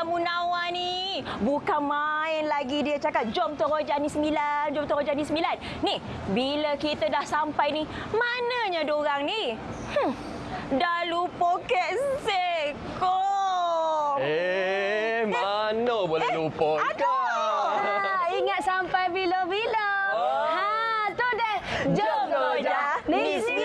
Nabila Munawar ni. Bukan main lagi dia cakap, jom teroja ni 9, jom teroja ni 9. Ni, bila kita dah sampai ni, mananya dorang ni? Dah lupa kek kok. Mana boleh lupa kau? Ingat sampai bila-bila. Tu deh. Jom teroja ni 9.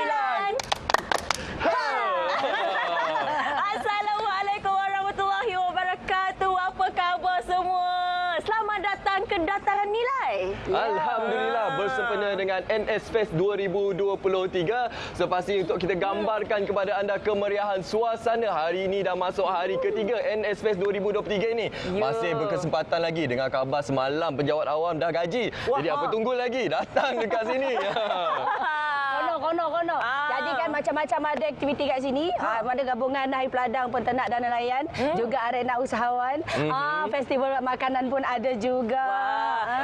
Assalamualaikum warahmatullahi wabarakatuh. Apa khabar semua? Selamat datang ke Dataran Nilai. Alhamdulillah, bersempena dengan NS Fest 2023. Sepasti untuk kita gambarkan kepada anda kemeriahan suasana. Hari ini dah masuk hari ketiga NS Fest 2023 ini. Masih berkesempatan lagi dengar khabar semalam penjawat awam dah gaji. Jadi apa tunggu lagi? Datang dekat sini. Kono. Jadi kan macam-macam ada aktiviti kat sini. Ada gabungan Hari Peladang Penternak dan Nelayan, juga arena usahawan. Festival makanan pun ada juga.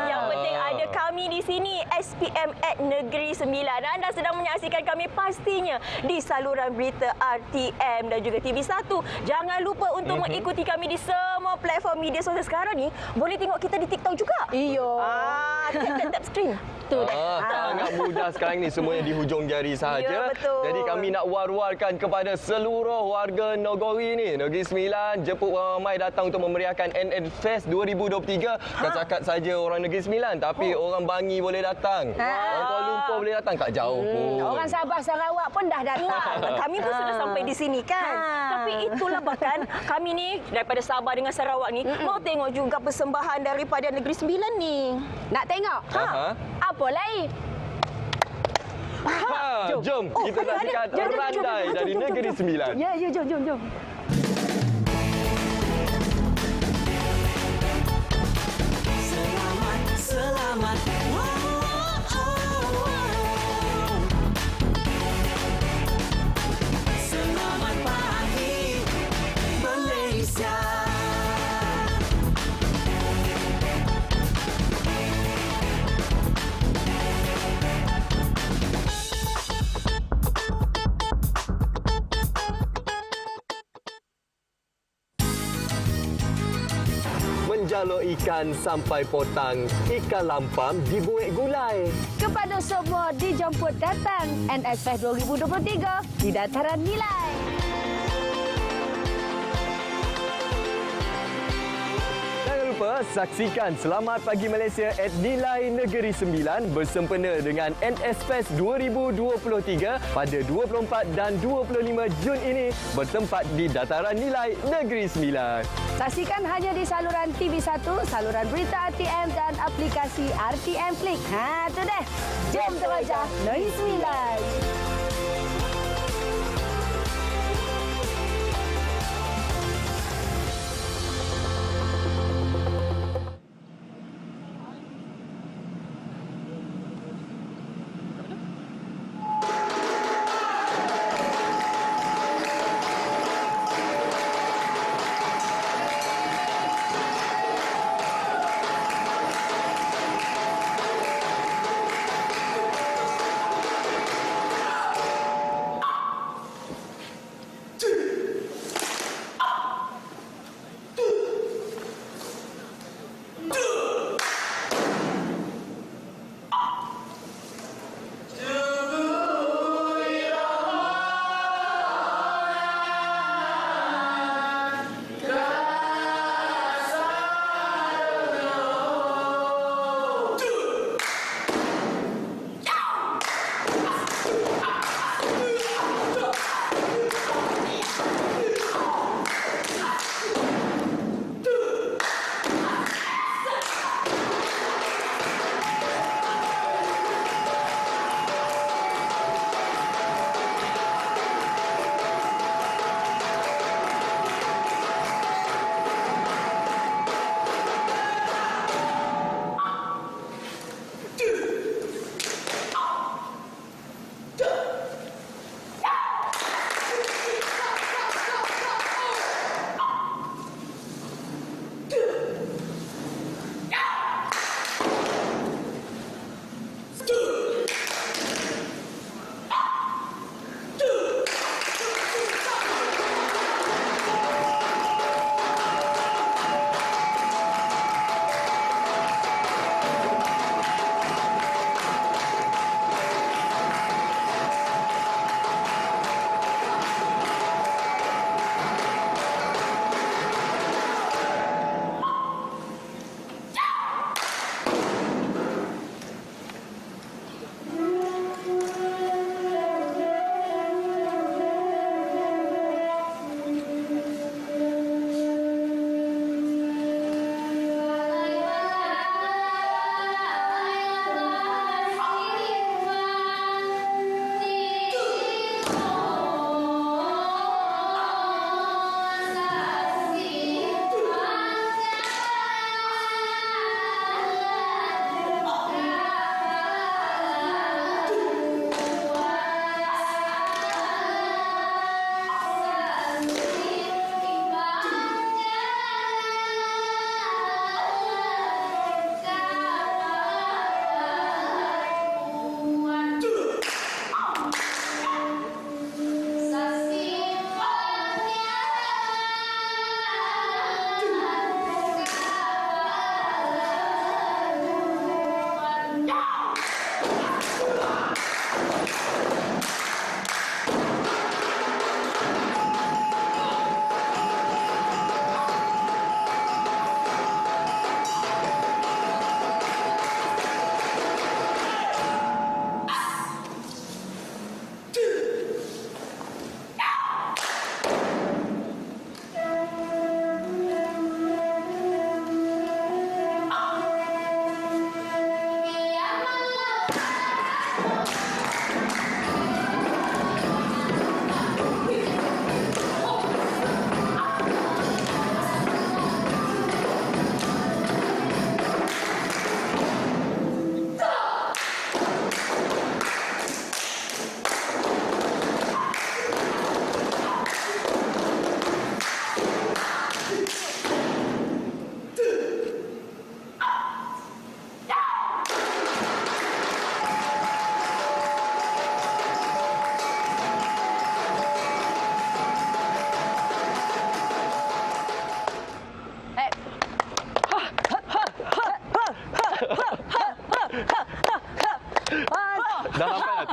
Yang penting ada kami di sini, SPM at Negeri Sembilan. Anda sedang menyaksikan kami pastinya di saluran berita RTM dan juga TV1. Jangan lupa untuk mengikuti kami di semua platform media sosial sekarang ni. Boleh tengok kita di TikTok juga. Tap screen. Sangat mudah sekarang ni, semuanya di hujung jari sahaja. Ya, betul. Jadi kami nak war-warkan kepada seluruh warga Nogori ni, Negeri Sembilan, jemput ramai datang untuk memeriahkan NN Fest 2023. Bukan cakap saja orang Negeri Sembilan, tapi orang Bangi boleh datang. Orang Kuala Lumpur boleh datang, tak jauh pun. Orang Sabah Sarawak pun dah datang. Kami pun sudah sampai di sini kan. Tapi itulah bahkan kami ni daripada Sabah dengan Sarawak ni mau tengok juga persembahan daripada Negeri Sembilan ni. Nak tengok? Apa lain? Jom kita saksikan randai dari Negeri Sembilan. Ya, jom. Selamat. Selamat pagi Malaysia. Menjalur ikan sampai potang, ikan lampam dibuat gulai. Kepada semua dijemput datang NS Fest 2023 di Dataran Nilai. Jangan lupa saksikan Selamat Pagi Malaysia at Nilai Negeri Sembilan bersempena dengan NS Fest 2023 pada 24 dan 25 Jun ini bertempat di Dataran Nilai Negeri Sembilan. Saksikan hanya di saluran TV1, saluran berita RTM dan aplikasi RTM Klik. Tu deh. Jom teroja Negeri Sembilan.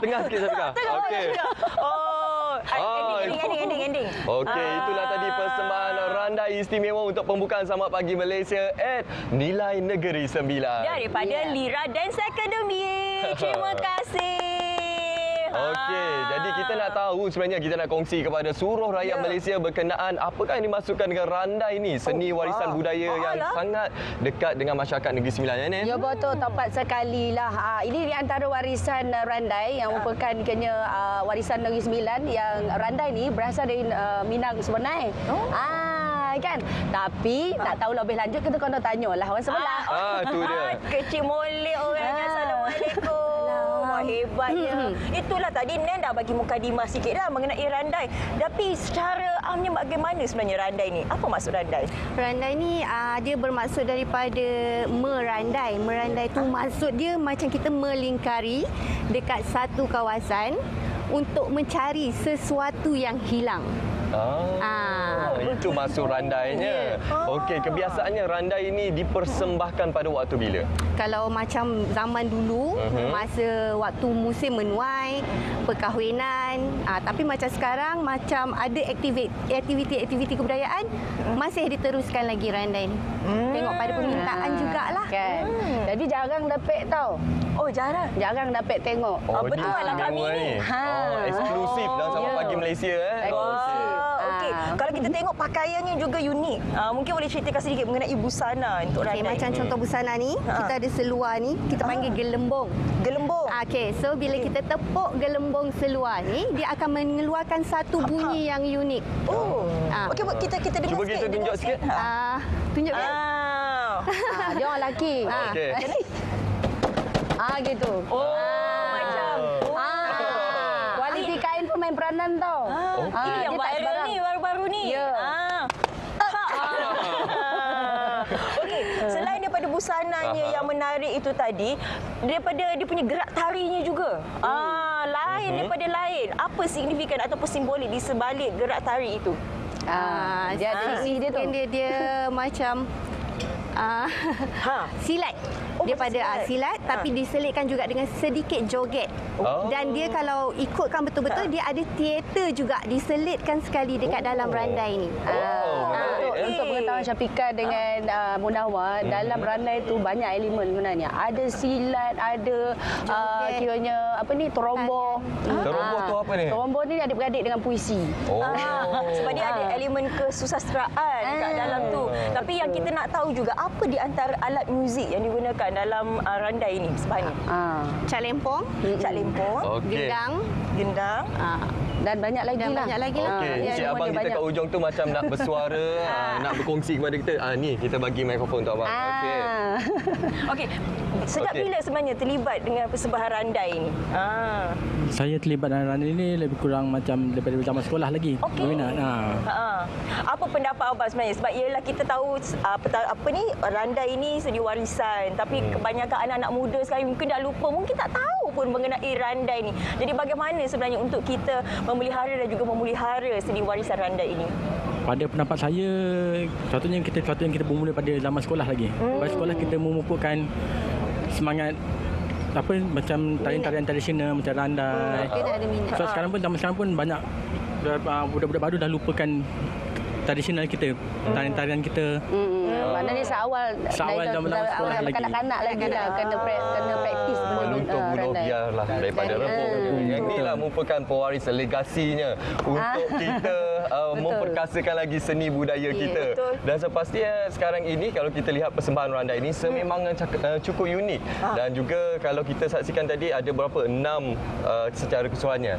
tengah sikit Syafiqah. Okey. Oh, ending. Okey, itulah tadi persembahan Randai Istimewa untuk pembukaan Selamat Pagi Malaysia at Nilai Negeri 9. Daripada Lira Dance Academy. Terima kasih. Okey, jadi kita nak tahu sebenarnya kita nak kongsi kepada seluruh rakyat Malaysia berkenaan apakah yang dimasukkan dengan Randai ni, seni warisan budaya yang sangat dekat dengan masyarakat Negeri Sembilan ni. Ya betul, tepat sekali lah. Ini di antara warisan Randai yang merupakan warisan Negeri Sembilan yang Randai ni berasal dari Minang sebenarnya. Kan? Tapi nak tahu lebih lanjut kita kena tanyalah orang sebelah. Tu dia. Kecil molek orangnya. Assalamualaikum. Wah, hebatnya. Itulah tadi Nen dah bagi mukadimah sikit dah mengenai Randai. Tapi secara amnya bagaimana sebenarnya Randai ni? Apa maksud Randai? Randai ni dia bermaksud daripada merandai. Merandai tu maksud dia macam kita melingkari dekat satu kawasan untuk mencari sesuatu yang hilang. Itu maksud randainya. Okey, kebiasaannya randai ini dipersembahkan pada waktu bila? Kalau macam zaman dulu, masa waktu musim menuai, perkahwinan, tapi macam sekarang macam ada aktiviti kebudayaan masih diteruskan lagi randai ni. Tengok pada permintaan jugalah. Kan. Jadi jarang dapat tau. Oh, jarang. Jarang dapat tengok. Betul lah kami ni. Eksklusif dalam Selamat Pagi Malaysia. Eksklusif. Okey, kalau kita tengok pakaiannya juga unik. Mungkin boleh ceritakan sedikit mengenai busana untuk Okay, Randai. macam contoh busana ni, kita ada seluar ni, kita panggil gelembung. Gelembung. Okey, so bila kita tepuk gelembung seluar ni, dia akan mengeluarkan satu bunyi yang unik. Oh. Okey, kita dengar Cuba sikit. kita tunjuk sikit. Tunjukkan. Dia orang lelaki. Okey. Gitu. Macam. Kualiti kain pun main peranan tau. Ini yang dia tak viral sembarang. ni, baru-baru ni. Ya. Okey, selain daripada busananya yang menarik itu tadi, daripada dia punya gerak tarinya juga. Lain daripada lain. Apa signifikan ataupun simbolik di sebalik gerak tari itu? Dia ada isi dia tu. Dia macam silat. Daripada silat tapi diselitkan juga dengan sedikit joget. Dan dia kalau ikutkan betul-betul dia ada teater juga diselitkan sekali dekat dalam randai ni. Untuk pengetahuan Syafiqah dengan Munawar, dalam randai tu banyak elemen sebenarnya. Ada silat, ada kiranya trombo. Trombo tu apa ni? Trombo ni adik-beradik dengan puisi. Sebab dia ada elemen kesusasteraan kat dalam tu. Tapi yang kita nak tahu juga apa di antara alat muzik yang digunakan dalam randai ini sebenarnya? Cak lempong, Okey. gendang. Dan banyak lagi lah. Banyak lagi lah. Okey, Encik Abang kita kat ujung tu macam nak bersuara, nak berkongsi kepada kita. Ni, kita bagi mikrofon untuk Abang. Okey. Okey, sejak bila sebenarnya terlibat dengan persembahan randai ini? Saya terlibat dalam randai ini lebih kurang macam daripada zaman sekolah lagi. Okey. Berminat. Apa pendapat Abang sebenarnya? Sebab ialah kita tahu randai ini seni warisan. Tapi kebanyakan anak-anak muda sekarang mungkin dah lupa, mungkin tak tahu pun mengenai randai ini. Jadi bagaimana sebenarnya untuk kita memelihara dan juga memelihara seni warisan randai ini? Pada pendapat saya, sesuatu yang kita bermula pada zaman sekolah lagi. Pada sekolah kita memupukkan semangat macam tarian-tarian tradisional macam randai. Kita ada minat. So zaman sekarang pun banyak budak-budak baru dah lupakan tradisional kita, tarian-tarian kita. Maknanya seawal zaman sekolah lagi. Kanak-kanak lagi lah kena praktis Untuk bunuh biarlah daripada rebung. Yang inilah merupakan pewarisan legasinya untuk kita memperkasakan lagi seni budaya kita. Betul. Dan sepastinya sekarang ini kalau kita lihat persembahan randai ini sememang cukup unik. Dan juga kalau kita saksikan tadi ada berapa? 6 secara keseluruhannya.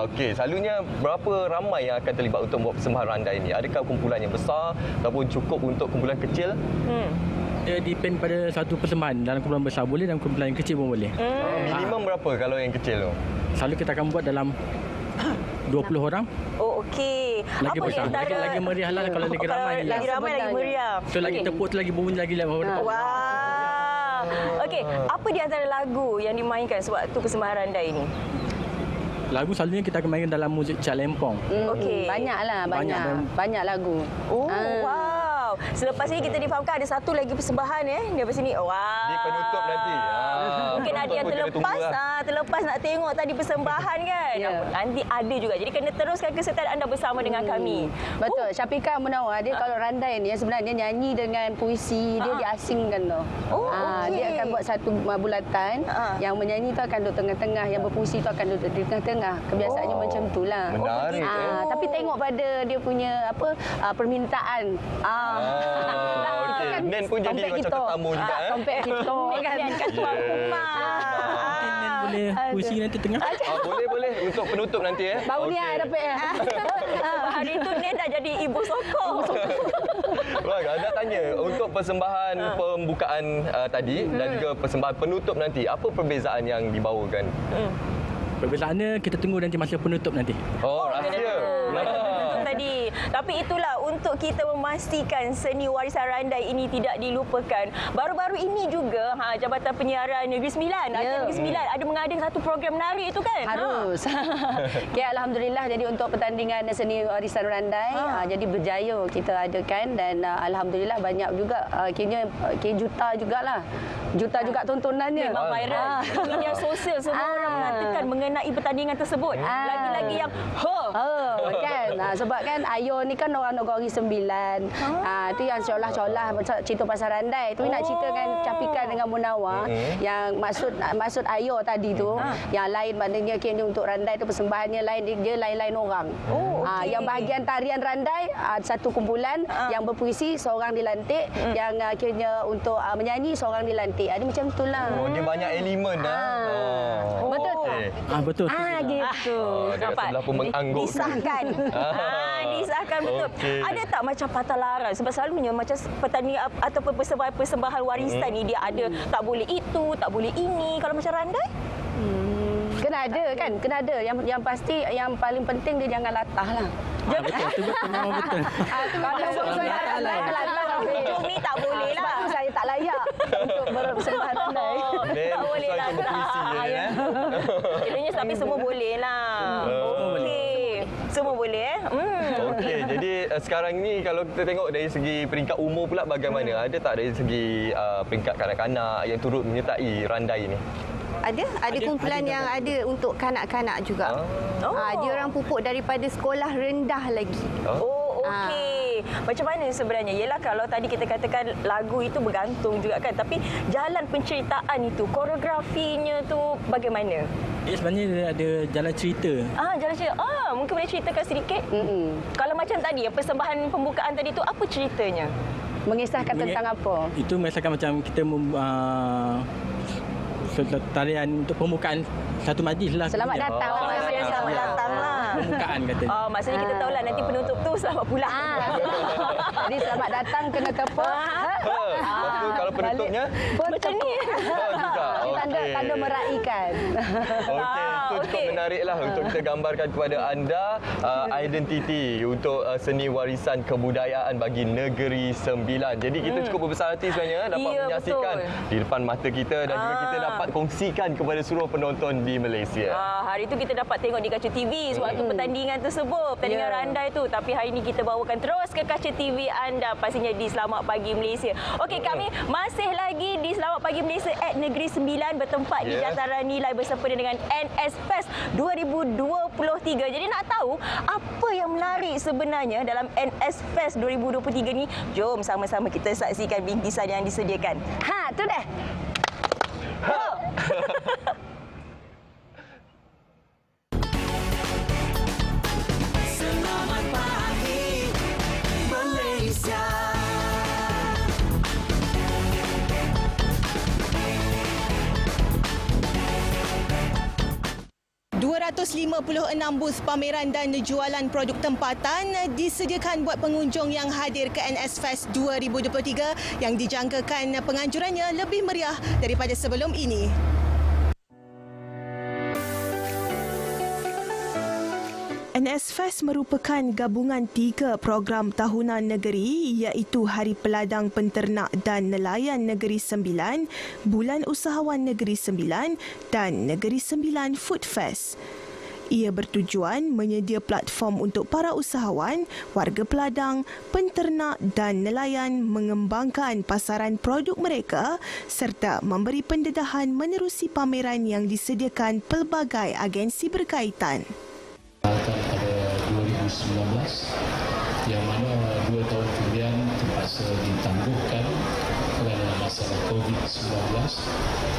Okey, selalunya berapa ramai yang akan terlibat untuk buat persembahan randai ini? Adakah kumpulan yang besar ataupun cukup untuk kumpulan kecil? Dia depend pada satu persembahan. Dalam kumpulan besar boleh, dalam kumpulan yang kecil pun boleh. Minimum berapa kalau yang kecil tu? Selalu kita akan buat dalam 20 orang. Oh, okey. Lagi Apa di besar. antara... Lagi meriah lah kalau lagi ramai. Lagi ramai, lagi meriah. So lagi tepuk tu lagi bunyi lagi. Wah. Okey, apa di antara lagu yang dimainkan sewaktu persembahan randai ini? Lagu selalunya kita akan mainkan dalam muzik Cak Lempong. Okey. Banyak lagu. Oh, wow. Selepas ini kita difahamkan ada satu lagi persembahan daripada sini. Wah. Di penutup nanti. Mungkin ada yang terlepas nak tengok tadi persembahan kan. Nanti ada juga. Jadi kena teruskan kesertaan anda bersama dengan kami. Betul. Syafiqah Munawar dia kalau randai ni sebenarnya nyanyi dengan puisi dia diasingkan tu. Dia akan buat satu bulatan yang menyanyi tu akan duduk tengah-tengah, yang berpuisi tu akan duduk di tengah-tengah. Kebiasaannya macam itulah. Menarik. Tapi tengok pada dia punya permintaan. Okey. Nen pun jadi macam tetamu juga. Compare kita kan. Kan tuan rumah. Boleh puisi nanti tengah. Boleh. Untuk penutup nanti. Baru ni dapat Hari tu Nen dah jadi ibu sokong. Baik, anda tanya untuk persembahan pembukaan tadi dan juga persembahan penutup nanti, apa perbezaan yang dibawakan? Perbezaannya kita tunggu nanti masa penutup nanti. Oh, rahsia. Tadi. Tapi itulah untuk kita memastikan seni warisan randai ini tidak dilupakan. Baru-baru ini juga Jabatan Penyiaran Negeri Sembilan, Negeri Sembilan ada mengadakan satu program menarik itu kan? Harus. Okay, alhamdulillah jadi untuk pertandingan seni warisan randai jadi berjaya kita adakan dan alhamdulillah banyak juga kira juta jugalah. Juta juga tontonannya. Memang viral. Media sosial semua orang mengatakan mengenai pertandingan tersebut. Lagi-lagi yang kan. Sebab kan Ayo ni kan orang Negeri Sembilan. Itu yang seolah-olah cerita pasal randai. Tu nak ceritakan Syafiqah dengan Munawar yang maksud Ayo tadi tu yang lain maknanya kini untuk randai tu persembahannya lain, dia lain-lain orang. Yang bahagian tarian randai satu kumpulan yang berpuisi seorang dilantik, yang kira untuk menyanyi seorang dilantik. Ada macam itulah. Dia banyak elemen Betul tak? Betul. Gitu. Dekat sebelah pun mengangguk. Disahkan. Disahkan betul. Ada tak macam patah larang? Sebab selalunya macam pertandingan ataupun persembahan warisan ni dia ada tak boleh itu, tak boleh ini. Kalau macam randai? Kena ada kan? Kena ada. Yang pasti yang paling penting dia jangan latah lah. Betul. Memang betul. Hujung ni tak boleh lah. Sebab tu saya tak layak untuk bersembahan randai. Tak boleh lah. Kiranya tapi semua boleh lah. Okey. Semua boleh Okey, jadi sekarang ni kalau kita tengok dari segi peringkat umur pula bagaimana? Ada tak dari segi peringkat kanak-kanak yang turut menyertai randai ni? Ada kumpulan yang ada untuk kanak-kanak juga. Dia orang pupuk daripada sekolah rendah lagi. Okey. Macam mana sebenarnya? Yelah kalau tadi kita katakan lagu itu bergantung juga kan. Tapi jalan penceritaan itu, koreografinya tu bagaimana? Sebenarnya dia ada jalan cerita. Jalan cerita. Mungkin boleh ceritakan sedikit? Kalau macam tadi, persembahan pembukaan tadi tu apa ceritanya? Mengisahkan tentang apa? Itu mengisahkan macam kita tarian untuk pembukaan satu majlis lah. Selamat datang. Selamat datang lah. Pembukaan katanya. Maksudnya kita tahulah nanti penutup tu selamat pulang. Jadi selamat datang kena kepa. Kalau penutupnya? Macam ni. Tanda meraihkan. Okey, itu cukup menarik lah untuk kita gambarkan kepada anda identiti untuk seni warisan kebudayaan bagi Negeri Sembilan. Jadi kita cukup berbesar hati sebenarnya dapat menyaksikan di depan mata kita dan juga kita dapat kongsikan kepada seluruh penonton di Malaysia. Hari itu kita dapat tengok di Kaca TV sewaktu pertandingan tersebut, pertandingan randai tu. Tapi hari ini kita bawakan terus ke Kaca TV anda pastinya di Selamat Pagi Malaysia. Okey, kami masih lagi di Selamat Pagi Malaysia at Negeri Sembilan bertempat di Jataran Nilai bersempena dengan NS Fest 2023. Jadi nak tahu apa yang menarik sebenarnya dalam NS Fest 2023 ni? Jom sama-sama kita saksikan bingkisan yang disediakan. Tu dah. Selamat pagi Malaysia. bus pameran dan jualan produk tempatan disediakan buat pengunjung yang hadir ke NS Fest 2023 yang dijangkakan penganjurannya lebih meriah daripada sebelum ini. NS Fest merupakan gabungan 3 program tahunan negeri iaitu Hari Peladang Penternak dan Nelayan Negeri Sembilan, Bulan Usahawan Negeri Sembilan dan Negeri Sembilan Food Fest. Ia bertujuan menyedia platform untuk para usahawan, warga peladang, penternak dan nelayan mengembangkan pasaran produk mereka serta memberi pendedahan menerusi pameran yang disediakan pelbagai agensi berkaitan. Pada 2019 yang mana 2 tahun kemudian terpaksa ditangguhkan kerana masalah COVID-19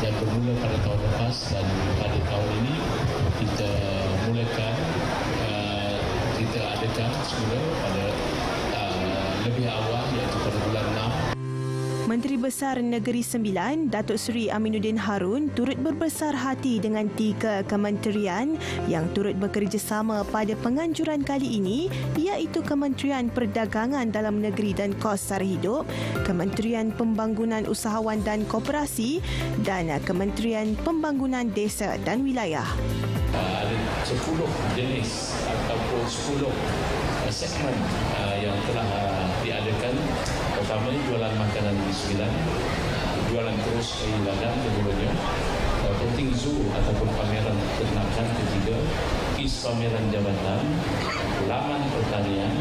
dan bermula pada tahun lepas dan pada tahun ini kita mulakan kita adakan semula pada lebih awal iaitu pada bulan 6. Menteri Besar Negeri Sembilan, Datuk Seri Aminuddin Harun turut berbesar hati dengan 3 kementerian yang turut bekerjasama pada penganjuran kali ini iaitu Kementerian Perdagangan Dalam Negeri dan Kos Sara Hidup, Kementerian Pembangunan Usahawan dan Koperasi dan Kementerian Pembangunan Desa dan Wilayah. Ada 10 jenis ataupun 10 segmen yang telah diadakan. Pertama jualan makanan di Sembilan, jualan terus air ladang keduanya, penting zoo ataupun pameran ternakan ketiga, pameran jabatan, laman pertanian,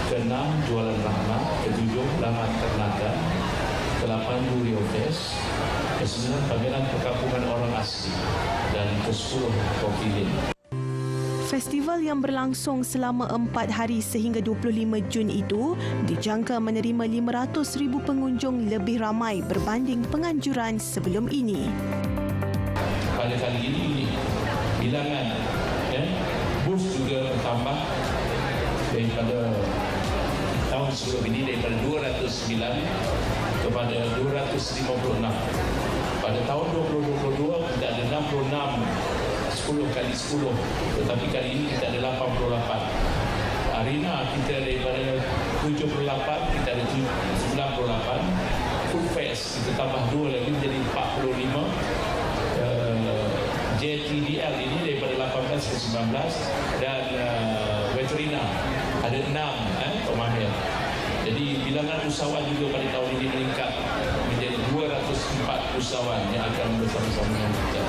keenam jualan rahmat, ketujuh laman ternakan, ke-8 Burio Fest, ke-9 pameran perkampungan orang asli dan ke-10 Pavilion. Festival yang berlangsung selama 4 hari sehingga 25 Jun itu dijangka menerima 500,000 pengunjung lebih ramai berbanding penganjuran sebelum ini. Pada kali ini bilangan booth juga bertambah daripada tahun sebelum ini daripada 209 kepada 256. Pada tahun 2022 kita ada 66 10 kali 10, tetapi kali ini kita ada 88. Arena kita daripada 78, kita ada 98. Food Fest kita tambah 2 lagi menjadi 45. JTDL ini daripada 18 ke 19 dan Veterina ada 6 pemahir. Jadi bilangan usahawan juga pada tahun ini meningkat menjadi 204 usahawan yang akan bersama-sama dengan kita.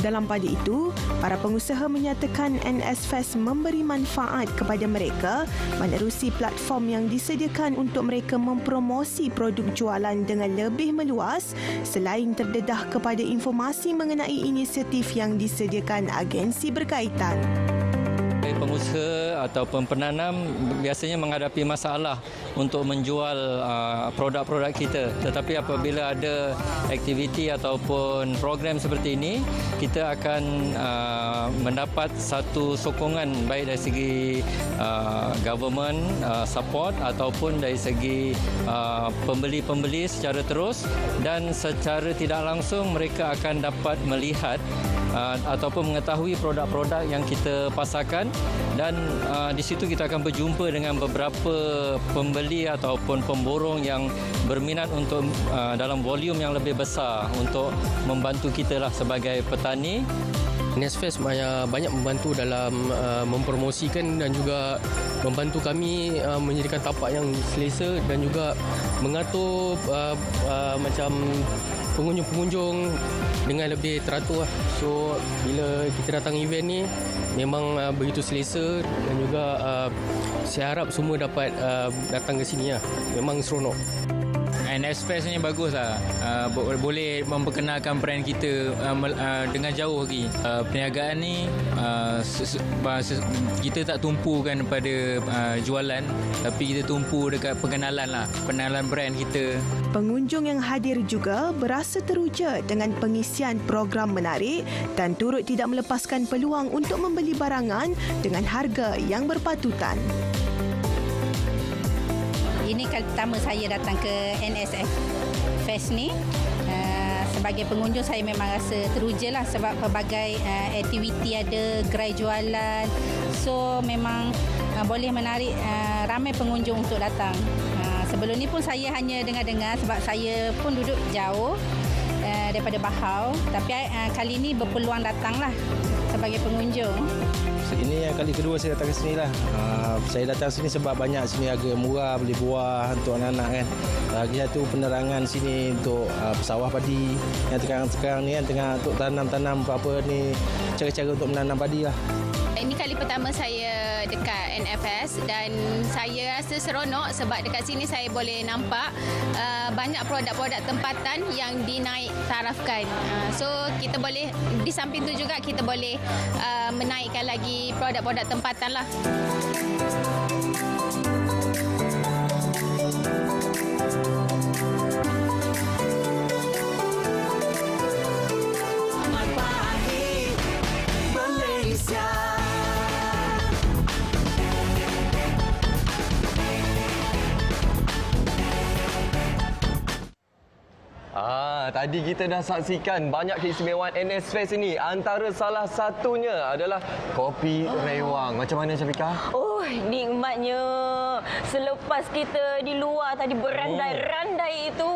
Dalam pada itu, para pengusaha menyatakan NS Fest memberi manfaat kepada mereka menerusi platform yang disediakan untuk mereka mempromosi produk jualan dengan lebih meluas selain terdedah kepada informasi mengenai inisiatif yang disediakan agensi berkaitan. Pengusaha ataupun penanam biasanya menghadapi masalah untuk menjual produk-produk kita. Tetapi apabila ada aktiviti ataupun program seperti ini, kita akan mendapat satu sokongan baik dari segi government support ataupun dari segi pembeli-pembeli secara terus, dan secara tidak langsung mereka akan dapat melihat ataupun mengetahui produk-produk yang kita pasarkan, dan di situ kita akan berjumpa dengan beberapa pembeli ataupun pemborong yang berminat untuk dalam volume yang lebih besar untuk membantu kita lah sebagai petani. NS Fest banyak membantu dalam mempromosikan dan juga membantu kami menyediakan tapak yang selesa dan juga mengatur macam pengunjung-pengunjung dengan lebih teratur. So bila kita datang event ni memang begitu selesa dan juga saya harap semua dapat datang ke sini lah. Memang seronok. NS Fest ni bagus lah. Boleh memperkenalkan brand kita dengan jauh lagi. Perniagaan ni kita tak tumpukan pada jualan, tapi kita tumpu dekat pengenalan lah, pengenalan brand kita. Pengunjung yang hadir juga berasa teruja dengan pengisian program menarik dan turut tidak melepaskan peluang untuk membeli barangan dengan harga yang berpatutan. Ini kali pertama saya datang ke NSF Fest ni. Sebagai pengunjung saya memang rasa teruja lah sebab pelbagai aktiviti ada, gerai jualan. So memang boleh menarik ramai pengunjung untuk datang. Sebelum ni pun saya hanya dengar-dengar sebab saya pun duduk jauh daripada Bahau. Tapi kali ni berpeluang datang lah. sebagai pengunjung. Ini yang kali kedua saya datang ke sini lah. Saya datang sini sebab banyak sini harga murah, beli buah untuk anak-anak kan. Lagi satu penerangan sini untuk pesawah padi yang sekarang ni kan tengah untuk tanam-tanam apa-apa ni, cara-cara untuk menanam padi lah. Ini kali pertama saya dekat NFS dan saya rasa seronok sebab dekat sini saya boleh nampak banyak produk-produk tempatan yang dinaik tarafkan. So kita boleh, di samping tu juga kita boleh menaikkan lagi produk-produk tempatan lah. Tadi kita dah saksikan banyak keistimewaan NS Fest ini. Antara salah satunya adalah kopi rewang. Macam mana Syafiqah? Oh, nikmatnya. Selepas kita di luar tadi berandai-randai itu,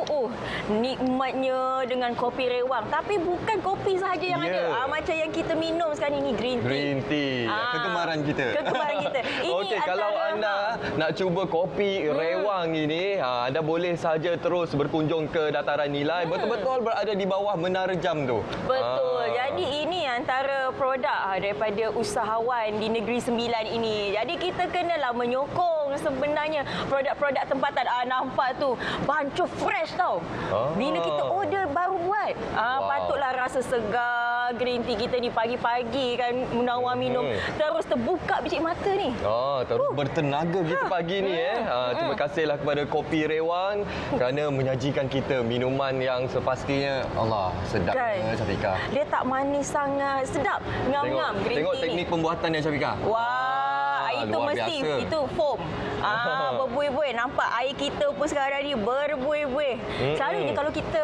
nikmatnya dengan kopi rewang. Tapi bukan kopi sahaja yang ada. Macam yang kita minum sekarang ini, green tea. Green tea. Kegemaran kita. Kegemaran kita. Okey, kalau anda nak cuba kopi rewang ini, anda boleh saja terus berkunjung ke Dataran Nilai. Betul-betul berada di bawah Menara Jam tu. Betul. Jadi ini antara produk daripada usahawan di Negeri Sembilan ini. Jadi kita kenalah menyokong sebenarnya produk-produk tempatan. Nampak tu bancu fresh tau. Bila kita order baru buat. Patutlah rasa segar green tea kita ni pagi-pagi kan menawar minum. Terus terbuka biji mata ni. Terus bertenaga kita pagi ni Terima kasihlah kepada Kopi Rewang kerana menyajikan kita minuman yang sepastinya Allah sedapnya Syafiqah. Dia tak manis sangat, sedap. Ngam-ngam green tea. Tengok teknik pembuatannya Syafiqah. Wah, itu mesti biasa. itu foam. Berbuih-buih. Nampak air kita pun sekarang ni berbuih-buih. Selalunya kalau kita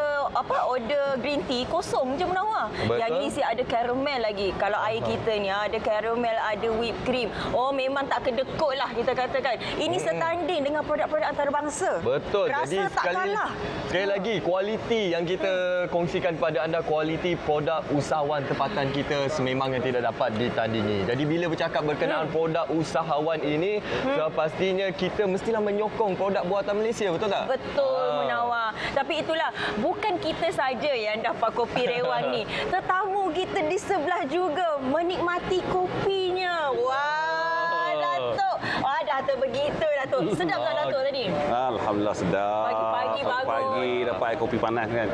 order green tea kosong je menawar. Yang ni si ada karamel lagi. Kalau air kita ni ada karamel, ada whipped cream. Memang tak kedekut lah kita katakan. Ini setanding dengan produk-produk antarabangsa. Betul. Rasa jadi tak kalah. Sekali lagi kualiti yang kita kongsikan kepada anda, kualiti produk usahawan tempatan kita sememangnya tidak dapat ditandingi. Jadi bila bercakap berkenaan produk usahawan ini, pastinya kita mestilah menyokong produk buatan Malaysia, betul tak? Betul, Munawar. Tapi itulah, bukan kita saja yang dapat kopi rewang ni. Tetamu kita di sebelah juga menikmati kopinya. Wah, Datuk. Datuk begitu, Datuk. Sedap tak Datuk tadi? Alhamdulillah sedap. Pagi-pagi bagus. Pagi dapat air kopi panas kan.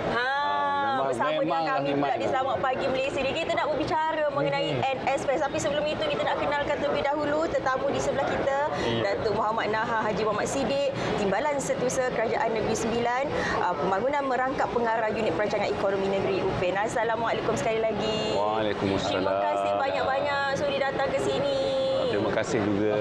Bersama dengan kami pula di Selamat Pagi Malaysia ni. Kita nak berbicara mengenai NS Fest. Tapi sebelum itu kita nak kenalkan terlebih dahulu tetamu di sebelah kita, Datuk Muhammad Naha Haji Muhammad Siddiq, Timbalan Setiausaha Kerajaan Negeri Sembilan, Pembangunan Merangkap Pengarah Unit Perancangan Ekonomi Negeri UPN. Assalamualaikum sekali lagi. Waalaikumsalam. Terima kasih banyak-banyak sudi datang ke sini. Terima kasih juga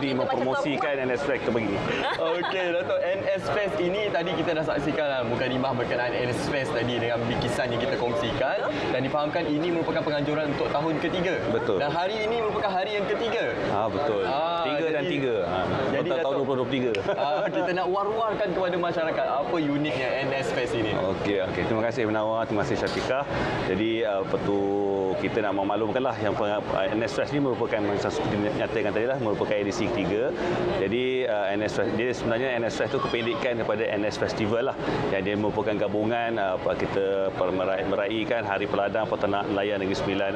mempromosikan NS Fest begini. Okey, Datuk, NS Fest ini tadi kita dah saksikan mukadimah berkenaan NS Fest tadi dengan bikisan yang kita kongsikan dan difahamkan ini merupakan penganjuran untuk tahun ketiga. Betul. Dan hari ini merupakan hari yang ketiga. Betul. 3 dan 3. Jadi tahun 2023. Kita nak war-warkan kepada masyarakat apa uniknya NS Fest ini. Okey. Terima kasih Menawar, terima kasih Syafiqah. Jadi kita nak memaklumkanlah yang NS Fest ini merupakan seperti nyatakan tadi lah, merupakan edisi ketiga. Jadi NS Fest, jadi sebenarnya NS Fest itu kependekan daripada NS Festival lah, yang dia merupakan gabungan kita meraihkan Hari Peladang Peternak Nelayan Negeri Sembilan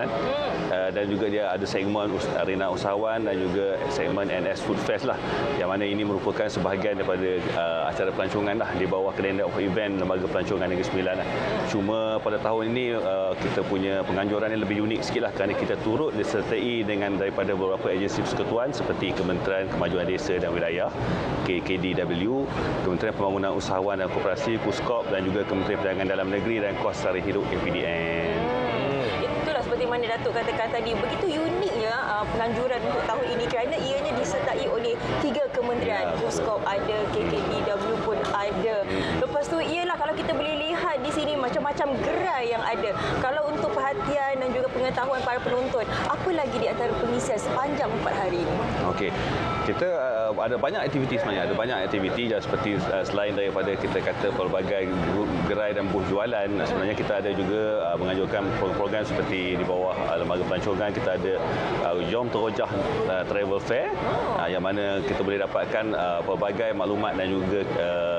dan juga dia ada segmen arena usahawan dan juga segmen NS Food Fest lah, yang mana ini merupakan sebahagian daripada acara pelancongan lah di bawah Calendar of Event Lembaga Pelancongan Negeri Sembilan lah. Cuma pada tahun ini kita punya penganjuran yang lebih unik sikit lah, kerana kita turut disertai dengan daripada beberapa agensi persekutuan seperti Kementerian Kemajuan Desa dan Wilayah KDW, Kementerian Pembangunan Usahawan dan Koperasi KUSKOP dan juga Kementerian Perdagangan Dalam Negeri dan Kos Sara Hidup KPDN. Itulah seperti mana Datuk katakan tadi, begitu uniknya penganjuran untuk tahun ini kerana ianya disertai oleh 3 kementerian. KUSKOP ada, KKDW pun ada. Lepas tu ialah kalau kita boleh lihat di sini macam-macam gerai yang ada. Kalau untuk perhatian dan juga pengetahuan para penonton, apa lagi di antara pengisian sepanjang 4 hari ini? Okey. Kita ada banyak aktiviti sebenarnya. Ada banyak aktiviti seperti selain daripada kita kata pelbagai gerai dan booth jualan, sebenarnya kita ada juga menganjurkan program seperti di bawah Lembaga Pelancongan kita ada Jom Terojah Travel Fair yang mana kita boleh dapatkan pelbagai maklumat dan juga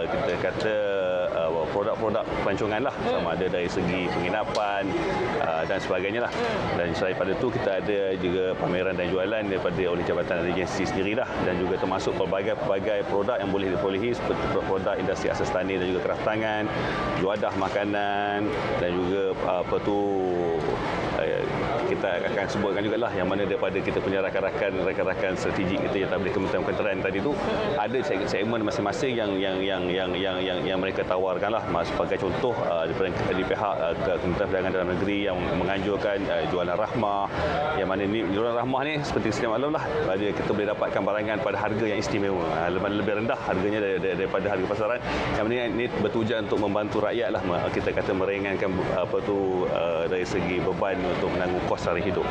kita kata produk-produk pelancongan lah, sama ada dari segi penginapan dan sebagainya lah. Dan selain daripada itu kita ada juga pameran dan jualan daripada oleh Jabatan Regensi sendiri lah, dan juga termasuk pelbagai produk yang boleh diperolehi seperti produk industri asas tani dan juga kraftangan, juadah makanan dan juga kita akan sebutkan jugalah yang mana daripada kita punya rakan-rakan strategik kita yang tabligh Kementerian Kementerian tadi tu ada segmen masing-masing yang mereka tawarkanlah. Sebagai contoh di pihak Kementerian Perdagangan Dalam Negeri yang menganjurkan jualan rahmah, yang mana ni jualan rahmah ni seperti sedia maklum lah, kita boleh dapatkan barangan pada harga yang istimewa, lebih rendah harganya daripada harga pasaran, yang mana ini bertujuan untuk membantu rakyat lah, kita kata meringankan dari segi beban untuk menanggung kos sara hidup.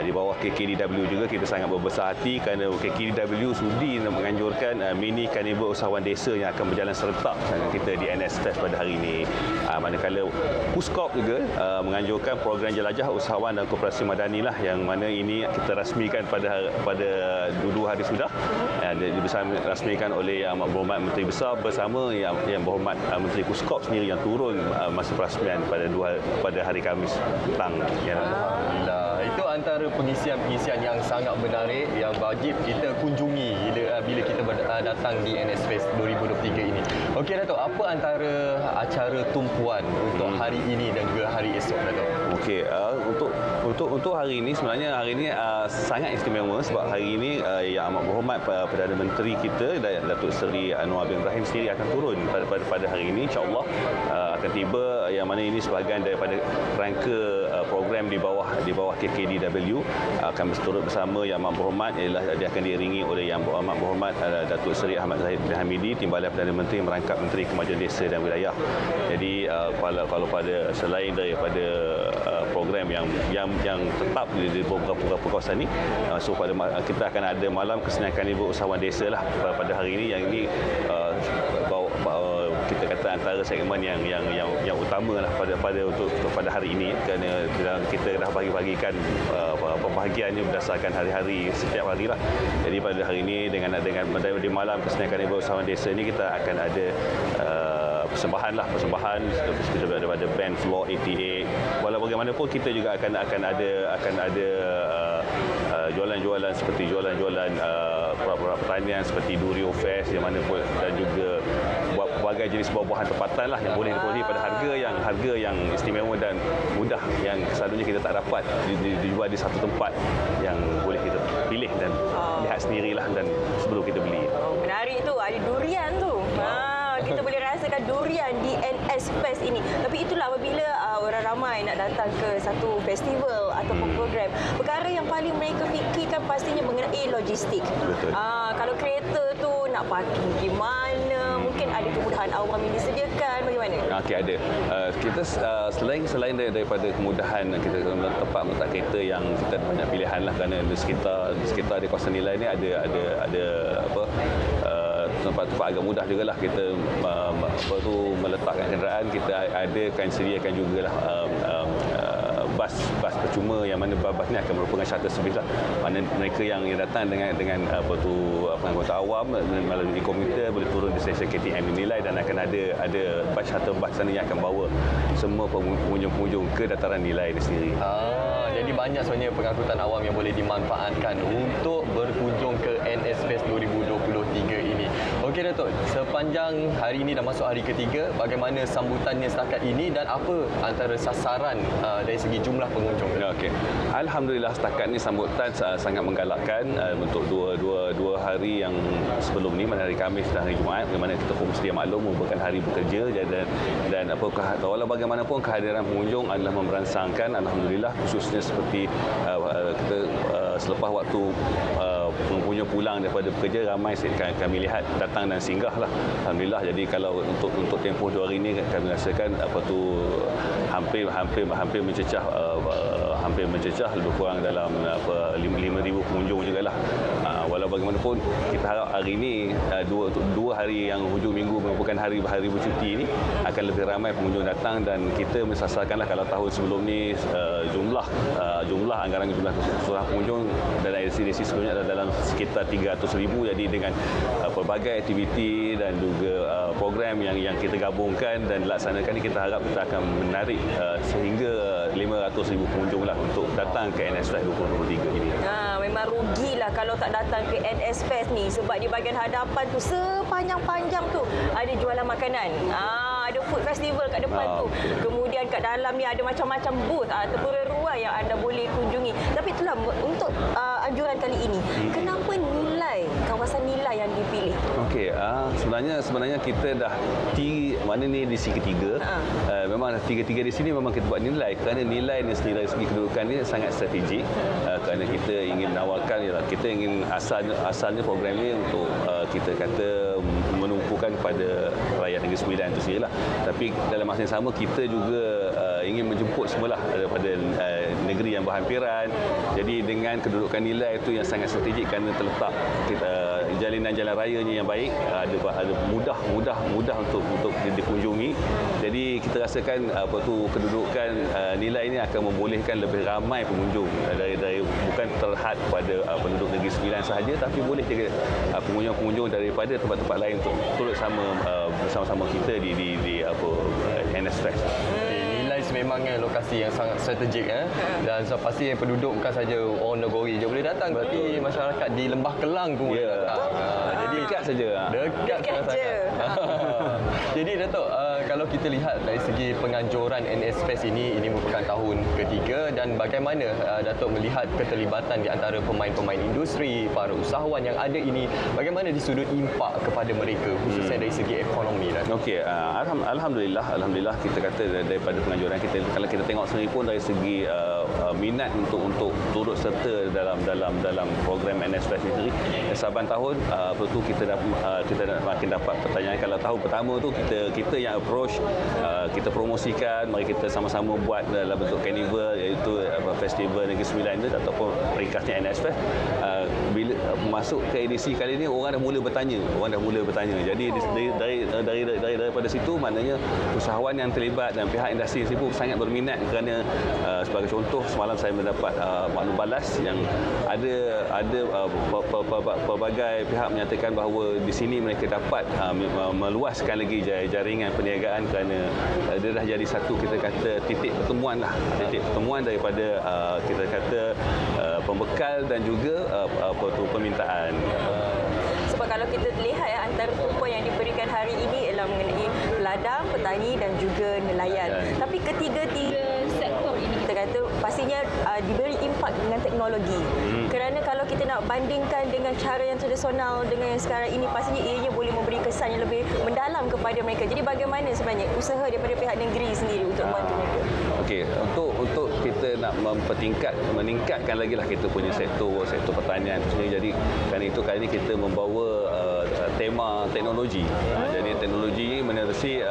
Di bawah KKDW juga kita sangat berbesar hati kerana KKDW sudi menganjurkan mini karnival usahawan desa yang akan berjalan serentak dengan kita di NS Fest pada hari ini. Manakala Puskop juga menganjurkan program jelajah usahawan dan koperasi madani lah, yang mana ini kita rasmikan pada 2 hari sudah, rasmikan oleh Yang Berhormat Menteri Besar bersama Yang Berhormat Menteri Puskop sendiri yang turun masa perasmian pada hari Khamis petang. Alhamdulillah. Itu antara pengisian-pengisian yang sangat menarik yang wajib kita kunjungi bila kita datang di NS Fest 2023 ini. Okey Dato', apa antara acara tumpuan untuk hari ini dan juga hari esok Dato'? Okey, untuk hari ini sebenarnya hari ini sangat istimewa sebab hari ini Yang Amat Berhormat Perdana Menteri kita Datuk Seri Anwar bin Ibrahim sendiri akan turun pada hari ini, insya-Allah akan tiba, yang mana ini sebahagian daripada rangka program di bawah KKDW akan berturut bersama Yang Amat Berhormat, ialah dia akan diiringi oleh Yang Amat Berhormat Datuk Seri Ahmad Zahid bin Hamidi, Timbalan Perdana Menteri merangkap Menteri Kemajuan Desa dan Wilayah. Jadi kalau pada selain daripada program yang tetap di beberapa kawasan ini, so kita akan ada malam kesenian karnival usahawan desa lah pada hari ini, yang ini kita kata antara segmen yang utama lah pada hari ini, kerana kita dah bagi-bagikan pembahagiannya berdasarkan hari-hari setiap hari lah. Jadi pada hari ini dengan di malam kesenian karnival usahawan desa ini kita akan ada persembahan daripada band Floor 88. Walau bagaimanapun kita juga akan ada jualan-jualan seperti jualan-jualan produk pertanian seperti Durio Fest, yang mana pun, dan juga berbagai jenis buah-buahan tempatan lah yang boleh diperolehi pada harga yang istimewa dan mudah, yang selalunya kita tak dapat dijual di satu tempat, yang boleh kita pilih dan lihat sendirilah dan sebelum kita beli. Menarik tu, ada durian tu. Kita boleh rasakan durian di NS Fest ini. Tapi itulah apabila orang ramai nak datang ke satu festival ataupun program, perkara yang paling mereka fikirkan pastinya mengenai logistik. Betul. Kalau kereta tu nak parking di mana, mungkin ada kemudahan awam yang disediakan, bagaimana? Okey, ada. Kita selain daripada kemudahan kita tempat meletak kereta yang kita ada banyak pilihan lah, kerana di sekitar di kawasan nilai ni ada tempat-tempat agak mudah jugalah kita meletakkan kenderaan. Kita sediakan jugalah bas percuma, yang mana bas ni akan merupakan shuttle service lah, mana mereka yang datang dengan penganggota awam melalui komuter boleh turun di stesen KTM Nilai, dan akan ada shuttle bas sana yang akan bawa semua pengunjung-pengunjung ke dataran Nilai itu sendiri. Jadi banyak sebenarnya pengangkutan awam yang boleh dimanfaatkan untuk berkunjung ke NS Fest 2023 ini. Okey Datuk, sepanjang hari ini dah masuk hari ketiga, bagaimana sambutannya setakat ini dan apa antara sasaran dari segi jumlah pengunjung? Okey. Alhamdulillah setakat ni sambutan sangat menggalakkan untuk dua hari yang sebelum ni, mana hari Khamis dan hari Jumaat, di mana kita pun sedia maklum merupakan hari bekerja, dan walau bagaimanapun kehadiran pengunjung adalah memberangsangkan, alhamdulillah, khususnya seperti kita selepas waktu pengunjung pulang daripada bekerja ramai kami lihat datang dan singgah lah. Alhamdulillah. Jadi kalau untuk tempoh 2 hari ini kami rasakan hampir mencecah lebih kurang dalam 5,000 pengunjung jugalah. Walau bagaimanapun kita harap hari ini dua hari yang hujung minggu merupakan hari bercuti ini akan lebih ramai pengunjung datang, dan kita mensasarkanlah kalau tahun sebelum ni jumlah anggaran jumlah keseluruhan pengunjung dan edisi sebelumnya adalah dalam sekitar 300,000. Jadi dengan pelbagai aktiviti dan juga program yang kita gabungkan dan dilaksanakan ini, kita harap kita akan menarik sehingga 500,000 pengunjung lah untuk datang ke NS Fest 2023 ini. Memang rugilah kalau tak datang ke NS Fest ni, sebab di bahagian hadapan tu sepanjang-panjang tu ada jualan makanan. Ada food festival kat depan tu. Kemudian kat dalam ni ada macam-macam booth ataupun ruang yang anda boleh kunjungi. Tapi itulah untuk anjuran kali ini. Kenapa kawasan nilai yang dipilih? Okey, sebenarnya kita dah mana ni edisi ketiga. Memang tiga-tiga di sini memang kita buat nilai, kerana nilai ni sendiri dari segi kedudukan ni sangat strategik. Kerana kita ingin menawarkan, kita ingin asalnya program ni untuk kita kata menumpukan kepada rakyat Negeri Sembilan itu sendirilah. Tapi dalam masa yang sama kita juga ingin menjemput semualah daripada negeri yang berhampiran. Jadi dengan kedudukan nilai itu yang sangat strategik kerana terletak jalinan jalan rayanya yang baik, ada mudah untuk dikunjungi. Jadi kita rasakan kedudukan nilai ini akan membolehkan lebih ramai pengunjung dari bukan terhad pada penduduk Negeri Sembilan sahaja, tapi boleh juga pengunjung-pengunjung daripada tempat-tempat lain untuk turut bersama-sama kita di NS Fest. Memangnya lokasi yang sangat strategik dan pasti penduduk bukan saja orang Nagori je boleh datang, tapi masyarakat di Lembah Kelang pun boleh datang. Jadi dekat saja. Dekat je. Jadi Datuk, kalau kita lihat dari segi penganjuran NS Fest ini merupakan tahun ketiga, dan bagaimana Datuk melihat keterlibatan di antara pemain-pemain industri, para usahawan yang ada ini, bagaimana di sudut impak kepada mereka khususnya dari segi ekonomi? Okey, alhamdulillah kita kata daripada penganjuran kita, kalau kita tengok sendiri pun dari segi minat untuk turut serta dalam program NS Fest ini, saban tahun kita makin dapat pertanyaan. Kalau tahun pertama tu kita yang approach, kita promosikan, mari kita sama-sama buat dalam bentuk carnival, iaitu festival Negeri Sembilan itu ataupun ringkasnya NS Fest. Bila masuk ke edisi kali ini, orang dah mula bertanya. Jadi daripada situ, maknanya usahawan yang terlibat dan pihak industri sendiri pun sangat berminat, kerana sebagai contoh, semalam saya mendapat maklum balas yang ada pelbagai pihak menyatakan bahawa di sini mereka dapat meluaskan lagi jaringan perniagaan, kerana dia dah jadi satu, kita kata, titik pertemuan daripada kita kata pembekal dan juga permintaan. Sebab kalau kita lihat antara tumpuan yang diberikan hari ini ialah mengenai peladang, petani dan juga nelayan. Tapi ketiga-tiga sektor ini kita kata pastinya diberi impak dengan teknologi. Kerana kalau kita nak bandingkan dengan cara yang tradisional dengan yang sekarang ini, pastinya ianya boleh memberi kesan yang lebih mendalam kepada mereka. Jadi bagaimana sebenarnya usaha daripada pihak negeri sendiri untuk membantu mereka? Okey, untuk kita nak meningkatkan lagi lah kita punya sektor pertanian itu sendiri. Jadi kerana itu kali ini kita membawa tema teknologi. Jadi teknologi menerusi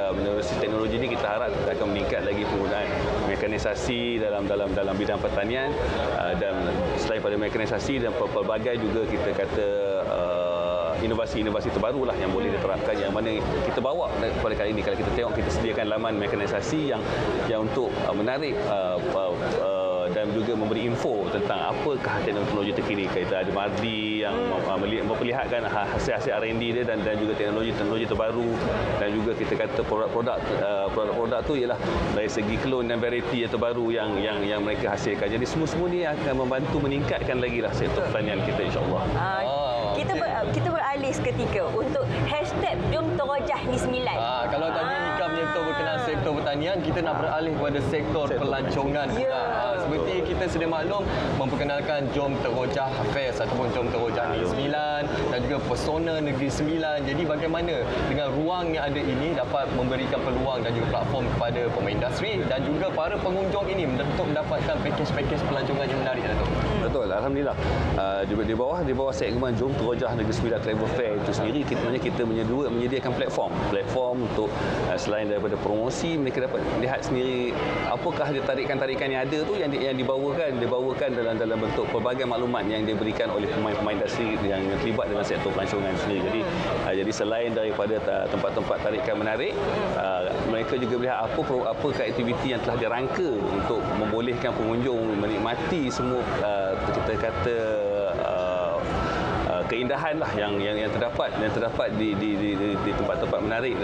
teknologi ini, kita harap akan meningkat lagi penggunaan mekanisasi dalam bidang pertanian, dan selain pada mekanisasi dan pelbagai juga kita kata inovasi-inovasi terbarulah yang boleh diterapkan, yang mana kita bawa pada kali ini. Kalau kita tengok, kita sediakan laman mekanisasi yang untuk menarik dan juga memberi info tentang apakah teknologi terkini. Kita ada Mardi yang memperlihatkan hasil-hasil R&D dia dan juga teknologi terbaru, dan juga kita kata produk-produk tu ialah dari segi klon dan variety yang terbaru yang mereka hasilkan. Jadi semua ni akan membantu meningkatkan lagi lah sektor pertanian kita, insya-Allah. Kita beralih seketika untuk hashtag Jom Terojah Ni 9. Kalau tadi Ika menyerta berkenaan sektor pertanian, pertandingan, kita nak beralih kepada sektor pelancongan. Seperti kita sedia maklum, memperkenalkan Jom Terojah Fest ataupun Jom Terojah Negeri Sembilan dan juga Pesona Negeri Sembilan. Jadi bagaimana dengan ruang yang ada ini dapat memberikan peluang dan juga platform kepada pemain industri dan juga para pengunjung ini untuk mendapatkan pakej-pakej pelancongan yang menarik, Datuk. Betul, alhamdulillah. Di bawah segmen Jom Terojah Negeri Sembilan Travel Fair itu sendiri, kita menyediakan platform untuk selain daripada promosi, mereka dapat lihat sendiri apakah dia tarikan-tarikan yang ada tu yang dibawakan dalam bentuk pelbagai maklumat yang diberikan oleh pemain-pemain industri yang terlibat dalam sektor pelancongan sendiri. Jadi selain daripada tempat-tempat tarikan menarik, mereka juga melihat apakah aktiviti yang telah dirangka untuk membolehkan pengunjung menikmati semua kita kata keindahan lah yang terdapat di tempat-tempat menarik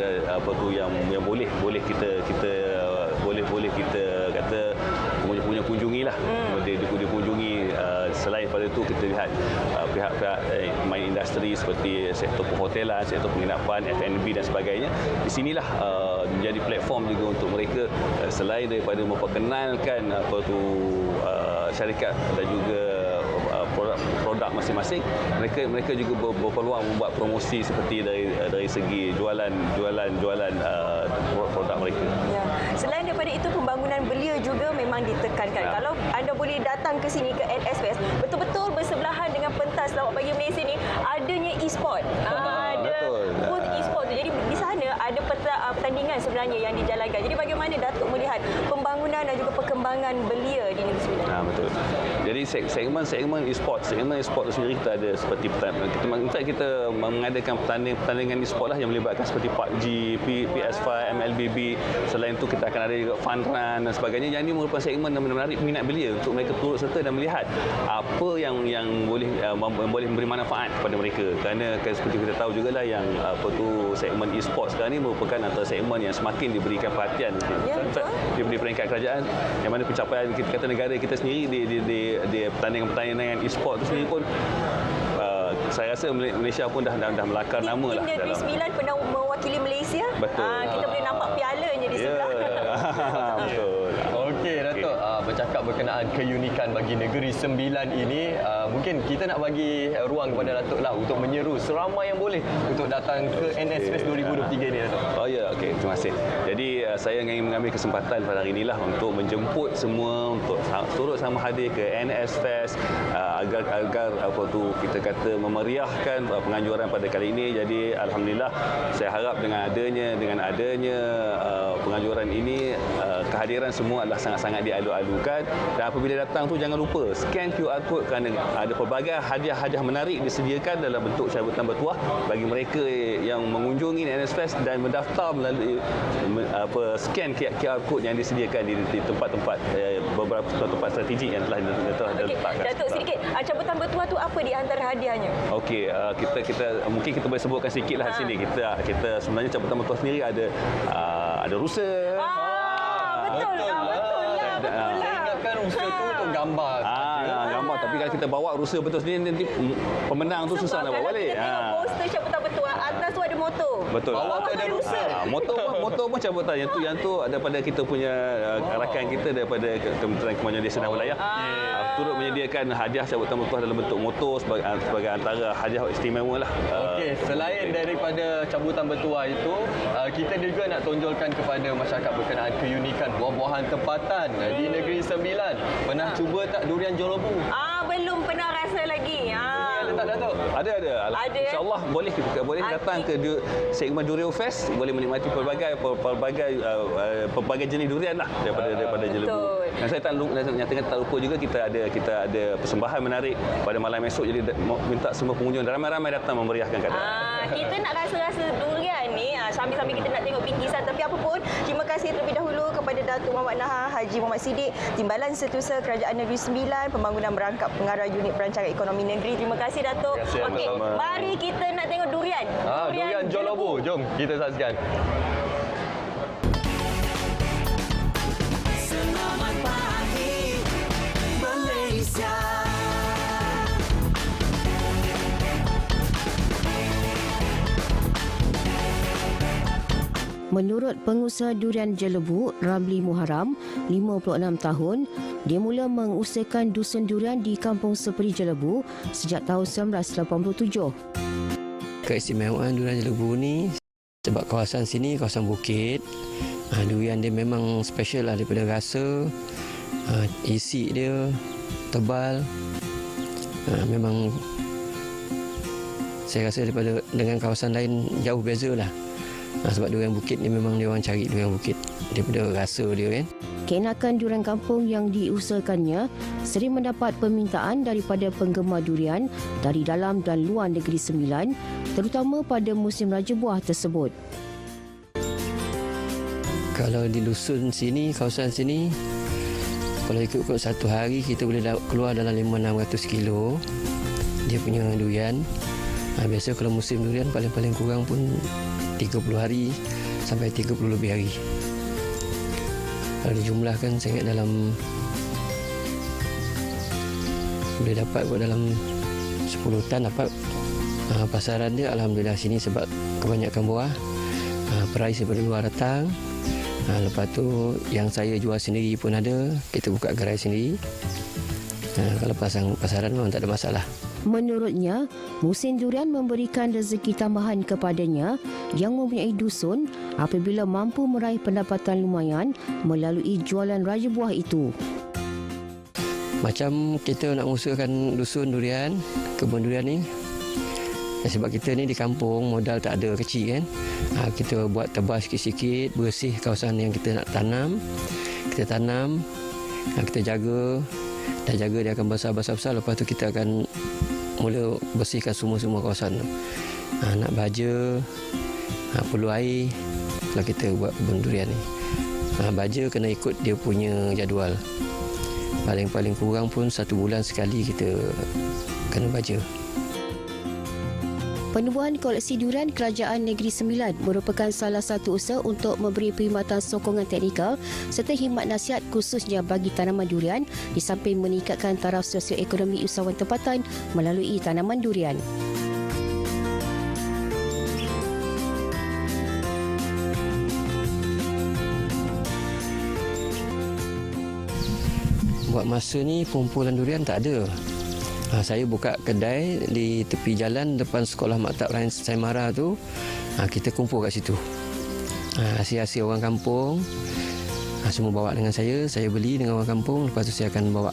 yang boleh kita kata kunjungi lah. Dikunjungi. Selain daripada itu kita lihat pihak-pihak main industri seperti sektor perhotelan, sektor penginapan, F&B dan sebagainya. Di sinilah menjadi platform juga untuk mereka selain daripada memperkenalkan syarikat dan juga produk masing-masing, mereka juga berpeluang membuat promosi seperti dari segi jualan produk mereka. Ya. Selain daripada itu, pembangunan belia juga memang ditekankan. Kalau anda boleh datang ke sini ke NS Fest, betul-betul bersebelahan dengan pentas Selamat Pagi Malaysia ni adanya e-sport. Ada booth e-sport tu. Jadi di sana ada pertandingan sebenarnya yang dijalankan. Jadi bagaimana Datuk melihat pembangunan dan juga perkembangan belia di Negeri Sembilan? Betul. Jadi segmen e-sport tu sendiri kita ada seperti kita mengadakan pertandingan e-sport lah yang melibatkan seperti PUBG, PS5, MLBB. Selain itu kita akan ada juga fun run dan sebagainya. Yang ini merupakan segmen yang menarik minat belia untuk mereka turut serta dan melihat apa yang boleh memberi manfaat kepada mereka. Kerana seperti kita tahu jugalah yang segmen e-sport sekarang ini merupakan antara segmen yang semakin diberikan perhatian di peringkat kerajaan, yang mana pencapaian kita kata negara kita sendiri di pertandingan e-sport itu sendiri pun saya rasa Malaysia pun dah melakar nama lah. Negeri Sembilan pernah mewakili Malaysia. Betul. Kita boleh nampak pialanya di sebelah. Betul. Okey, Datuk, bercakap berkenaan keunikan bagi Negeri Sembilan ini, mungkin kita nak bagi ruang kepada Datuk lah untuk menyeru seramai yang boleh untuk datang ke NS Fest 2023 ni, Datuk. Okey, terima kasih. Jadi saya ingin mengambil kesempatan pada hari inilah untuk menjemput semua untuk turut sama hadir ke NS Fest agar kita kata memeriahkan penganjuran pada kali ini. Jadi alhamdulillah saya harap dengan adanya penganjuran ini kehadiran semua adalah sangat-sangat dialu-alukan, dan apabila datang tu jangan lupa scan QR code kerana ada pelbagai hadiah-hadiah menarik disediakan dalam bentuk cabutan bertuah bagi mereka yang mengunjungi NS Fest dan mendaftar melalui scan QR code yang disediakan di tempat-tempat beberapa tempat strategik yang telah diletakkan. Datuk, sedikit cabutan bertuah tu apa di antara hadiahnya? Okey, kita mungkin kita boleh sebutkan sikitlah di sini. Kita sebenarnya cabutan bertuah sendiri ada rusa. Betul lah. Saya ingatkan rusa tu untuk gambar. Gambar, tapi kalau kita bawa rusa betul sendiri nanti pemenang tu susah nak bawa balik. Kita tengok poster cabutan bertuah, atas tu ada motor. Betul. Bawah tu ada rusa. Motor pun cabutan. Yang tu daripada kita punya rakan kita daripada Kementerian Kemajuan Desa dan Wilayah. Turut menyediakan hadiah cabutan bertuah dalam bentuk motor sebagai antara hadiah istimewa lah. Okey, selain daripada cabutan bertuah itu, kita juga nak tonjolkan kepada masyarakat berkenaan keunikan buah-buahan tempatan di Negeri Sembilan. Pernah cuba tak durian jolobu? Belum pernah rasa lagi. Ada tak, Datuk? Ada. InsyaAllah boleh datang ke segmen Durian Fest, boleh menikmati pelbagai jenis durian lah daripada jelebu. Dan saya nyatakan tak lupa juga kita ada persembahan menarik pada malam esok, jadi minta semua pengunjung ramai-ramai datang memeriahkan keadaan. Kita nak rasa-rasa durian ni sambil-sambil kita nak tengok bingkisan, tapi apa pun terima kasih terlebih dahulu kepada Datuk Muhammad Nahar Haji Muhammad Siddiq, Timbalan Setiausaha Kerajaan Negeri Sembilan, Pembangunan Merangkap Pengarah Unit Perancangan Ekonomi Negeri. Terima kasih, Datuk. Okey, mari kita nak tengok durian. Durian jolobu. Jom kita saksikan. Selamat pagi Malaysia. Menurut pengusaha durian Jelebu, Ramli Muharram, 56 tahun, dia mula mengusahakan dusun durian di Kampung Seperi Jelebu sejak tahun 1987. Keistimewaan durian Jelebu ni sebab kawasan sini kawasan bukit. Durian dia memang special lah daripada rasa, isi dia tebal. Memang saya rasa daripada dengan kawasan lain jauh beza lah. Sebab durian bukit ni memang dia orang cari durian bukit daripada rasa dia kan. Keenakan durian kampung yang diusahakannya sering mendapat permintaan daripada penggemar durian dari dalam dan luar Negeri Sembilan, terutama pada musim Raja Buah tersebut. Kalau di dusun sini, kawasan sini, kalau ikut-ikut satu hari kita boleh keluar dalam 500-600 kilo dia punya durian. Biasa kalau musim durian paling-paling kurang pun 30 hari sampai 30 lebih hari. Kalau dijumlahkan saya ingat dalam boleh dapat buat dalam 10 tan dapat. Pasaran dia alhamdulillah sini sebab kebanyakan buah price daripada luar datang. Lepas tu yang saya jual sendiri pun ada, kita buka gerai sendiri. Kalau pasaran memang tak ada masalah. Menurutnya, musim durian memberikan rezeki tambahan kepadanya yang mempunyai dusun apabila mampu meraih pendapatan lumayan melalui jualan Raja Buah itu. Macam kita nak usahakan dusun durian, kebun durian ni, sebab kita ni di kampung, modal tak ada kecil kan. Kita buat tebal sikit-sikit, bersih kawasan yang kita nak tanam. Kita tanam, kita jaga, dah jaga dia akan besar-besar. Lepas tu kita akan mula bersihkan semua kawasan tu. Nak baja, perlu air kalau kita buat kebun durian ni. Baja kena ikut dia punya jadual. Paling-paling kurang pun 1 bulan sekali kita kena baja. Penubuhan koleksi durian Kerajaan Negeri Sembilan merupakan salah satu usaha untuk memberi perkhidmatan sokongan teknikal serta khidmat nasihat khususnya bagi tanaman durian di samping meningkatkan taraf sosioekonomi usahawan tempatan melalui tanaman durian. Buat masa ni pengumpulan durian tak ada. Saya buka kedai di tepi jalan depan sekolah Maktab Ryan Saimara tu. Kita kumpul kat situ. Hasil-hasil orang kampung semua bawa dengan saya beli dengan orang kampung. Lepas tu saya akan bawa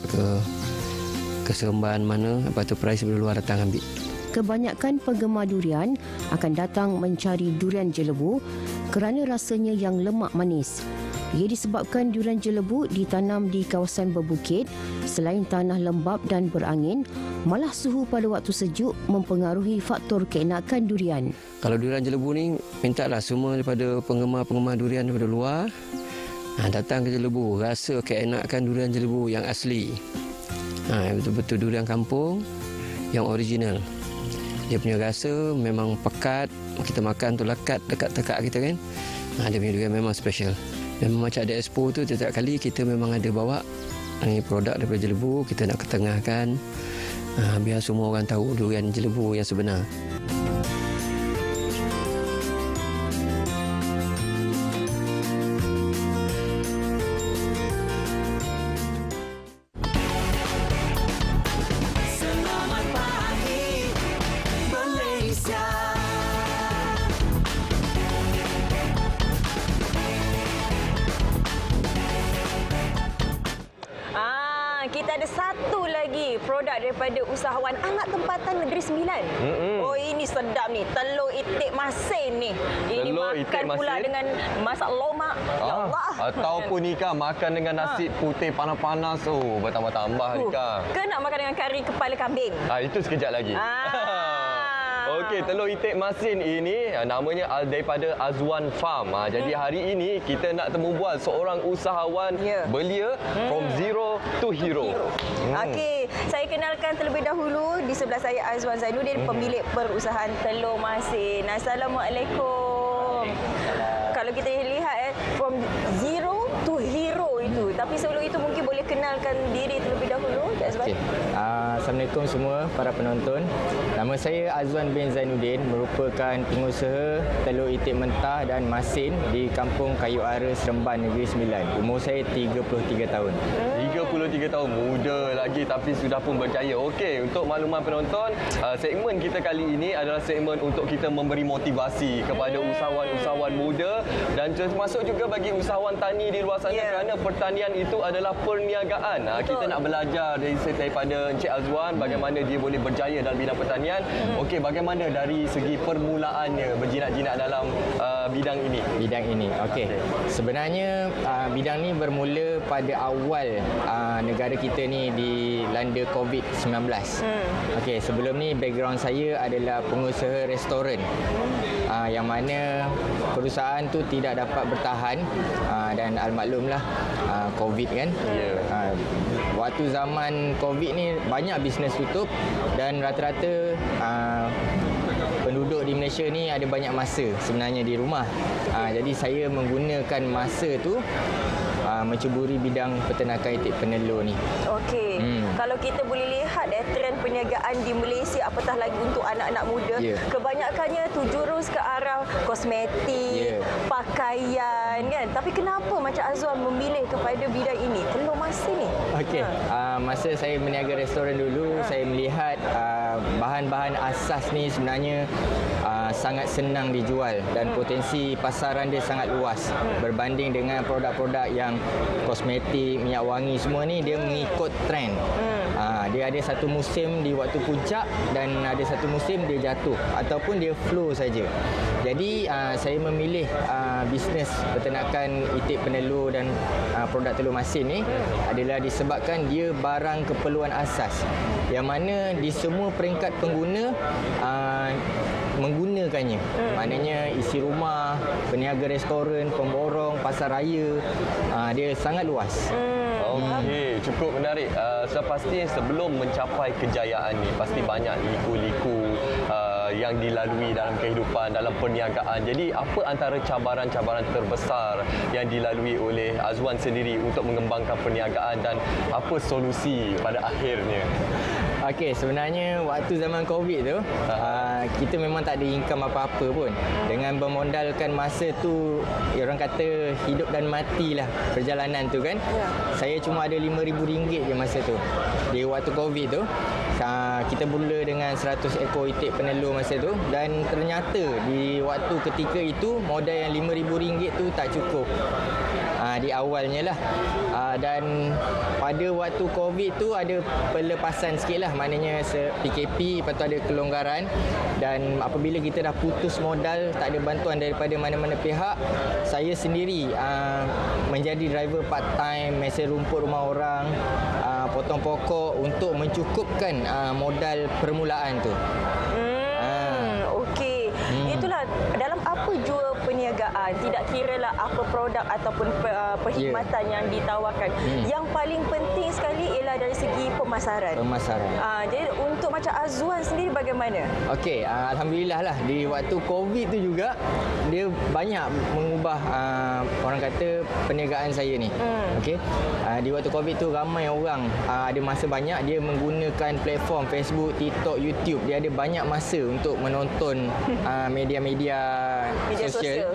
ke Seremban mana, lepas tu price dari luar datang ambil. Kebanyakan penggemar durian akan datang mencari durian Jelebu kerana rasanya yang lemak manis. Ia disebabkan durian Jelebu ditanam di kawasan berbukit, selain tanah lembap dan berangin, malah suhu pada waktu sejuk mempengaruhi faktor keenakan durian. Kalau durian Jelebu ni, mintalah semua daripada penggemar-penggemar durian daripada luar datang ke Jelebu, rasa keenakan durian Jelebu yang asli. Betul-betul durian kampung yang original. Dia punya rasa memang pekat, kita makan tu lekat dekat tekak kita kan. Dia punya durian memang special. Memang macam ada expo tu, setiap kali kita memang ada bawa produk daripada Jelebu, kita nak ketengahkan biar semua orang tahu durian Jelebu yang sebenar. Selamat pagi Malaysia. Kita ada satu lagi produk daripada usahawan anak tempatan Negeri Sembilan. Oh, ini sedap ni. Telur itik masin ni. Ini Telur makan itik pula masin? dengan masak lomak. Ya Allah. Ataupun Ika makan dengan nasi putih panas-panas. Oh, bertambah-tambah Ika. Ke nak makan dengan kari kepala kambing? Itu sekejap lagi. Okey, telur itik masin ini namanya daripada Azwan Farm. Jadi hari ini kita nak temu bual seorang usahawan belia from zero to hero. Okey, saya kenalkan terlebih dahulu di sebelah saya Azwan Zainuddin, pemilik perusahaan telur masin. Assalamualaikum. Kalau kita lihat from zero to hero itu satu. Tapi sebelum itu mungkin boleh kenalkan diri terlebih dahulu, Cik Azwan. Okay. Assalamualaikum semua para penonton. Nama saya Azwan bin Zainuddin, merupakan pengusaha telur itik mentah dan masin di Kampung Kayu Ara, Seremban, Negeri Sembilan. Umur saya 33 tahun. 33 tahun, muda lagi tapi sudah pun berjaya. Okey, untuk makluman penonton, segmen kita kali ini adalah segmen untuk kita memberi motivasi kepada usahawan-usahawan muda dan termasuk juga bagi usahawan tani di luar sana, kerana pertanian itu adalah perniagaan. Kita nak belajar daripada Encik Azwan bagaimana dia boleh berjaya dalam bidang pertanian. Okey, bagaimana dari segi permulaannya berjinak-jinak dalam bidang ini? Bidang ini, okey. Sebenarnya bidang ni bermula pada awal negara kita ni dilanda COVID-19. Okey, sebelum ni background saya adalah pengusaha restoran. Yang mana perusahaan tu tidak dapat bertahan dan almaklumlah COVID kan. Waktu zaman COVID ni banyak bisnes tutup dan rata-rata penduduk di Malaysia ni ada banyak masa sebenarnya di rumah. Jadi saya menggunakan masa tu mencuburi bidang peternakan itik penelur ni. Okey. Kalau kita boleh lihat trend perniagaan di Malaysia, apatah lagi untuk anak-anak muda, kebanyakannya jurus ke arah kosmetik, pakaian kan. Tapi kenapa Macam Azwan memilih kepada bidang ini, telur masin ni? Okey. Masa saya berniaga restoran dulu, saya melihat bahan-bahan asas ni sebenarnya sangat senang dijual dan potensi pasaran dia sangat luas berbanding dengan produk-produk yang kosmetik, minyak wangi semua ni dia mengikut trend. Dia ada satu musim di waktu puncak dan ada satu musim dia jatuh ataupun dia flow saja. Jadi saya memilih bisnes peternakan itik penelur dan produk telur masin ni adalah disebabkan dia barang keperluan asas yang mana di semua peringkat pengguna menggunakannya. Maknanya isi rumah, peniaga restoran, pemborong, pasar raya, dia sangat luas. Okey, cukup menarik. Pasti sebelum mencapai kejayaan ni pasti banyak liku-liku yang dilalui dalam kehidupan, dalam perniagaan. Jadi apa antara cabaran-cabaran terbesar yang dilalui oleh Azwan sendiri untuk mengembangkan perniagaan dan apa solusi pada akhirnya? Okey, sebenarnya waktu zaman COVID tu kita memang tak ada income apa-apa pun. Dengan bermodalkan masa tu, orang kata hidup dan matilah perjalanan tu kan. Saya cuma ada RM5,000 je masa tu. Di waktu COVID tu, kita mula dengan 100 ekor itik penelur masa tu dan ternyata di waktu ketika itu modal yang RM5,000 tu tak cukup. Di awalnya lah. Dan pada waktu COVID tu ada pelepasan sikit lah. Maknanya PKP, lepas tu ada kelonggaran. Dan apabila kita dah putus modal, tak ada bantuan daripada mana-mana pihak, saya sendiri menjadi driver part time, mesej rumput rumah orang, potong pokok untuk mencukupkan modal permulaan tu. Okey. Itulah dalam apa jua perniagaan, tidak kiralah apa produk ataupun perkhidmatan yang ditawarkan. Yang paling penting sekali ialah dari segi pemasaran. Jadi untuk macam Azwan sendiri bagaimana? Okey, alhamdulillah lah di waktu COVID tu juga dia banyak mengubah orang kata perniagaan saya ni. Okey. Di waktu COVID tu ramai orang ada masa banyak dia menggunakan platform Facebook, TikTok, YouTube. Dia ada banyak masa untuk menonton media-media sosial.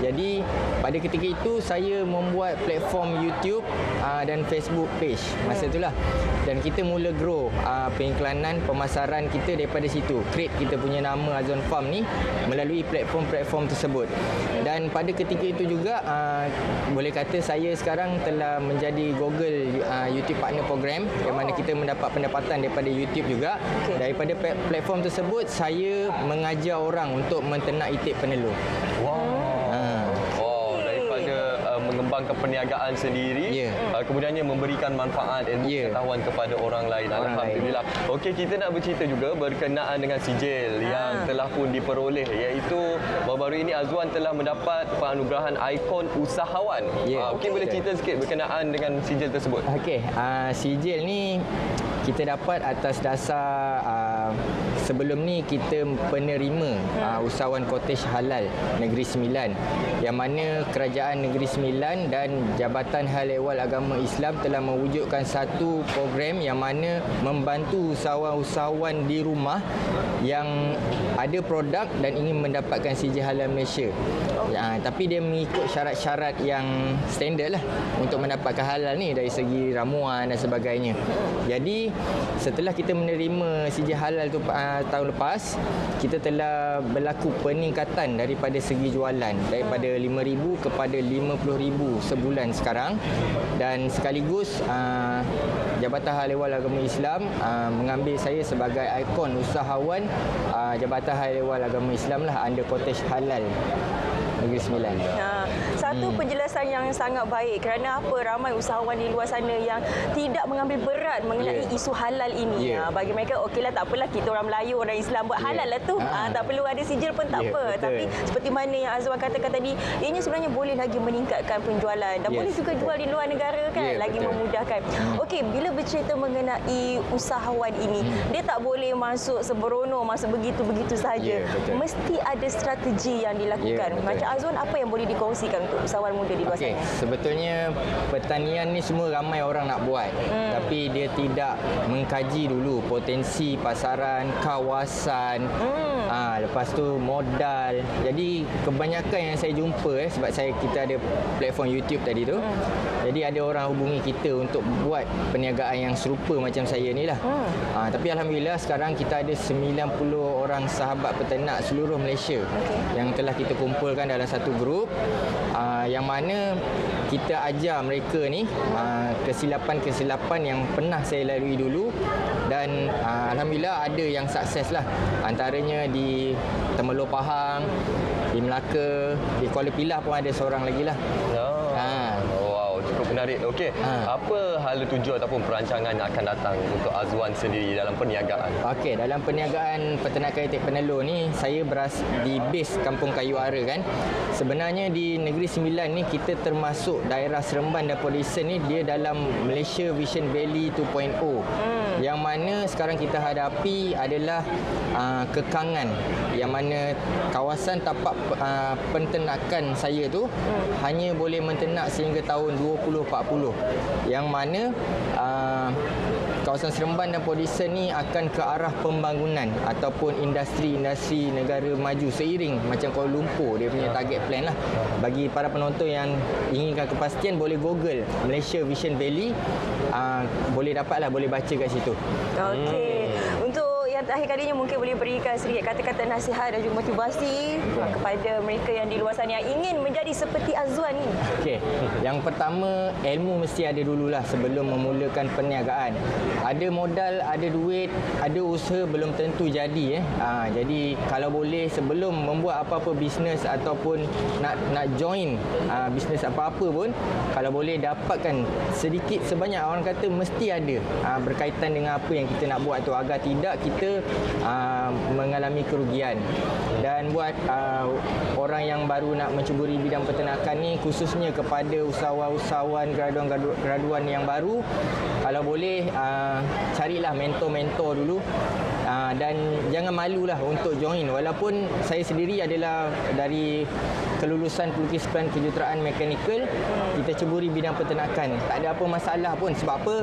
Jadi pada ketika itu saya membuat platform YouTube dan Facebook page masa itulah. Dan kita mula grow pengiklanan, pemasaran kita daripada situ. Create kita punya nama Azwan Farm ni melalui platform-platform tersebut. Dan pada ketika itu juga boleh kata saya sekarang telah menjadi Google YouTube Partner Program yang mana kita mendapat pendapatan daripada YouTube juga. Daripada platform tersebut saya mengajar orang untuk menternak itik penelur. Mengembangkan perniagaan sendiri, kemudiannya memberikan manfaat ilmu pengetahuan kepada orang lain. Alhamdulillah. Okey, kita nak bercerita juga berkenaan dengan sijil yang telah pun diperoleh, iaitu baru-baru ini Azwan telah mendapat penganugerahan ikon usahawan. Mungkin boleh cerita sikit berkenaan dengan sijil tersebut? Okey, sijil ni kita dapat atas dasar sebelum ni kita penerima usahawan cottage halal Negeri Sembilan, yang mana Kerajaan Negeri Sembilan dan Jabatan Hal Ehwal Agama Islam telah mewujudkan satu program yang mana membantu usahawan-usahawan di rumah yang ada produk dan ingin mendapatkan sijil halal Malaysia. Tapi dia mengikut syarat-syarat yang standard lah untuk mendapatkan halal ni, dari segi ramuan dan sebagainya. Jadi setelah kita menerima sijil halal tu tahun lepas, kita telah berlaku peningkatan daripada segi jualan daripada 5,000 kepada 50,000 sebulan sekarang, dan sekaligus Jabatan Hal Ehwal Agama Islam mengambil saya sebagai ikon usahawan Jabatan Hal Ehwal Agama Islam lah under cottage halal Negeri Sembilan. Satu penjelasan yang sangat baik, kerana apa, ramai usahawan di luar sana yang tidak mengambil berat mengenai isu halal ini. Bagi mereka, okeylah, tak apalah, kita orang Melayu, orang Islam buat halal lah tu. Tak perlu ada sijil pun tak apa. Betul. Tapi seperti mana yang Azwan katakan tadi, ianya sebenarnya boleh lagi meningkatkan penjualan dan boleh juga jual di luar negara kan, lagi memudahkan. Okey, bila bercerita mengenai usahawan ini, dia tak boleh masuk sembrono, masuk begitu-begitu saja. Mesti ada strategi yang dilakukan. Macam Azwan, apa yang boleh dikongsikan untuk usahawan muda di luar sana? Sebetulnya pertanian ni semua ramai orang nak buat, tapi dia tidak mengkaji dulu potensi pasaran, kawasan, lepas tu modal. Jadi kebanyakan yang saya jumpa sebab kita ada platform YouTube tadi tu. Jadi ada orang hubungi kita untuk buat perniagaan yang serupa macam saya ni lah. Tapi alhamdulillah sekarang kita ada 90 orang sahabat peternak seluruh Malaysia yang telah kita kumpulkan dalam satu grup, yang mana kita ajar mereka ni kesilapan-kesilapan yang pernah saya lalui dulu, dan alhamdulillah ada yang sukses lah. Antaranya di Temerloh Pahang, di Melaka, di Kuala Pilah pun ada seorang lagi lah. Cukup menarik. Okey, apa hal tuju ataupun perancangan yang akan datang untuk Azwan sendiri dalam perniagaan? Okey, dalam perniagaan peternakan itik penelur ni, saya di base Kampung Kayu Ara kan. Sebenarnya di Negeri Sembilan ni kita termasuk daerah Seremban dan Port Dickson ni, dia dalam Malaysia Vision Valley 2.0. Yang mana sekarang kita hadapi adalah kekangan, yang mana kawasan tapak penternakan saya tu hanya boleh menternak sehingga tahun 2040, yang mana kawasan Seremban dan Port Dickson ni akan ke arah pembangunan ataupun industri-industri negara maju seiring macam Kuala Lumpur. Dia punya target plan lah. Bagi para penonton yang inginkan kepastian, boleh Google Malaysia Vision Valley, boleh dapatlah, boleh baca kat situ. Okey. Untuk yang terakhir kalinya, mungkin boleh berikan sedikit kata-kata nasihat dan juga motivasi kepada mereka yang di luar sana yang ingin menjadi seperti Azwan ni. Okey. Yang pertama, ilmu mesti ada dululah sebelum memulakan perniagaan. Ada modal, ada duit, ada usaha, belum tentu jadi. Jadi kalau boleh sebelum membuat apa-apa bisnes ataupun nak join bisnes apa-apa pun, kalau boleh dapatkan sedikit sebanyak, orang kata mesti ada berkaitan dengan apa yang kita nak buat tu, agar tidak kita mengalami kerugian. Dan buat orang yang baru nak mencuburi bidang peternakan ni, khususnya kepada usahawan-usahawan graduan yang baru, kalau boleh carilah mentor-mentor dulu, dan jangan malulah untuk join. Walaupun saya sendiri adalah dari kelulusan pelukis-pelan kejuruteraan mekanikal, kita ceburi bidang peternakan, tak ada apa masalah pun. Sebab apa?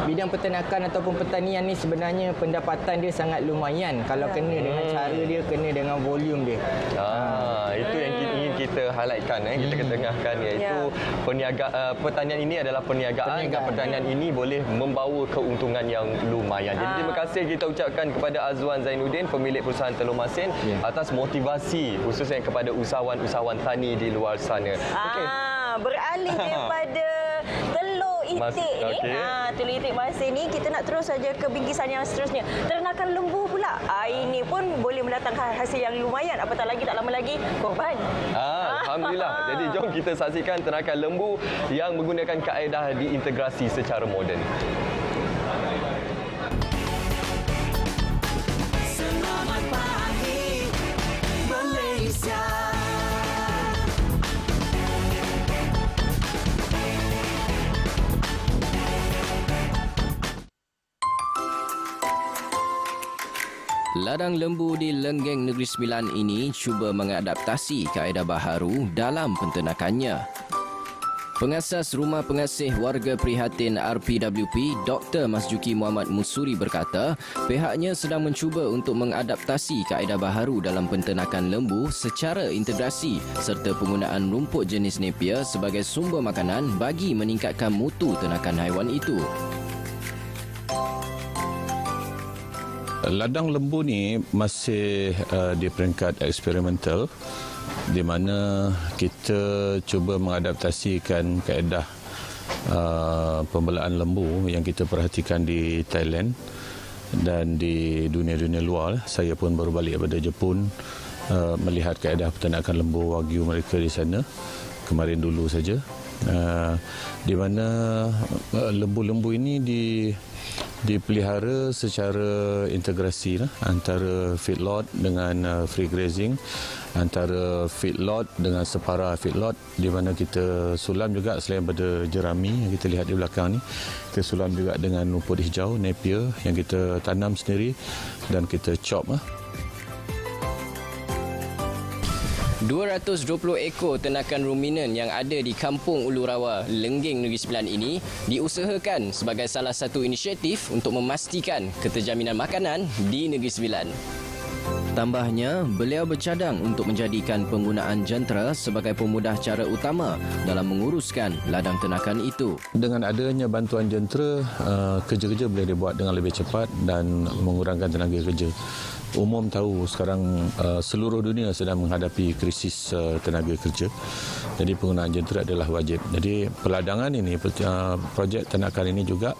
Bidang peternakan ataupun pertanian ni sebenarnya pendapatan dia sangat lumayan kalau kena dengan cara dia, kena dengan volume dia. Itu yang ingin kita highlightkan, kita ketengahkan, iaitu pertanian ini adalah perniagaan dan pertanian ini boleh membawa keuntungan yang lumayan. Jadi terima kasih kita ucapkan kepada Azwan Zainuddin, pemilik perusahaan Telur Masin, atas motivasi khususnya kepada usahawan-usahawan tani di luar sana. Beralih daripada telur itik ni, telur itik masin ni, kita nak terus saja ke bingkisan yang seterusnya. Ternakan lembu pula. Ini pun boleh mendatangkan hasil yang lumayan. Apatah lagi, tak lama lagi korban. Alhamdulillah. Jadi jom kita saksikan ternakan lembu yang menggunakan kaedah diintegrasi secara moden. Selamat pagi Malaysia. Ladang lembu di Lenggeng Negeri Sembilan ini cuba mengadaptasi kaedah baharu dalam penternakannya. Pengasas Rumah Pengasih Warga Prihatin RPWP, Dr. Masjuki Muhammad Musuri berkata, pihaknya sedang mencuba untuk mengadaptasi kaedah baharu dalam penternakan lembu secara integrasi serta penggunaan rumput jenis Napier sebagai sumber makanan bagi meningkatkan mutu ternakan haiwan itu. Ladang lembu ni masih di peringkat eksperimental, di mana kita cuba mengadaptasikan kaedah pembelaan lembu yang kita perhatikan di Thailand dan di dunia-dunia luar. Saya pun baru balik daripada Jepun melihat kaedah peternakan lembu Wagyu mereka di sana kemarin dulu saja, di mana lembu-lembu ini dipelihara secara integrasi antara feedlot dengan free grazing, antara feedlot dengan separa feedlot, di mana kita sulam juga selain pada jerami yang kita lihat di belakang ni, kita sulam juga dengan rumput hijau Napier yang kita tanam sendiri dan kita chop. 220 ekor ternakan ruminan yang ada di Kampung Ulu Rawa, Lenggeng Negeri Sembilan ini diusahakan sebagai salah satu inisiatif untuk memastikan keterjaminan makanan di Negeri Sembilan. Tambahnya, beliau bercadang untuk menjadikan penggunaan jentera sebagai pemudah cara utama dalam menguruskan ladang ternakan itu. Dengan adanya bantuan jentera, kerja-kerja boleh dibuat dengan lebih cepat dan mengurangkan tenaga kerja. Umum tahu sekarang seluruh dunia sedang menghadapi krisis tenaga kerja. Jadi penggunaan jentera adalah wajib. Jadi peladangan ini, projek ternakan ini juga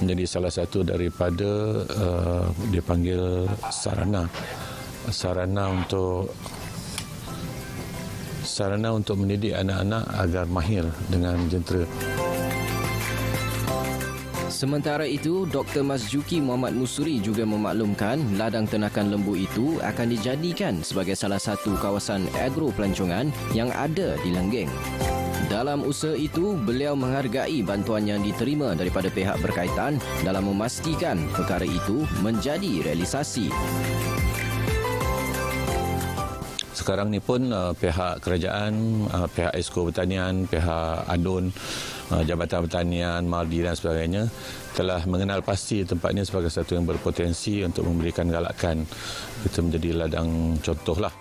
menjadi salah satu daripada dipanggil sarana untuk mendidik anak-anak agar mahir dengan jentera. Sementara itu, Dr. Masjuki Muhammad Musuri juga memaklumkan ladang ternakan lembu itu akan dijadikan sebagai salah satu kawasan agro pelancongan yang ada di Lenggeng. Dalam usaha itu, beliau menghargai bantuan yang diterima daripada pihak berkaitan dalam memastikan perkara itu menjadi realisasi. Sekarang ni pun pihak kerajaan, pihak Esko Pertanian, pihak ADUN, Jabatan Pertanian, Mardi dan sebagainya telah mengenal pasti tempat ini sebagai satu yang berpotensi untuk memberikan galakan kita menjadi ladang contohlah.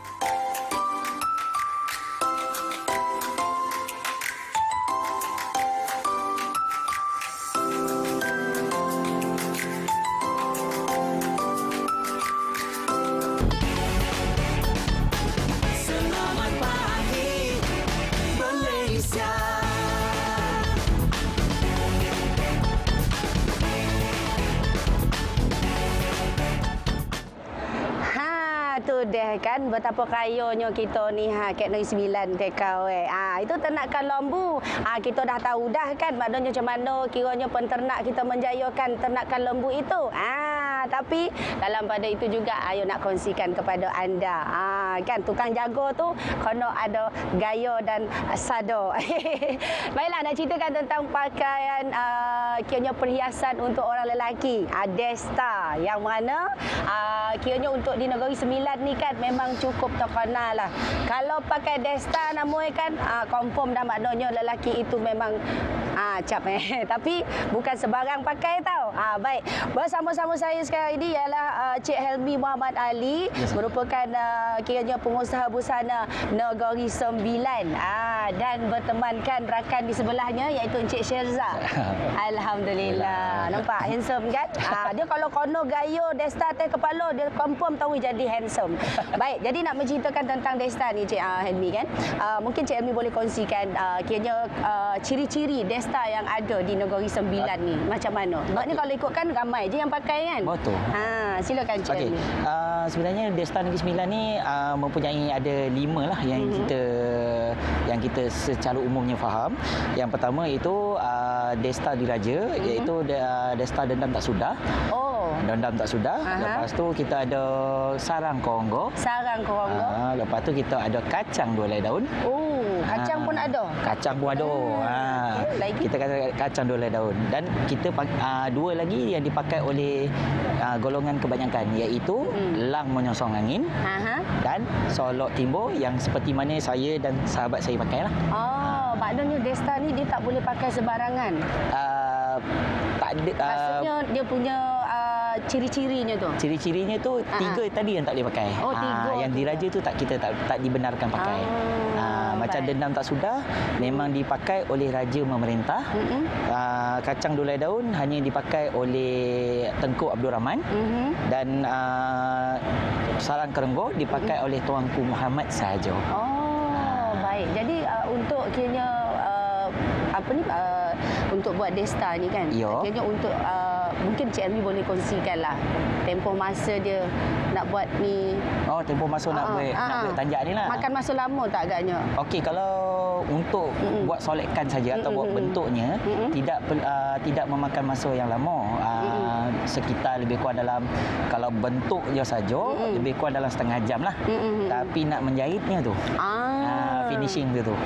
Selamat pagi Malaysia. Tu deh kan betapa kayanya kita ni kat Negeri Sembilan tekau itu ternakan lembu. Kita dah tahu dah kan maknanya macam mana kiranya penternak kita menjayakan ternakan lembu itu. Tapi dalam pada itu juga ayo nak kongsikan kepada anda. Kan tukang jaga tu kena ada gaya dan sado. Baiklah, nak ceritakan tentang pakaian kiranya perhiasan untuk orang lelaki. Desta yang mana kiranya untuk di Negeri Sembilan ni kan memang cukup terkenal lah. Kalau pakai Desta namanya kan confirm dah maknanya lelaki itu memang cap tapi bukan sebarang pakai tau. Baik, bersama-sama saya sekarang ini ialah Cik Helmi Muhammad Ali, merupakan kiranya pengusaha busana Negeri Sembilan dan bertemankan rakan di sebelahnya iaitu Encik Syirza. Alhamdulillah. Nampak handsome kan? Dia kalau kono gaya Desta atas kepala dia confirm tahu jadi handsome. Baik, jadi nak menceritakan tentang Desta ni Cik Helmi kan. Mungkin Cik Helmi boleh kongsikan kiranya ciri-ciri Desta yang ada di Negeri Sembilan ni macam mana? Sebab ni kalau ikutkan ramai je yang pakai kan. Betul. Silakan Cik Helmi. Sebenarnya Desta Negeri Sembilan ni mempunyai ada 5 lah yang kita secara umumnya faham. Yang pertama itu Desta Diraja, iaitu Desta Dendam Tak Sudah. Dendam tak sudah. Lepas tu kita ada sarang koronggo. Sarang koronggo. Lepas tu kita ada kacang 2 helai daun. Oh, kacang pun ada. Kacang pun ada. Lagi? Kita kata kacang 2 helai daun. Dan kita 2 lagi yang dipakai oleh golongan kebanyakan, iaitu lang menyongsong angin dan solok timbul yang seperti mana saya dan sahabat saya pakailah. Oh, maknanya Desta ni dia tak boleh pakai sebarangan. Tak ada. Maksudnya dia punya ciri-cirinya tu. Ciri-cirinya tu 3 tadi yang tak boleh pakai. Oh, 3. Yang diraja tu kita tak dibenarkan pakai. Macam dendam tak sudah memang dipakai oleh raja memerintah. Kacang 2 helai daun hanya dipakai oleh Tengku Abdul Rahman. Dan sarang kerenggo dipakai oleh Tuanku Muhammad sahaja. Oh, baik. Jadi untuk kiranya untuk buat Desta ni kan. Kiranya untuk mungkin Cik Elmi boleh kongsikanlah tempoh masa dia nak buat ni. Oh, tempoh masa nak buat tanjak ni lah. Makan masa lama tak agaknya? Okey, kalau untuk buat solekan saja atau buat bentuknya tidak memakan masa yang lama. Sekitar lebih kurang dalam, kalau bentuk je saja lebih kurang dalam setengah jam lah. Tapi nak menjahitnya tu, finishing dia tu,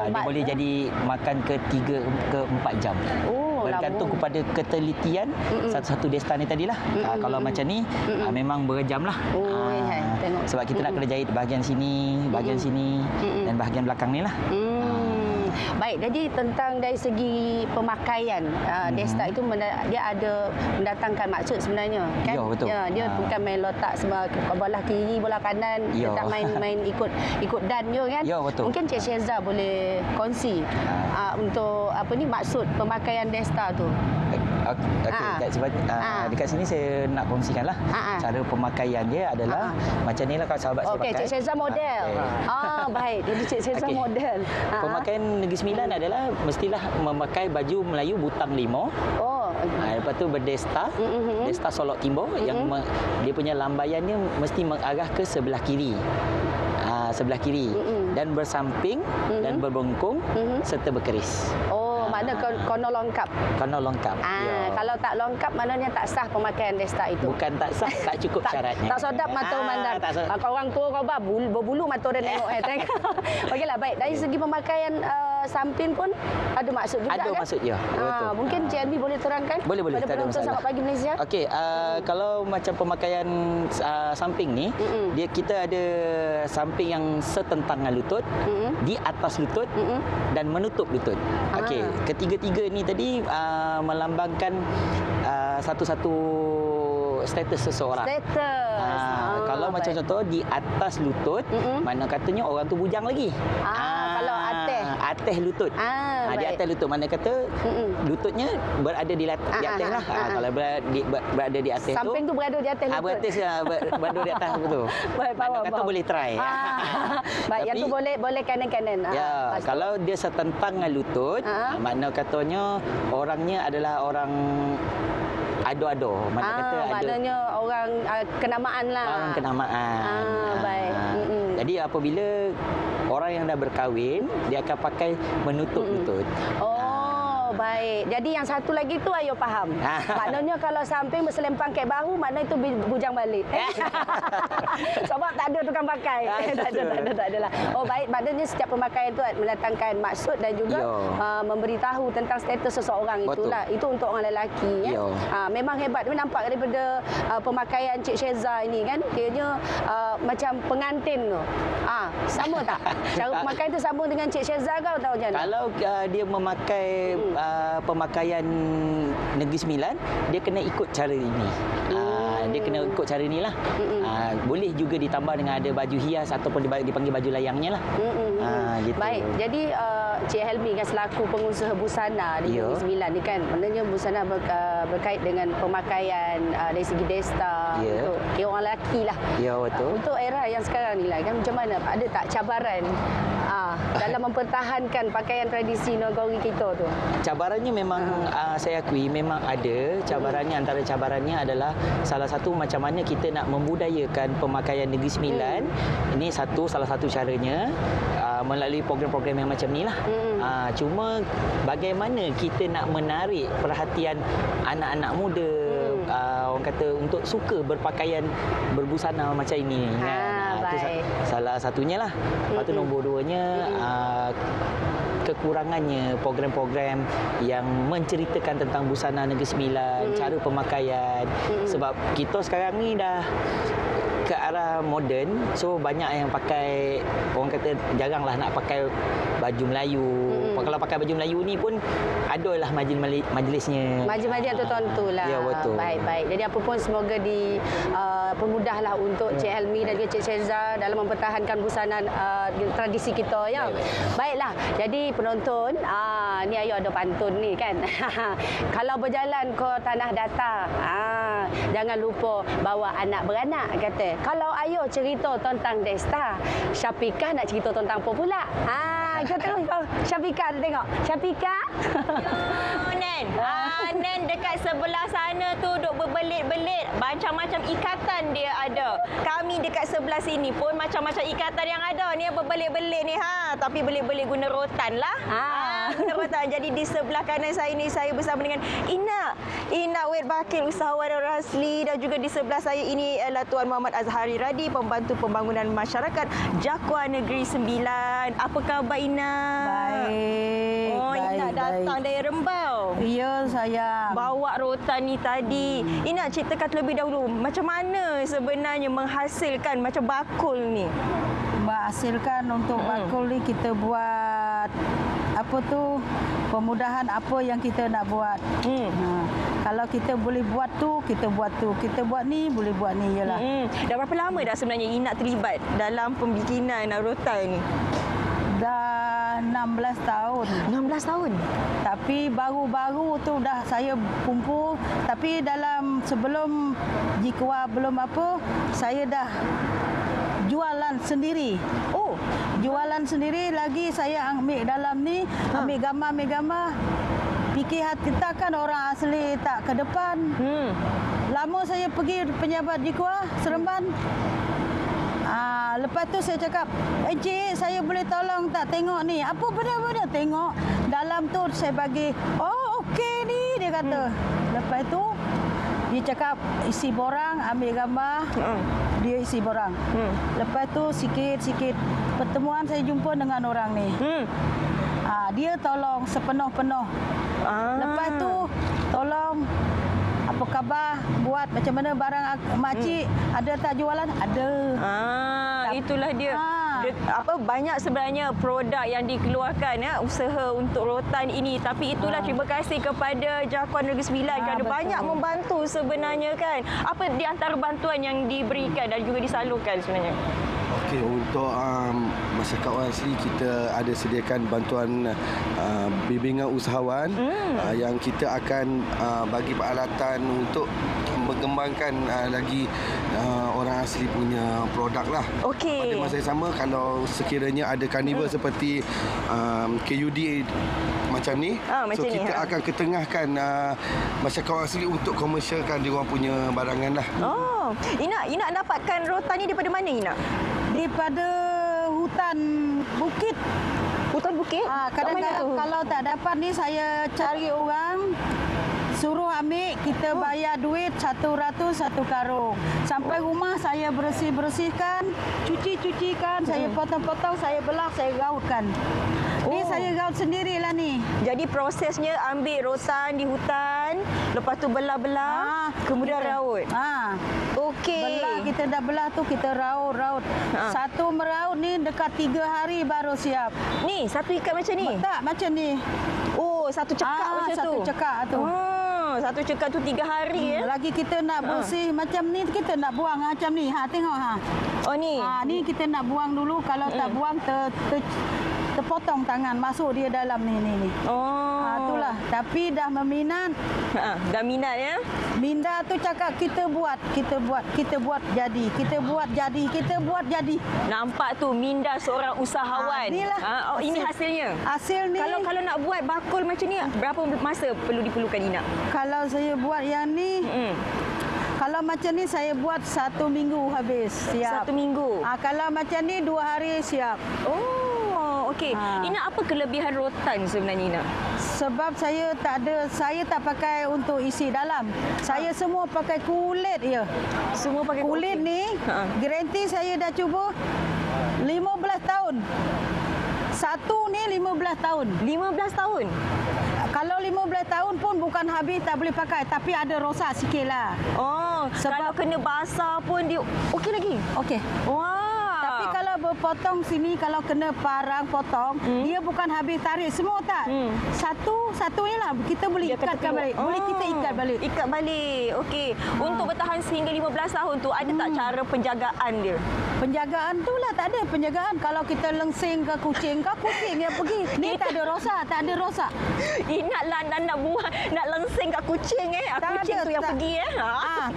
dia boleh jadi makan ke 3 ke 4 jam. Bergantung kepada ketelitian satu-satu Desta ni tadilah. Kalau macam ni memang berjam lah. Sebab kita nak kena jahit bahagian sini, bahagian sini dan bahagian belakang ni lah. Baik, jadi tentang dari segi pemakaian Desta itu dia ada mendatangkan maksud sebenarnya kan? Ya, betul. Dia bukan main letak semua bola kiri, bola kanan, tak main ikut dan je kan? Ya, betul. Mungkin Cik Syeza boleh kongsi untuk maksud pemakaian Desta tu. Dekat sini saya nak kongsikanlah cara pemakaian dia adalah macam ni lah kalau sahabat saya pakai. Cik Syeza model. Baik, jadi Cik Syeza model. Pemakaian Negeri Sembilan adalah mestilah memakai baju Melayu butang 5. Lepas tu berdesta, Desta solok timbul yang dia punya lambaiannya mesti mengarah ke sebelah kiri. Sebelah kiri dan bersamping dan berbengkung serta berkeris. Makna kono lengkap. Kono lengkap. Kalau tak lengkap maknanya tak sah pemakaian Desta itu. Bukan tak sah, tak cukup syaratnya. Tak sedap mata memandang. Orang tua kau berbulu mata dia tengok. Okeylah, baik. Dari segi pemakaian samping pun ada maksud juga kan? Ada maksud ya. Betul. Mungkin Cik Elmi boleh terangkan? Boleh. Pada penonton Selamat Pagi Malaysia. Okey, kalau macam pemakaian samping ni, kita ada samping yang setentang dengan lutut, di atas lutut dan menutup lutut. Okey, ketiga-tiga ni tadi melambangkan satu-satu status seseorang. Kalau macam contoh di atas lutut, mana katanya orang tu bujang lagi. Kalau atas lutut. Di atas lutut, mana kata lututnya berada di atas lah. Kalau berada di atas tu, samping tu berada di atas lutut. Berada di atas tu. Mana kata boleh try. Baik, yang tu boleh kanan-kanan. Kalau dia setentang dengan lutut, makna katanya orangnya adalah orang ado-ado. Maknanya orang kenamaan lah. Orang kenamaan. Baik. Jadi apabila orang yang dah berkahwin, dia akan pakai menutup lutut. Baik. Jadi yang satu lagi tu ayo faham. Maknanya kalau samping berselempang kek baru, makna itu bujang balik. Sebab tak ada tukang pakai. Tak ada lah. Baik. Maknanya setiap pemakaian itu mendatangkan maksud dan juga memberitahu tentang status seseorang. Itulah. Itu untuk orang lelaki. Memang hebat. Nampak daripada pemakaian Cik Syeza ini kan. Kayaknya macam pengantin tu. Sama tak? Cara pemakaian itu sama dengan Cik Syeza kau tahu macam mana? Kalau dia memakai pemakaian Negeri Sembilan, dia kena ikut cara ini. Dia kena ikut cara inilah. Boleh juga ditambah dengan ada baju hias ataupun dipanggil baju layangnya lah. Gitu. Baik. Jadi Cik Helmi kan selaku pengusaha busana di Negeri Sembilan ni kan, maknanya busana berkait dengan pemakaian dari segi Desta untuk orang lelaki lah. Ya, betul. Untuk era yang sekarang ni lah kan, macam mana? Ada tak cabaran dalam mempertahankan pakaian tradisi negeri kita tu? Cabarannya memang saya akui memang ada. Cabarannya antara cabarannya adalah salah satu macam mana kita nak membudayakan pemakaian Negeri Sembilan. Ini salah satu caranya melalui program-program yang macam ni lah. Cuma bagaimana kita nak menarik perhatian anak-anak muda, orang kata untuk suka berpakaian berbusana macam ini kan. Itu salah satunya lah. Lepas tu nombor 2-nya kekurangannya program-program yang menceritakan tentang busana Negeri Sembilan, cara pemakaian. Sebab kita sekarang ni dah ke arah moden, so banyak yang pakai, orang kata jaranglah nak pakai baju Melayu. Kalau pakai baju Melayu ni pun adalah majlisnya. Majlis-majlis tertentu lah. Ya, betul. Baik. Jadi apa pun semoga dipermudahlah untuk Cik Helmi dan juga Cik Syeza dalam mempertahankan busana tradisi kita ya. Baiklah. Jadi penonton, ni ayo ada pantun ni kan. Kalau berjalan ke tanah datar, jangan lupa bawa anak beranak kata. Kalau ayo cerita tentang Desta, Syafika nak cerita tentang apa pula? Kita tengok Syafika tengok. Syafika. Nen. Nen dekat sebelah sana tu duk berbelit-belit. Macam-macam ikatan dia ada. Kami dekat sebelah sini pun macam-macam ikatan yang ada. Ni berbelit-belit ni tapi belit-belit guna rotan lah. Guna rotan. Jadi di sebelah kanan saya ni saya bersama dengan Ina Wed Bakil, usahawan Rasli, dan juga di sebelah saya ini adalah Tuan Muhammad Azhari Radi, pembantu pembangunan masyarakat Jakua Negeri Sembilan. Apa khabar Ina? Baik. Ina datang dari Rembau. Ya, saya bawa rotan ni tadi. Ina ceritakan terlebih dahulu macam mana sebenarnya menghasilkan macam bakul ni. Menghasilkan untuk bakul ni kita buat pemudahan apa yang kita nak buat. Kalau kita boleh buat tu, kita buat tu. Kita buat ni, boleh buat ni jelah. Dah berapa lama dah sebenarnya Ina terlibat dalam pembikinan rotan ni? Dah 16 tahun. 16 tahun? Tapi baru-baru tu dah saya kumpul. Tapi dalam sebelum Jikwa belum apa, saya dah jualan sendiri. Jualan sendiri lagi saya ambil dalam ni, ambil gambar. Fikir hati kita kan orang asli tak ke depan. Lama saya pergi pejabat Jikwa, Seremban. Lepas tu saya cakap, Cik, saya boleh tolong tak tengok ni? Apa benda-benda? Tengok. Dalam tu saya bagi, okey ni, dia kata. Lepas tu, dia cakap, isi borang, ambil gambar. Dia isi borang. Lepas tu, sikit-sikit pertemuan saya jumpa dengan orang ni. Dia tolong sepenuh-penuh. Lepas tu, tolong apa khabar, buat macam mana barang makcik, ada tak jualan? Ada. Itulah dia. Banyak sebenarnya produk yang dikeluarkan usaha untuk rotan ini, tapi itulah terima kasih kepada Jakua Negeri Sembilan kerana banyak membantu sebenarnya kan. Apa di antara bantuan yang diberikan dan juga disalurkan sebenarnya? Okey, untuk masyarakat orang asli kita ada sediakan bantuan bimbingan usahawan yang kita akan bagi peralatan untuk mengembangkan lagi orang asli punya produk lah. Okey. Pada masa yang sama, kalau sekiranya ada karnival seperti KUD macam ni, so kita akan ketengahkan masyarakat orang asli untuk komersialkan dia orang punya barangan lah. Ina dapatkan rotan ni daripada mana Ina? Daripada hutan bukit. Hutan bukit? Kadang-kadang kalau tak dapat ni saya cari orang, suruh ambil, kita bayar duit 100 satu karung. Sampai rumah saya bersihkan, cucikan, saya potong-potong, saya belah, saya gautkan. Ni saya gaut sendirilah ni. Jadi prosesnya ambil rotan di hutan, lepas tu belah-belah, kemudian raut. Okey. Belah, kita dah belah tu kita raut. Satu meraut ni dekat 3 hari baru siap. Ni satu ikat macam ni? Tak, macam ni. Satu cekak macam tu? Satu cekak tu. Satu cekak tu 3 hari Lagi kita nak bersih macam ni, kita nak buang macam ni. Tengok ni. Ni kita nak buang dulu, kalau tak buang terpotong tangan, masuk dia dalam ni. Itulah. Tapi dah meminat. Dah minat ya? Minda tu cakap kita buat jadi. Nampak tu minda seorang usahawan. Inilah. Ini hasilnya. Hasil ni. Kalau nak buat bakul macam ni, berapa masa perlu diperlukan Ina? Kalau saya buat yang ni, kalau macam ni saya buat 1 minggu habis siap. 1 minggu. Kalau macam ni 2 hari siap. Okey. Okey. Ina, apa kelebihan rotan sebenarnya Ina? Sebab saya tak pakai untuk isi dalam. Saya semua pakai kulit je. Semua pakai kulit ni. Garanti saya dah cuba 15 tahun. Satu ni 15 tahun. 15 tahun? Kalau 15 tahun pun bukan habis tak boleh pakai. Tapi ada rosak sikit lah. Oh, kalau kena basah pun dia okey lagi? Okey. Wah. Tapi kalau berpotong sini, kalau kena parang potong, dia bukan habis tarik semua tak. Satu je lah. Kita boleh ikatkan balik. Boleh kita ikat balik. Ikat balik. Okey. Untuk bertahan sehingga 15 tahun tu, ada tak cara penjagaan dia? Penjagaan tu lah tak ada. Penjagaan kalau kita lengsing ke kucing yang pergi. Ni tak ada rosak, tak ada rosak. Ingatlah nak buat, nak lengsing kat kucing kucing tu yang pergi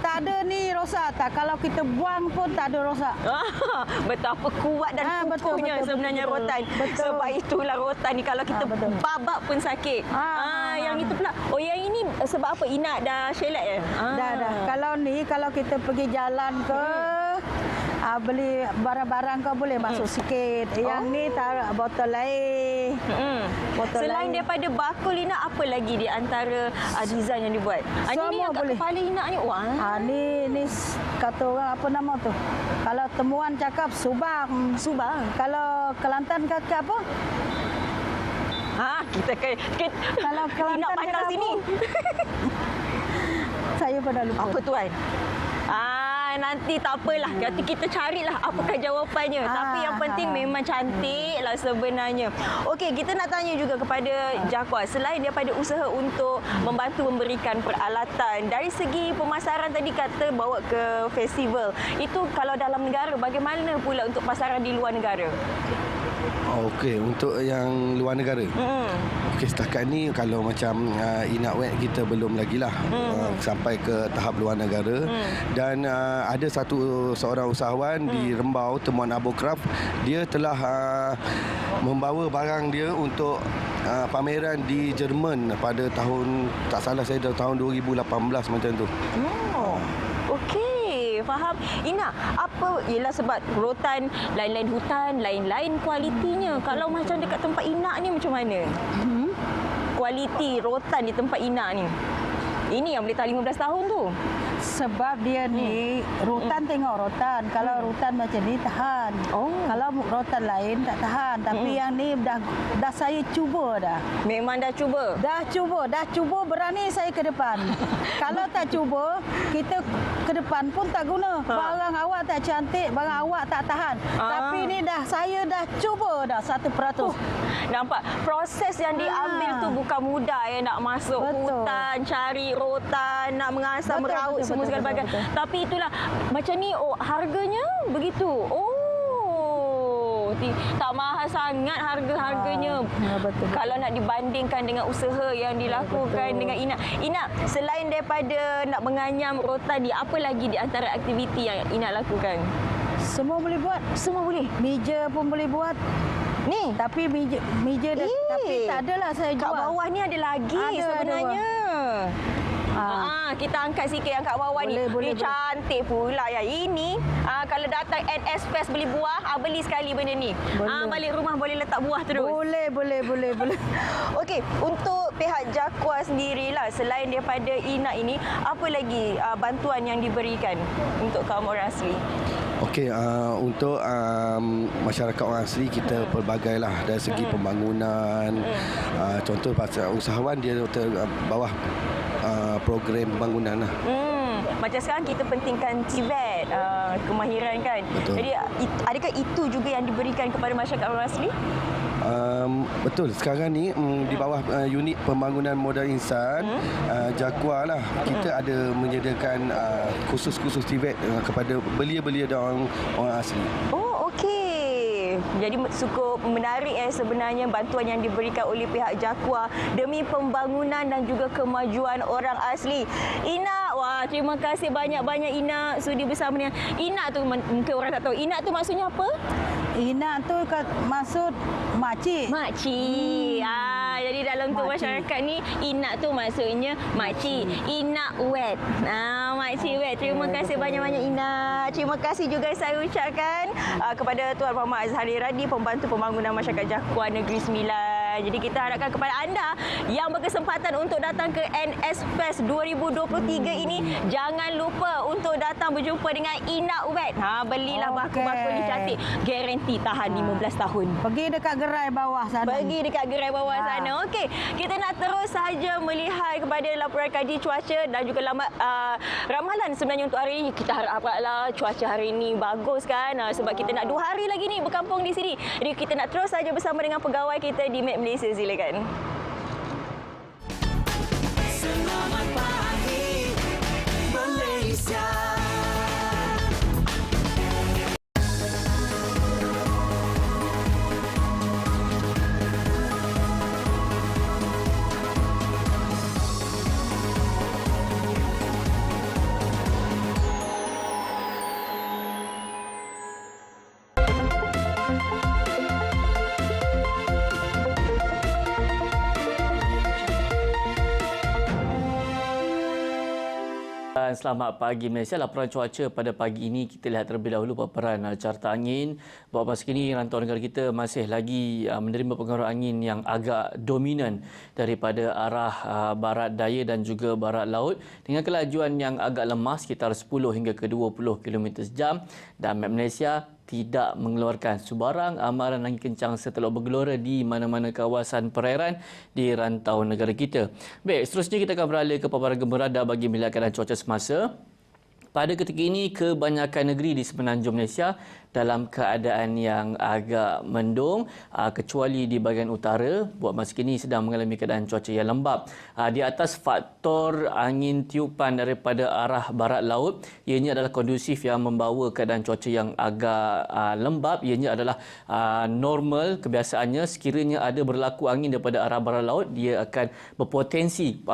tak ada ni rosak tak. Kalau kita buang pun tak ada rosak. Betapa kuat dan kukuhnya sebenarnya rotan. Sebab itulah rotan ni kalau kita babak pun sakit. Yang itu pula. Oh, yang ini sebab apa? Ina dah shelat ya? Dah. Kalau kita pergi jalan ke beli barang-barang kau boleh masuk sikit. Yang ni taruh botol air. Selain daripada bakul Ina, apa lagi di antara design yang dibuat? Ini yang kat kepala Ina ni. Wah. Ni kata orang apa nama tu? Kalau temuan cakap subang. Subang. Kalau Kelantan kata apa? Kalau Kelantan Ina pandang sini. Saya pun dah lupa. Apa tuan? Nanti tak apalah. Nanti kita carilah apakah jawapannya. Tapi yang penting memang cantiklah sebenarnya. Okey, kita nak tanya juga kepada Jakwa. Selain daripada usaha untuk membantu memberikan peralatan, dari segi pemasaran tadi kata bawa ke festival. Itu kalau dalam negara, bagaimana pula untuk pasaran di luar negara? Okey, untuk yang luar negara. Okey, setakat ni kalau macam Inak Wet kita belum lagi lah sampai ke tahap luar negara. Dan ada seorang usahawan di Rembau, Temuan Abokraft, dia telah membawa barang dia untuk pameran di Jerman pada tahun, tak salah saya tahun 2018 macam tu. Okey, faham. Ina, apa ialah sebab rotan lain-lain hutan, lain-lain kualitinya. Kalau macam dekat tempat Ina ni macam mana? Kualiti rotan di tempat Ina ni. Ini yang boleh tahan 15 tahun tu. Sebab dia ni rotan, tengok rotan. Kalau rotan macam ni tahan. Kalau rotan lain tak tahan. Tapi yang ni dah saya cuba dah. Memang dah cuba? Dah cuba berani saya ke depan. Kalau tak cuba, kita ke depan pun tak guna. Barang awak tak cantik, barang awak tak tahan. Tapi ni saya dah cuba dah 100%. Nampak proses yang diambil tu bukan mudah nak masuk hutan, cari rotan, nak mengasah, meraut semua segala bagai. Tapi itulah macam ni harganya begitu. Tak mahal sangat harganya. Kalau nak dibandingkan dengan usaha yang dilakukan dengan Ina. Ina, selain daripada nak menganyam rotan ni, apa lagi di antara aktiviti yang Ina lakukan? Semua boleh buat. Semua boleh. Meja pun boleh buat. Ni, tapi meja dah, tapi tak adalah saya jual. Kat bawah ni ada lagi sebenarnya. Kita angkat sikit yang kat bawah ni. Dia cantik pula ya. Ini kalau datang NS Fest beli buah, beli sekali benda ni. Balik rumah boleh letak buah terus. Boleh. Okey, untuk pihak Jakwa sendirilah, selain daripada Ina ini, apa lagi bantuan yang diberikan untuk kaum orang asli? Okey, untuk masyarakat orang asli kita pelbagailah dari segi pembangunan. Contoh pasal usahawan dia bawah program pembangunan lah. Macam sekarang kita pentingkan TVET, kemahiran kan. Betul. Jadi adakah itu juga yang diberikan kepada masyarakat orang asli? Betul. Sekarang ni di bawah unit pembangunan modal insan Jakwa lah, kita ada menyediakan khusus-khusus TVET kepada belia-belia dan orang asli. Jadi cukup menarik sebenarnya bantuan yang diberikan oleh pihak Jakwa demi pembangunan dan juga kemajuan orang asli. Ina, terima kasih banyak-banyak Ina sudi bersama dengan Ina tu. Mungkin orang tak tahu Ina tu maksudnya apa? Ina tu maksud makcik. Jadi dalam tu masyarakat ni Ina tu maksudnya makcik. Ina Wet. Makcik Wet. Terima kasih banyak-banyak Ina. Terima kasih juga saya ucapkan kepada Tuan Muhammad Azhari Radi, Pembantu Pembangunan Masyarakat Jakuan Negeri Sembilan. Jadi kita harapkan kepada anda yang berkesempatan untuk datang ke NS Fest 2023 ini, jangan lupa untuk datang berjumpa dengan Ina Wet. Belilah bako-bako ni cantik. Garanti tahan 15 tahun. Pergi dekat gerai bawah sana. Pergi dekat gerai bawah sana. Okey, kita nak terus saja melihat kepada laporan kaji cuaca dan juga ramalan sebenarnya untuk hari ini. Kita haraplah cuaca hari ini bagus kan, sebab kita nak 2 hari lagi ni berkampung di sini. Jadi kita nak terus saja bersama dengan pegawai kita di Map Malaysia. Silakan. Selamat pagi Malaysia. Selamat pagi Malaysia. Laporan cuaca pada pagi ini kita lihat terlebih dahulu paparan carta angin. Bahawa masa kini rantau negara kita masih lagi menerima pengaruh angin yang agak dominan daripada arah barat daya dan juga barat laut dengan kelajuan yang agak lemah sekitar 10 hingga ke 20 km sejam, dan Map Malaysia tidak mengeluarkan sebarang amaran angin kencang setelah bergelora di mana-mana kawasan perairan di rantau negara kita. Baik, seterusnya kita akan beralih ke paparan gempa radar bagi melihat keadaan cuaca semasa. Pada ketika ini, kebanyakan negeri di semenanjung Malaysia dalam keadaan yang agak mendung, kecuali di bahagian utara buat masa kini sedang mengalami keadaan cuaca yang lembap. Di atas faktor angin tiupan daripada arah barat laut, ianya adalah kondusif yang membawa keadaan cuaca yang agak lembap. Ianya adalah normal kebiasaannya. Sekiranya ada berlaku angin daripada arah barat laut, dia akan berpotensi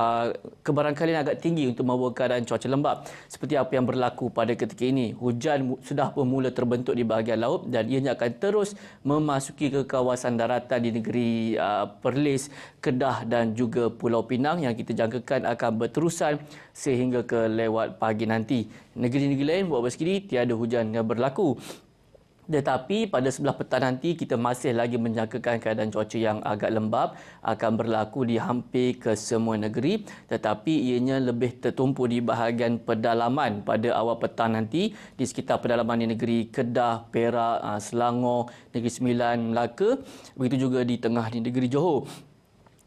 kebarangkalian agak tinggi untuk membawa keadaan cuaca lembap. Seperti apa yang berlaku pada ketika ini. Hujan sudah pun mula terbentuk di bahagian laut dan ianya akan terus memasuki ke kawasan daratan di negeri Perlis, Kedah dan juga Pulau Pinang yang kita jangkakan akan berterusan sehingga ke lewat pagi nanti. Negeri-negeri lain buat masa kini tiada hujan yang berlaku. Tetapi pada sebelah petang nanti kita masih lagi menjangkakan keadaan cuaca yang agak lembap akan berlaku di hampir ke semua negeri, tetapi ianya lebih tertumpu di bahagian pedalaman pada awal petang nanti di sekitar pedalaman di negeri Kedah, Perak, Selangor, Negeri Sembilan, Melaka, begitu juga di tengah di negeri Johor.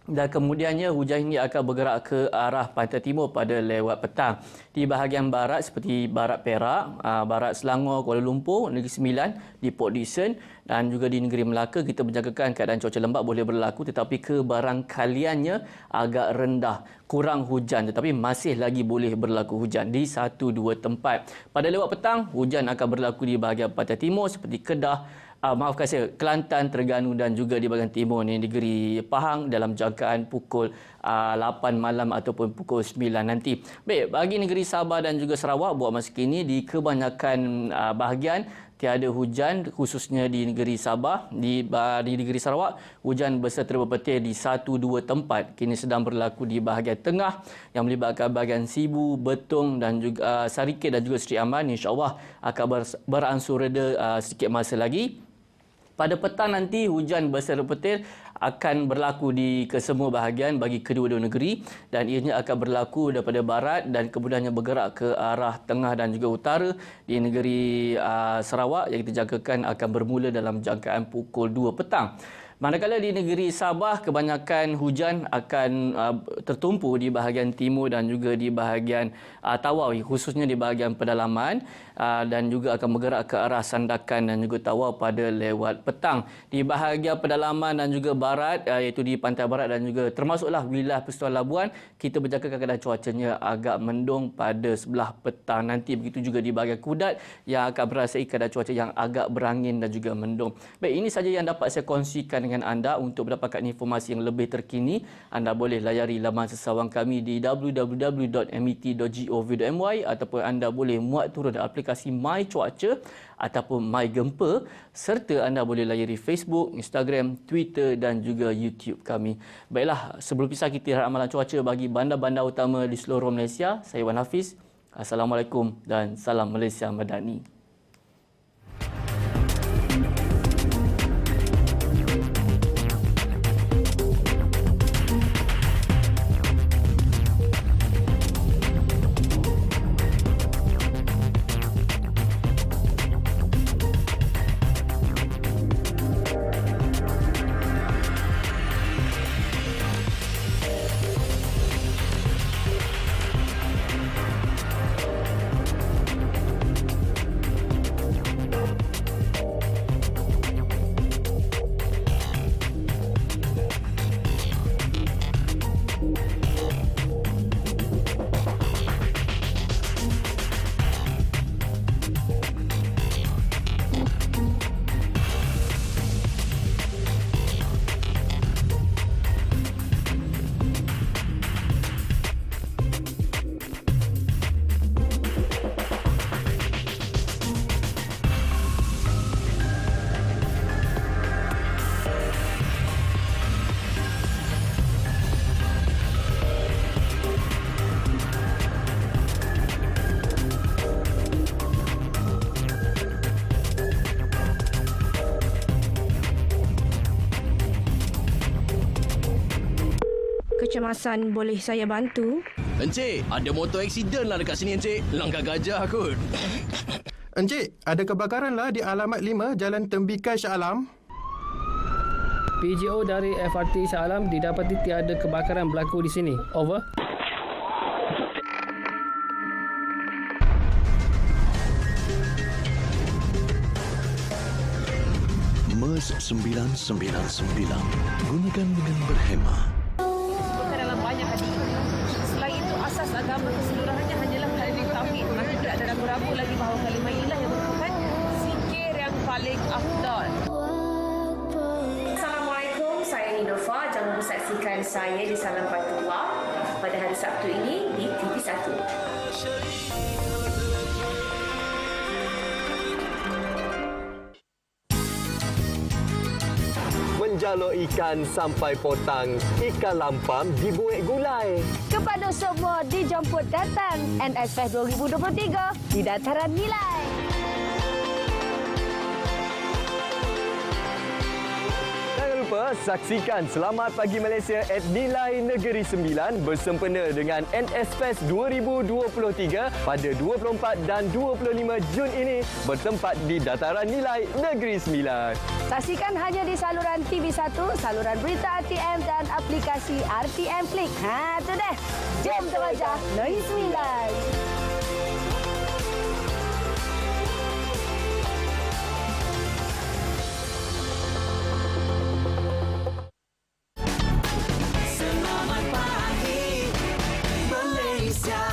Dan kemudiannya hujan ini akan bergerak ke arah pantai timur pada lewat petang. Di bahagian barat seperti barat Perak, barat Selangor, Kuala Lumpur, Negeri Sembilan, di Port Dickson dan juga di negeri Melaka kita menjangkakan keadaan cuaca lembap boleh berlaku, tetapi kebarangkaliannya agak rendah, kurang hujan, tetapi masih lagi boleh berlaku hujan di 1-2 tempat. Pada lewat petang hujan akan berlaku di bahagian pantai timur seperti Kedah, maafkan saya, Kelantan, Terengganu dan juga di bahagian timur ni negeri Pahang dalam jangkaan pukul 8 malam ataupun pukul 9 nanti. Baik, bagi negeri Sabah dan juga Sarawak buat masa kini di kebanyakan bahagian tiada hujan, khususnya di negeri Sabah. Di negeri Sarawak hujan berserta berpetir di 1-2 tempat kini sedang berlaku di bahagian tengah yang melibatkan bahagian Sibu, Betong dan juga Sarikit dan juga Seri Aman. InsyaAllah akan beransur reda sedikit masa lagi. Pada petang nanti hujan berserta petir akan berlaku di kesemua bahagian bagi kedua-dua negeri dan ianya akan berlaku daripada barat dan kemudiannya bergerak ke arah tengah dan juga utara di negeri Sarawak yang kita jangkakan akan bermula dalam jangkaan pukul 2 petang. Manakala di negeri Sabah, kebanyakan hujan akan tertumpu di bahagian timur dan juga di bahagian Tawau, khususnya di bahagian pedalaman dan juga akan bergerak ke arah Sandakan dan juga Tawau pada lewat petang. Di bahagian pedalaman dan juga barat, iaitu di pantai barat dan juga termasuklah wilayah Persekutuan Labuan, kita berjangkakan keadaan cuacanya agak mendung pada sebelah petang nanti. Begitu juga di bahagian Kudat yang akan merasai keadaan cuaca yang agak berangin dan juga mendung. Baik, ini saja yang dapat saya kongsikan dengan anda. Untuk mendapatkan informasi yang lebih terkini, anda boleh layari laman sesawang kami di www.met.gov.my ataupun anda boleh muat turun aplikasi My Cuaca ataupun My Gempa, serta anda boleh layari Facebook, Instagram, Twitter dan juga YouTube kami. Baiklah, sebelum pisah kita lihat amalan cuaca bagi bandar-bandar utama di seluruh Malaysia. Saya Wan Hafiz. Assalamualaikum dan salam Malaysia Madani. Kecemasan boleh saya bantu? Encik, ada motor aksiden lah dekat sini, Encik. Langgar gajah kot. Encik, ada kebakaran lah di alamat 5 Jalan Tembikai Shah Alam. PGO dari FRT Shah Alam didapati tiada kebakaran berlaku di sini. Over. MERS 999. Gunakan dengan berhemah. Dalam banyak hadis. Selain itu, asas agama keseluruhannya hanyalah kalimah tauhid. Maka tidak ada ragu-ragu lagi bahawa kalimah inilah yang merupakan zikir yang paling afdal. Assalamualaikum, saya Nilofa. Jangan lupa saksikan saya di Salam Fatullah pada hari Sabtu ini di TV1. Menjalur ikan sampai potang, ikan lampam dibuat gulai. Kepada semua dijemput datang NSFest 2023 di Dataran Nilai. Jangan lupa saksikan Selamat Pagi Malaysia at Nilai Negeri Sembilan bersempena dengan NSFest 2023 pada 24 dan 25 Jun ini bertempat di Dataran Nilai Negeri Sembilan. Saksikan hanya di saluran TV1, saluran berita RTM dan aplikasi RTM Klik. Tu deh. Jom terwajah Negeri Sembilan. Selamat pagi Malaysia.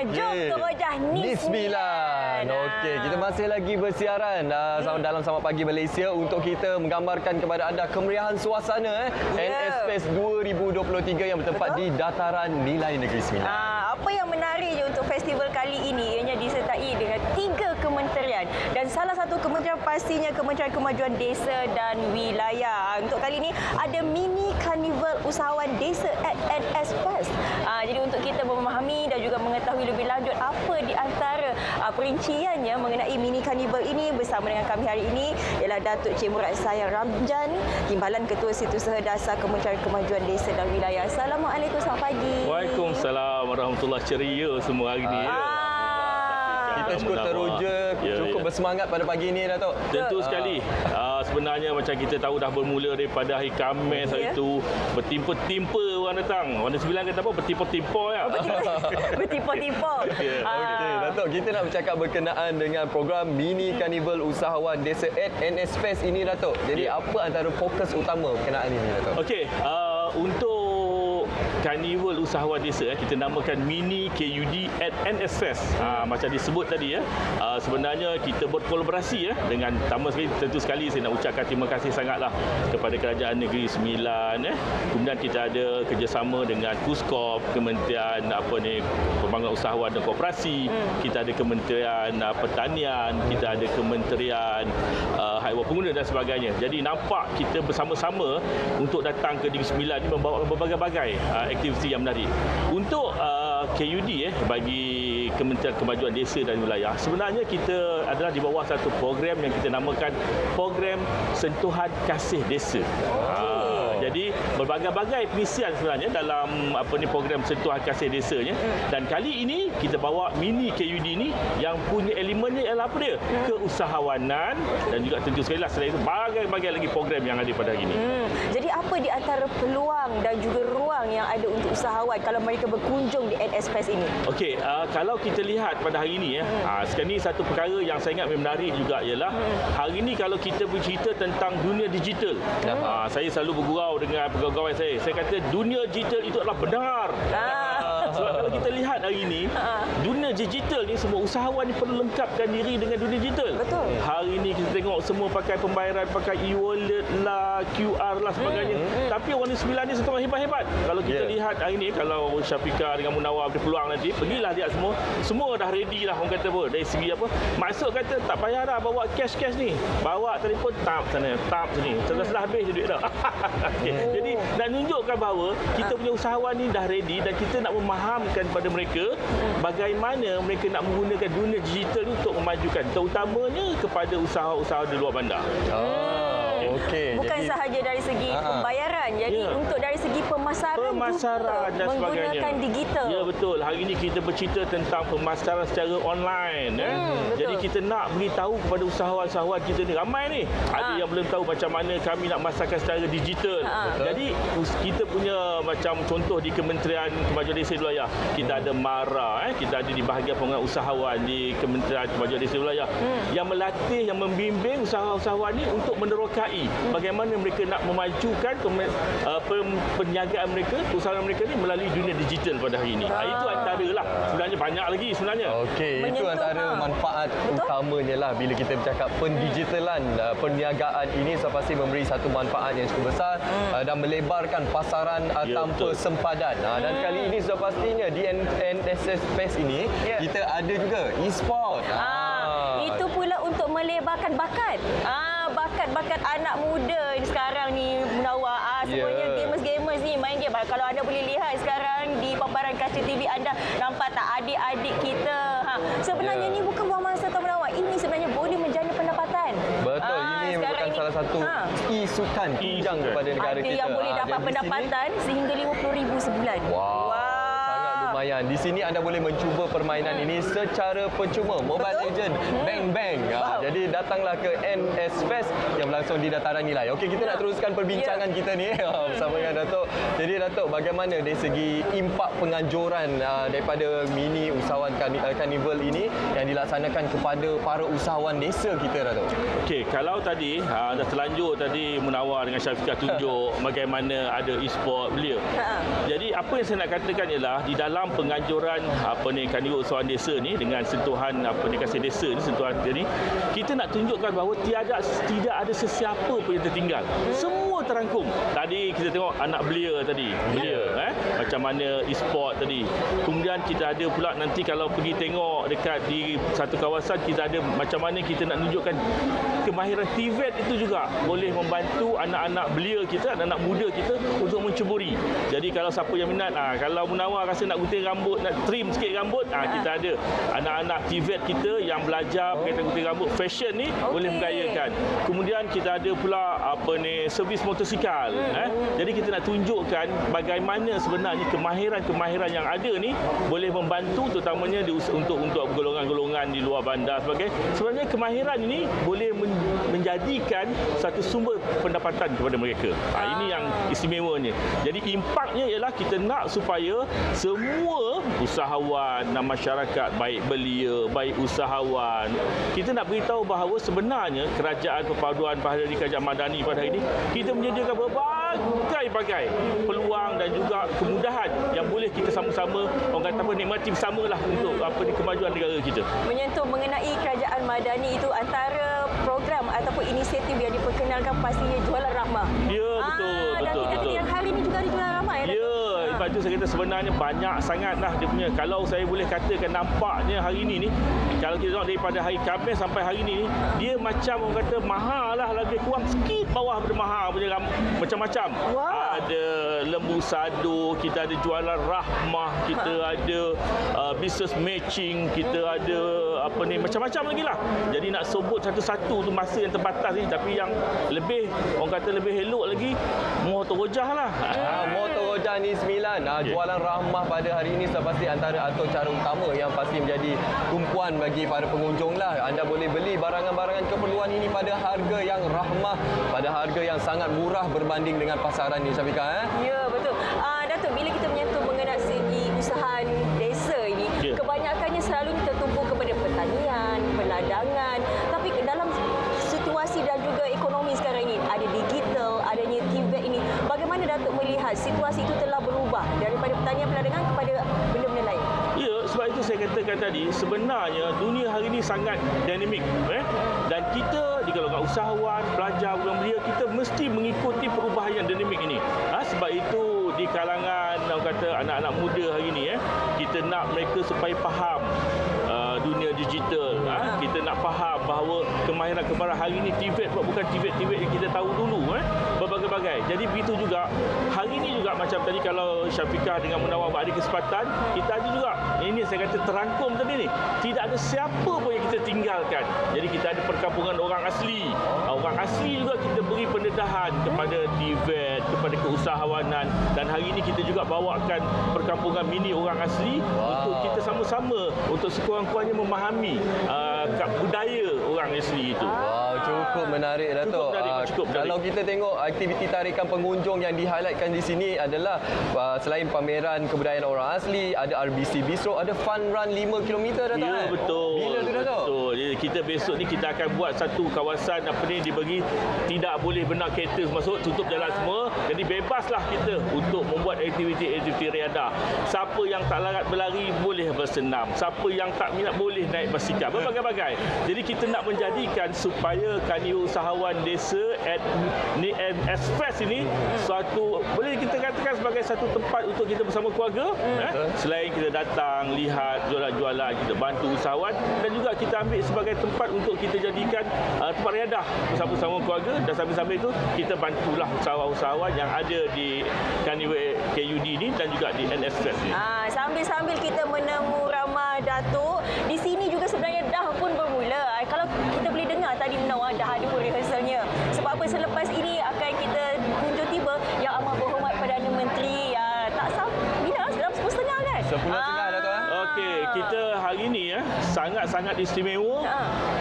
Jom terwajah Ni9. Okey, kita masih lagi bersiaran dalam Selamat Pagi Malaysia untuk kita menggambarkan kepada anda kemeriahan suasana NSFest 2023 yang bertempat di Dataran Nilai Negeri Sembilan. Apa yang menariknya untuk festival kali ini ianya disertai dengan 3 kementerian dan salah satu kementerian pastinya Kementerian Kemajuan Desa dan Wilayah. Untuk kali ini ada mini karnival usahawan desa at NSFest. Jadi untuk kita memahami dan juga mengetahui lebih lanjut apa di antara perinciannya mengenai mini karnival ini bersama dengan kami hari ini ialah Datuk Cik Murad Sayang Ramjan, Timbalan Ketua Setiausaha Dasar Kementerian Kemajuan Desa dan Wilayah. Assalamualaikum, selamat pagi. Waalaikumsalam warahmatullahi, ceria semua hari ini. Kita cukup teruja, cukup bersemangat pada pagi ini, Datuk. Tentu sekali. Sebenarnya macam kita tahu dah bermula daripada hari Khamis hari itu bertimpa-timpa orang datang. Warna 9 kata apa? Bertimpa-timpa ya. Bertimpa-timpa. Okey, Datuk, kita nak bercakap berkenaan dengan program mini karnival usahawan desa at NSFest ini, Datuk. Jadi apa antara fokus utama berkenaan ini, Datuk? Okey, untuk Karnival Usahawan Desa, kita namakan Mini KUD at NSFest. Macam disebut tadi sebenarnya kita berkolaborasi dengan pertama sekali, tentu sekali saya nak ucapkan terima kasih sangatlah kepada Kerajaan Negeri Sembilan. Kemudian kita ada kerjasama dengan Puskop, Kementerian Pembangunan Usahawan dan Koperasi, kita ada Kementerian Pertanian, kita ada Kementerian Haiwan Pengguna dan sebagainya. Jadi nampak kita bersama-sama untuk datang ke Negeri Sembilan ini membawa berbagai-bagai aktiviti yang menarik. Untuk KUD bagi Kementerian Kemajuan Desa dan Wilayah, sebenarnya kita adalah di bawah satu program yang kita namakan Program Sentuhan Kasih Desa. Jadi berbagai-bagai pengisian sebenarnya dalam program Sentuhan Kasih Desanya. Dan kali ini kita bawa Mini KUD ini yang punya elemennya ialah apa dia? Keusahawanan dan juga tentu sekali lah selain itu bagai-bagai lagi program yang ada pada hari ini. Jadi apa di antara peluang dan juga ruang yang ada untuk usahawan kalau mereka berkunjung di NSFest ini? Okey, Kalau kita lihat pada hari ini sekarang ni satu perkara yang saya ingat menarik juga ialah hari ini kalau kita bercerita tentang dunia digital. Saya selalu bergurau dengan pegawai saya. Saya kata dunia digital itu adalah benar. Sebab kalau kita lihat hari ini, dunia digital ni semua usahawan ni perlu lengkapkan diri dengan dunia digital. Betul. Hari ini kita tengok semua pakai pembayaran, pakai e-wallet lah, QR lah sebagainya. Tapi Warna 9 ni satu hebat-hebat. Kalau kita lihat hari ini, kalau Syafiqah dengan Munawar berpeluang nanti, pergilah lihat semua dah ready lah orang kata apa. Dari segi apa? Maksud kata tak payah dah bawa cash ni. Bawa telefon, tap sana, tap sini. Sudah habis je duit dah. Jadi nak tunjukkan bahawa kita punya usahawan ni dah ready dan kita nak memahamkan pada mereka bagaimana mereka nak menggunakan dunia digital untuk memajukan, terutamanya kepada usaha-usaha di luar bandar. Bukan sahaja dari segi pembayaran, jadi untuk dari segi pemasaran dan sebagainya. Menggunakan digital. Ya betul. Hari ini kita bercerita tentang pemasaran secara online. Jadi kita nak beritahu kepada usahawan-usahawan kita ni, ramai ni ada yang belum tahu macam mana kami nak masarkan secara digital. Jadi kita punya macam contoh di Kementerian Kemajuan Desa dan Wilayah, kita ada MARA, kita ada di bahagian pengurusan usahawan di Kementerian Kemajuan Desa dan Wilayah yang melatih, yang membimbing usahawan ni untuk menerokai bagaimana mereka nak memajukan perniagaan mereka, usaha mereka ni melalui dunia digital pada hari ini. Itu antaralah, sebenarnya banyak lagi sebenarnya. Itu antara manfaat utamanya lah bila kita bercakap pendigitalan perniagaan ini, pasti memberi satu manfaat yang cukup besar dan melebarkan pasaran tanpa sempadan. Dan kali ini sudah pastinya di NSFest ini kita ada juga e-sport. Itu pula untuk melebarkan bakat. Bakat-bakat anak muda sekarang ni, Munawar. Semuanya gamers-gamers ni main game. Kalau anda boleh lihat sekarang di paparan kaca TV anda, nampak tak adik-adik kita. Sebenarnya ni bukan buang masa tau, Munawar. Ini sebenarnya boleh menjana pendapatan. Betul. Ini merupakan salah satu isukan tunjang kepada negara kita. Ada yang boleh dapat pendapatan sehingga RM50,000 sebulan. Lumayan. Di sini anda boleh mencuba permainan ini secara percuma. Mobile Legend, Bang. Jadi datanglah ke NSFest yang berlangsung di dataran nilai. Okey, kita nak teruskan perbincangan kita ni bersama dengan Datuk. Jadi Datuk, bagaimana dari segi impak penganjuran daripada mini usahawan karnival ini yang dilaksanakan kepada para usahawan desa kita, Datuk? Okey, kalau tadi dah terlanjur tadi Munawar dengan Syafiqah tunjuk bagaimana ada e-sport belia. Jadi apa yang saya nak katakan ialah di dalam penganjuran karnival usahawan desa ni dengan sentuhan kasih desa ni, sentuhan ni, kita nak tunjukkan bahawa tidak ada sesiapa pun yang tertinggal. Semua terangkum. Tadi kita tengok anak belia tadi, macam mana e-sport tadi. Kemudian kita ada pula nanti kalau pergi tengok dekat di satu kawasan, kita ada macam mana kita nak tunjukkan kemahiran TVET itu juga boleh membantu anak-anak belia kita, anak-anak muda kita untuk menceburi. Jadi kalau siapa yang minat, kalau Munawar rasa nak gunting rambut, nak trim sikit rambut, kita ada anak-anak TVET kita yang belajar berkaitan gunting rambut fashion ni, boleh menggayakan. Kemudian kita ada pula servis motosikal. Jadi kita nak tunjukkan bagaimana sebenarnya kemahiran yang ada ni boleh membantu terutamanya untuk golongan-golongan di luar bandar sebagai. Sebenarnya kemahiran ini boleh menjadikan satu sumber pendapatan kepada mereka. Ini yang istimewanya. Jadi impaknya ialah kita nak supaya semua usahawan dan masyarakat, baik belia, baik usahawan, kita nak beritahu bahawa sebenarnya Kerajaan Perpaduan Bahagian Kerajaan Madani pada hari ini kita menyediakan berbagai pelbagai peluang dan juga kemudahan yang boleh kita sama-sama orang kata apa nikmati bersamalah untuk kemajuan negara kita. Menyentuh mengenai kerajaan madani itu antara program ataupun inisiatif yang diperkenalkan pastinya jualan rahmah. Ya, betul. Dan kita kata yang hari ini juga ada jualan rahmah ya. Ya, sebab itu saya kata sebenarnya banyak sangatlah dia punya. Kalau saya boleh katakan nampaknya hari ini ni, kalau kita tengok daripada hari Khamis sampai hari ini ni, dia macam orang kata mahal lah, lebih kurang sikit bawah daripada mahal punya macam-macam. Wow. Ada lembu sado, kita ada jualan rahmah, kita ada business matching, kita ada macam-macam lagi lah. Jadi nak sebut satu-satu tu masa yang terbatas ni, tapi yang lebih orang kata lebih elok lagi motor rojah lah. Motor rojah ni 9. Jualan rahmah pada hari ini pasti antara atau cara utama yang pasti menjadi tumpuan bagi para pengunjung lah. Anda boleh beli barangan-barangan keperluan ini pada harga yang rahmah, pada harga yang sangat murah berbanding dengan pasaran ni, Syafiqah. Ya, betul. Datuk, bila kita menyentuh mengenai segi usaha desa ini, kebanyakannya selalu tertumpu kepada pertanian, peladangan. Tapi dalam situasi dan juga ekonomi sekarang ini, ada digital, adanya TVET ini. Bagaimana Datuk melihat situasi itu telah berubah daripada pertanian peladangan kepada benda-benda lain? Ya, sebab itu saya katakan tadi, sebenarnya dunia hari ini sangat dinamik. Dan kita di kalangan usahawan, pelajar, orang belia, kita mesti mengikuti perubahan yang dinamik ini. Sebab itu di kalangan orang kata anak-anak muda hari ini, kita nak mereka supaya faham dunia digital. Kita nak faham bahawa kemahiran-kemahiran hari ini TVET bukan TVET yang kita tahu dulu. Berbagai-bagai. Jadi begitu juga hari ini juga macam tadi kalau Syafiqah dengan Munawar ada kesempatan, kita ada juga ini saya kata terangkum tadi ni. Tidak ada siapa pun yang kita tinggalkan. Jadi kita ada perkampungan orang asli. Orang asli juga kita beri pendedahan kepada TVET, kepada keusahawanan, dan hari ini kita juga bawakan perkampungan mini orang asli untuk kita sama-sama untuk sekurang-kurangnya memahami budaya orang asli itu. Cukup menarik, Datuk. Cukup menarik. Kalau kita tengok aktiviti tarikan pengunjung yang di-highlightkan di sini adalah selain pameran kebudayaan orang asli, ada RBC Bistro, ada fun run 5 km, Datuk. Ya, betul. Bila tu, Datuk? Betul. Jadi kita besok ni kita akan buat satu kawasan dibagi tidak boleh benak kereta masuk, tutup jalan semua. Jadi bebaslah kita untuk membuat aktiviti riadah. Siapa yang tak larat berlari boleh bersenam. Siapa yang tak minat boleh naik basikal. Berbagai-bagai. Jadi kita nak menjadikan supaya Kaniwo Usahawan Desa NS Fest ini suatu boleh kita katakan sebagai satu tempat untuk kita bersama keluarga. Selain kita datang lihat jualan-jualan, kita bantu usahawan, dan juga kita ambil sebagai tempat untuk kita jadikan tempat riadah bersama-sama keluarga, dan sambil-sambil itu kita bantulah usahawan-usahawan yang ada di Kaniwo KUD ini dan juga di NS Fest ini. Sambil-sambil kita menemu ramah Datuk, di sini juga sebenarnya dah pun bermula. Kalau kita boleh dengar tadi Munawar dah ada pun rehearsalnya. Sebab apa, selepas ini akan kita kunjung tiba Yang Amat Berhormat Perdana Menteri tak bila dalam 10.30 kan? 10.30, Datuk. Okey, kita hari ini sangat-sangat istimewa.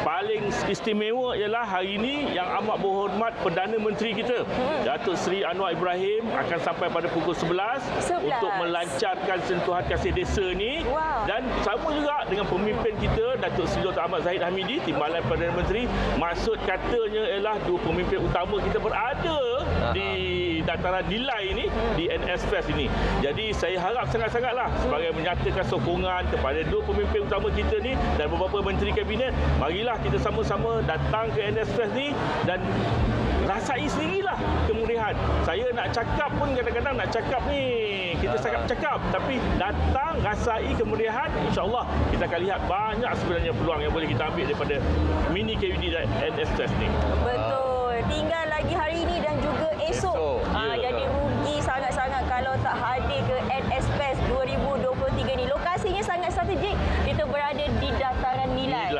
Paling istimewa ialah hari ini Yang Amat Berhormat Perdana Menteri kita, Datuk Seri Anwar Ibrahim akan sampai pada pukul 11 untuk melancarkan sentuhan kasih desa ni. Dan sama juga dengan pemimpin kita Datuk Seri Dr. Ahmad Zahid Hamidi, Timbalan Perdana Menteri. Maksud katanya ialah dua pemimpin utama kita berada di dataran nilai ini di NS Fest ini. Jadi saya harap sangat-sangatlah sebagai menyatakan sokongan kepada dua pemimpin utama kita ni dan beberapa menteri kabinet, marilah kita sama-sama datang ke NS Fest ni dan rasai sendirilah kemeriahan. Saya nak cakap pun kadang-kadang nak cakap ni kita cakap, tapi datang rasai kemeriahan, insya-Allah kita akan lihat banyak sebenarnya peluang yang boleh kita ambil daripada mini KUD dan NS Fest ni. Betul. Tinggal lagi hari ini dan juga esok. Jadi rugi sangat-sangat kalau tak hadir ke NS Fest 2023 ni. Lokasinya sangat strategik. Kita berada di dataran nilai.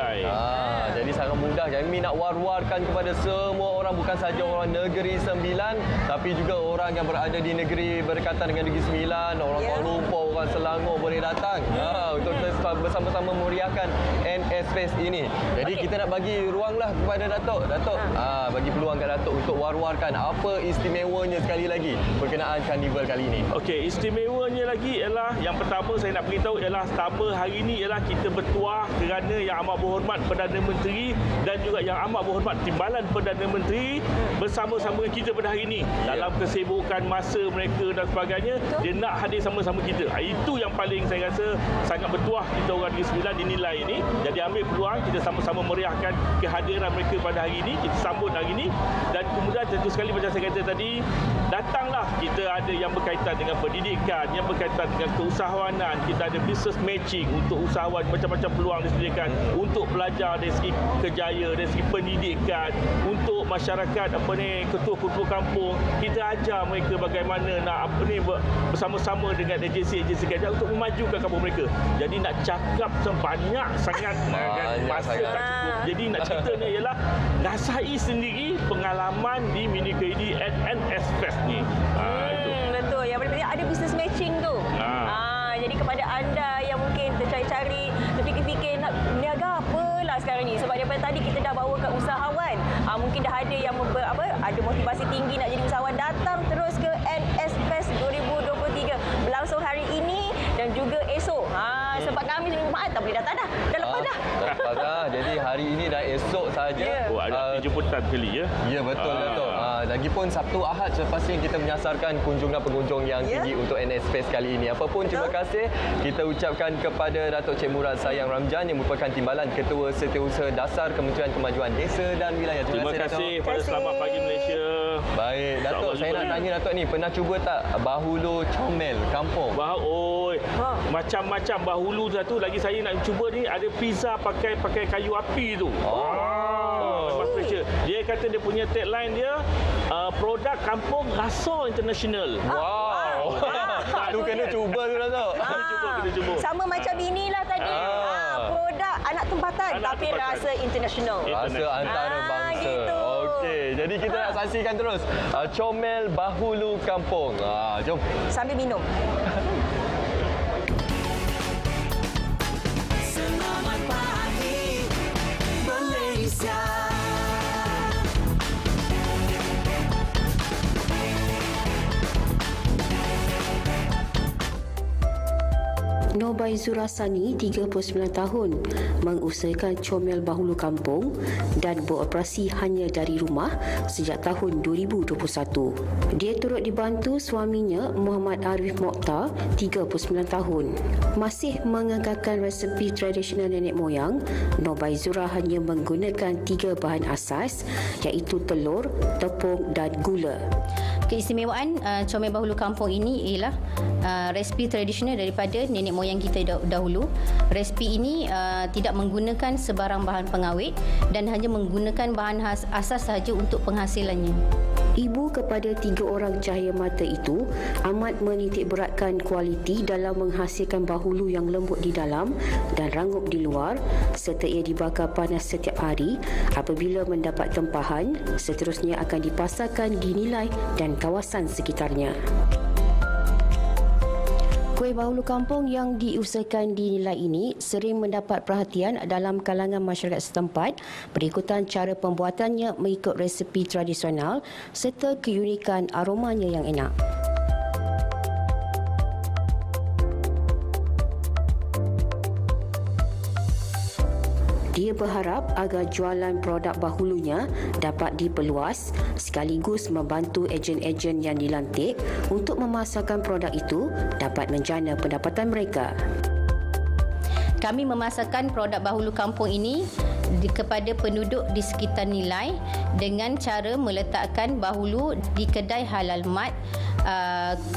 Jadi sangat mudah. Kami nak war-warkan kepada semua orang, bukan saja orang Negeri Sembilan, tapi juga orang yang berada di negeri berdekatan dengan Negeri Sembilan, orang Kuala Lumpur, orang Selangor boleh datang untuk bersama-sama memeriahkan NS Fest ini. Jadi kita nak bagi ruanglah kepada Datuk. Bagi peluang kat Datuk untuk war-warkan apa istimewanya sekali lagi berkenaan karnival kali ini. Okey, istimewanya lagi ialah yang pertama saya nak beritahu ialah pertama hari ini ialah kita bertuah kerana Yang Amat Berhormat Perdana Menteri dan juga Yang Amat Berhormat Timbalan Perdana Menteri bersama-sama dengan kita pada hari ini. Dalam kesibukan masa mereka dan sebagainya, dia nak hadir sama-sama kita. Itu yang paling saya rasa sangat bertuah kita orang Negeri Sembilan dinilai ini. Jadi ambil peluang kita sama-sama meriahkan kehadiran mereka pada hari ini. Kita sambut hari ini. Dan kemudian tentu sekali macam saya kata tadi, datanglah kita ada yang berkaitan dengan pendidikan, yang berkaitan dengan keusahawanan. Kita ada business matching untuk usahawan, macam-macam peluang disediakan untuk belajar dari segi kerjaya, dari segi pendidikan, untuk masyarakat ketua-ketua kampung. Kita ajar mereka bagaimana nak bersama-sama dengan agensi-agensi kerajaan untuk memajukan kampung mereka. Jadi nak cakap banyak sangat masa tak cukup. Jadi nak ceritanya ialah rasai sendiri pengalaman di Mini KD at NS Fest ni. Itu. Betul. Yang paling penting ada business matching tu. Jadi kepada anda yang mungkin tercari-cari, terfikir-fikir nak berniaga apalah sekarang ni. Sebab daripada tadi kita dah bawakan usahawan. Mungkin dah ada yang ada motivasi tinggi nak jadi usahawan, datang terus ke NS Fest 2023 berlangsung hari ini dan juga esok. Sebab kami minggu Jumaat tak boleh datang dah. Dah lepas dah. Lepas dah. Jadi hari ini dan esok saja. Ada jemputan sekali ya. Ya, betul. Lagipun Sabtu Ahad sepasti kita menyasarkan kunjungan pengunjung yang tinggi untuk NS Fest kali ini. Apapun terima kasih kita ucapkan kepada Datuk Cik Murad Sayang Ramjan yang merupakan Timbalan Ketua Setiausaha Dasar Kementerian Kemajuan Desa dan Wilayah. Terima kasih pada Selamat Pagi Malaysia. Baik, Datuk, saya nak tanya Datuk ni, pernah cuba tak bahulu comel kampung? Macam-macam bahulu satu lagi saya nak cuba ni ada pizza pakai kayu api tu. Dia kata dia punya tagline dia produk kampung rasa international. Wow. Tu kena cuba tu Datuk. Kena cuba. Sama macam inilah tadi. Produk anak tempatan tapi rasa international. Rasa antarabangsa. Gitu. Okey, jadi kita nak saksikan terus comel bahulu kampung. Jom. Sambil minum. Selamat pagi Malaysia. Nobai Zurasani, 39 tahun, mengusahakan comel bahulu kampung dan beroperasi hanya dari rumah sejak tahun 2021. Dia turut dibantu suaminya Muhammad Arif Mokhtar, 39 tahun. Masih mengekalkan resepi tradisional nenek moyang, Nobai Zura hanya menggunakan 3 bahan asas iaitu telur, tepung dan gula. Keistimewaan comel bahulu kampung ini ialah resipi tradisional daripada nenek moyang kita dahulu. Resipi ini tidak menggunakan sebarang bahan pengawet dan hanya menggunakan bahan asas sahaja untuk penghasilannya. Ibu kepada 3 orang cahaya mata itu amat menitik beratkan kualiti dalam menghasilkan bahulu yang lembut di dalam dan rangup di luar, serta ia dibakar panas setiap hari. Apabila mendapat tempahan, seterusnya akan dipasarkan di Nilai dan kawasan sekitarnya. Kuih bahulu kampung yang diusahakan di Nilai ini sering mendapat perhatian dalam kalangan masyarakat setempat berikutan cara pembuatannya mengikut resepi tradisional serta keunikan aromanya yang enak. Dia berharap agar jualan produk bahulunya dapat diperluas sekaligus membantu ejen-ejen yang dilantik untuk memasarkan produk itu dapat menjana pendapatan mereka. Kami memasarkan produk bahulu kampung ini kepada penduduk di sekitar Nilai dengan cara meletakkan bahulu di kedai halal mat,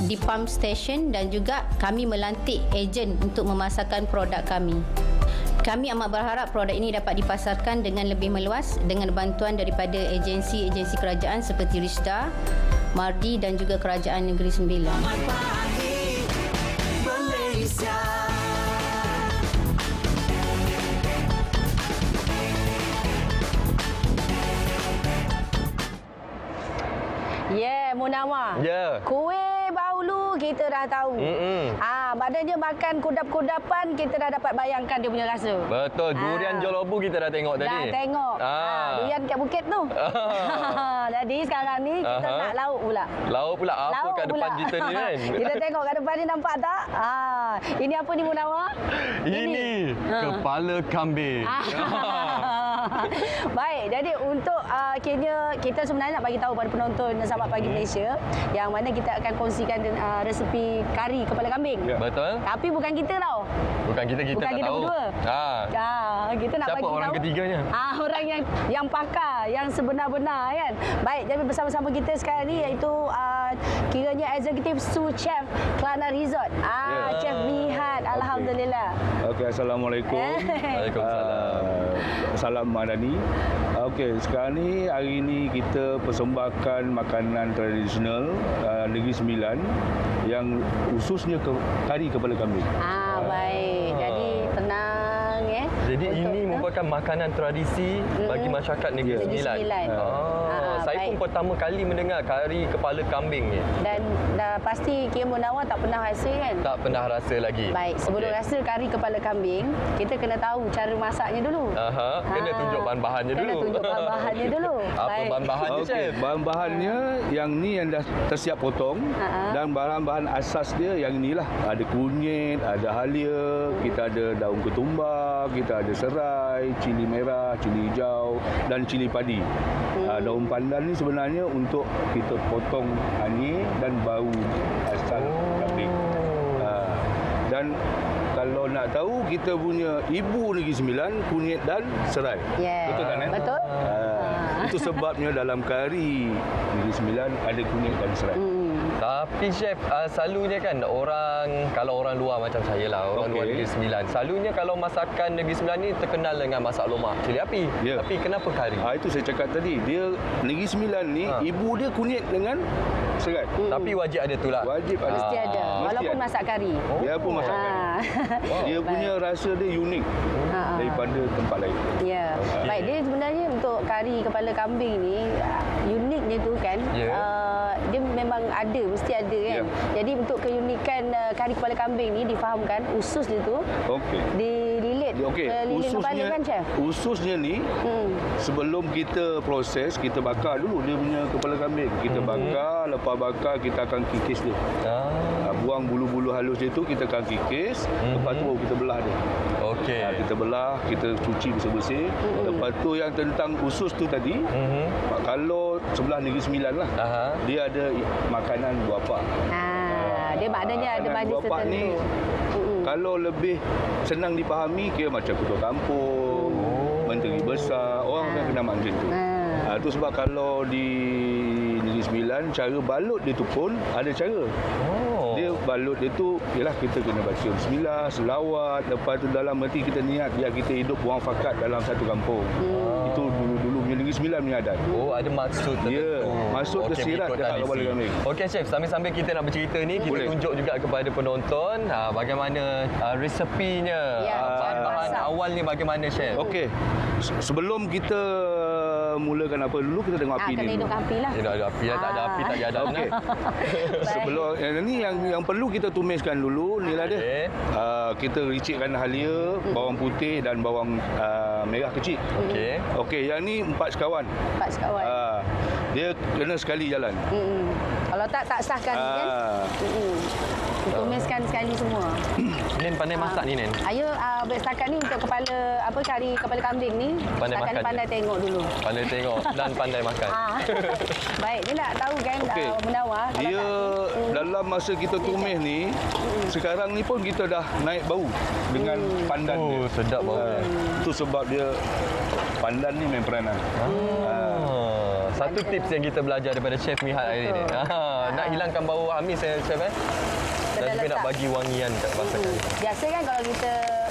di pump station dan juga kami melantik ejen untuk memasarkan produk kami. Kami amat berharap produk ini dapat dipasarkan dengan lebih meluas dengan bantuan daripada agensi-agensi kerajaan seperti Risda, Mardi dan juga Kerajaan Negeri Sembilan. Selamat pagi Malaysia. Munawar. Ya. Kuih bahulu kita dah tahu. Maknanya makan kudap-kudapan kita dah dapat bayangkan dia punya rasa. Betul. Durian jolobu kita dah tengok tadi. Dah tengok. Durian kat bukit tu. Jadi sekarang ni kita nak lauk pula. Lauk pula. Apa lauk kat depan kita ni kan? Kita tengok kat depan ni, nampak tak? Ini apa ni Munawar? Ini kepala kambing. Baik, jadi untuk kita sebenarnya nak bagi tahu pada penonton Sahabat Pagi Malaysia yang mana kita akan kongsikan resepi kari kepala kambing. Betul. Tapi bukan kita tau. Bukan kita Bukan tak kita tahu. berdua. Kita nak Siapa bagi orang tahu ketiganya? Orang yang pakar, yang sebenar-benar kan. Baik, jadi bersama-sama kita sekarang ni iaitu kiranya Executive Sous Chef Kelana Resort. Chef Mihat, alhamdulillah. Okey, assalamualaikum. Waalaikumsalam. Salam Madani. Okey, sekarang ni hari ni kita persembahkan makanan tradisional Negeri Sembilan yang khususnya kari kepala kambing. Baik. Jadi tenang Jadi ini merupakan makanan tradisi bagi masyarakat Negeri Sembilan. Saya pun pertama kali mendengar kari kepala kambing ni. Dan dah pasti Kira Munawar tak pernah rasa kan? Tak pernah rasa lagi. Baik, sebelum rasa kari kepala kambing, kita kena tahu cara masaknya dulu. Kena tunjuk bahan-bahannya dulu. Kena tunjuk bahan-bahannya dulu. Apa bahan-bahannya, Chef? Bahan-bahannya yang ni yang dah tersiap potong dan bahan-bahan asas dia yang inilah. Ada kunyit, ada halia, kita ada daun ketumbar, kita ada serai, cili merah, cili hijau dan cili padi. Daun pandan ni sebenarnya untuk kita potong ani dan bau asal kambing. Dan kalau nak tahu kita punya ibu Negeri Sembilan kunyit dan serai. Betul kan? Betul. Itu sebabnya dalam kari Negeri Sembilan ada kunyit dan serai. Tapi Chef, selalunya kan kalau orang luar macam saya lah, orang luar Negeri Sembilan, selalunya kalau masakan Negeri Sembilan ni terkenal dengan masak lomak, cili api. Tapi kenapa kari? Itu saya cakap tadi, dia Negeri Sembilan ni ibu dia kunyit dengan serai. Tapi wajib ada tu lah. Wajib ada. Mesti ada. Walaupun masak kari. Dia pun masak kari. Dia punya rasa dia unik daripada tempat lain. Ya. Baik, dia sebenarnya untuk kari kepala kambing ni uniknya tu kan, dia memang ada, mesti ada kan. Jadi untuk keunikan kari kepala kambing ni difahamkan usus dia tu dililit ke lilin kepala kan, Chef? Ususnya ni sebelum kita proses, kita bakar dulu dia punya kepala kambing. Kita bakar, lepas bakar kita akan kikis dia. Buang bulu-bulu halus dia tu, kita akan kikis, lepas tu kita belah dia. Kita belah, kita cuci bersih-bersih. Lepas tu yang tentang usus tu tadi, kalau sebelah Negeri Sembilan lah, dia ada makanan buapa. Dia maknanya ada majlis tertentu. Ni, kalau lebih senang dipahami, kira macam ketua kampung, menteri besar, orang akan kenal macam tu. Itu sebab kalau di Negeri Sembilan, cara balut dia tu pun ada cara. Dia balut dia tu, ialah kita kena baca bismillah, selawat, lepas tu dalam hati kita niat biar kita hidup muafakat dalam satu kampung. Itu dulu-dulu punya Negeri Sembilan punya adat. Ada maksud tertentu. Ya, maksud tersirat dekat kepala kambing. Okey Chef, sambil-sambil kita nak bercerita ni, kita tunjuk juga kepada penonton bagaimana resepinya. Bahan-bahan awal ni bagaimana, Chef? Okey. Sebelum kita mulakan apa dulu, kita tengok api ni. Kena hidupkan api lah. Ada api lah, tak ada api tak ada Okey. Sebelum ni yang perlu kita tumiskan dulu ni lah dia. Kita ricikkan halia, bawang putih dan bawang merah kecil. Okey, yang ni 4 sekawan. 4 sekawan. Dia kena sekali jalan. Kalau tak sahkan kan. Tumiskan sekali semua. Nen pandai masak ni, Nen. Ayo setakat ni untuk kari kepala kambing ni, setakat ni pandai tengok dulu. Pandai tengok dan pandai makan. Baik, dia nak tahu kan Munawar. Dia dalam masa kita tumis ni, sekarang ni pun kita dah naik bau dengan pandan dia. Sedap bau. Itu sebab dia pandan ni main peranan. Satu tips yang kita belajar daripada Chef Mihat hari ni. Nak hilangkan bau amis, Chef dan juga nak bagi wangian kat masakan. Biasa kan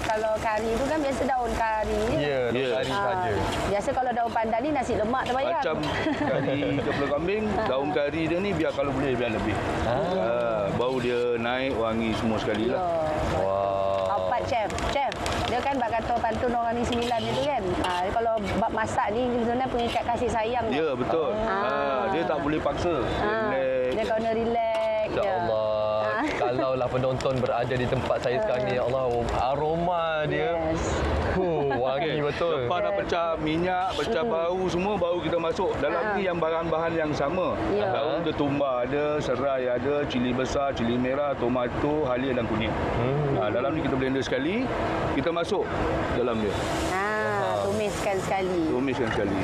kalau kari tu kan biasa daun kari. Daun kari saja. Biasa kalau daun pandan ni nasi lemak terbayang. Macam kari kepala kambing, daun kari dia ni biar kalau boleh biar lebih. Bau dia naik, wangi semua sekali lah. Chef, dia kan bak kata pantun orang ni Sembilan itu kan. Kalau bab masak ni sebenarnya pengikat kasih sayang. Ya, betul. Dia tak boleh paksa. Dia kena relax. InsyaAllah. Kalaulah penonton berada di tempat saya sekarang ni, ya Allah, aroma dia. Wangi betul. Lepas dah pecah minyak, pecah bau, semua bau kita masuk. Dalam ni yang bahan-bahan yang sama. Daun ketumbar ada, serai ada, cili besar, cili merah, tomato, halia dan kunyit. Dalam ni kita blender sekali, kita masuk dalam dia. Tumiskan sekali.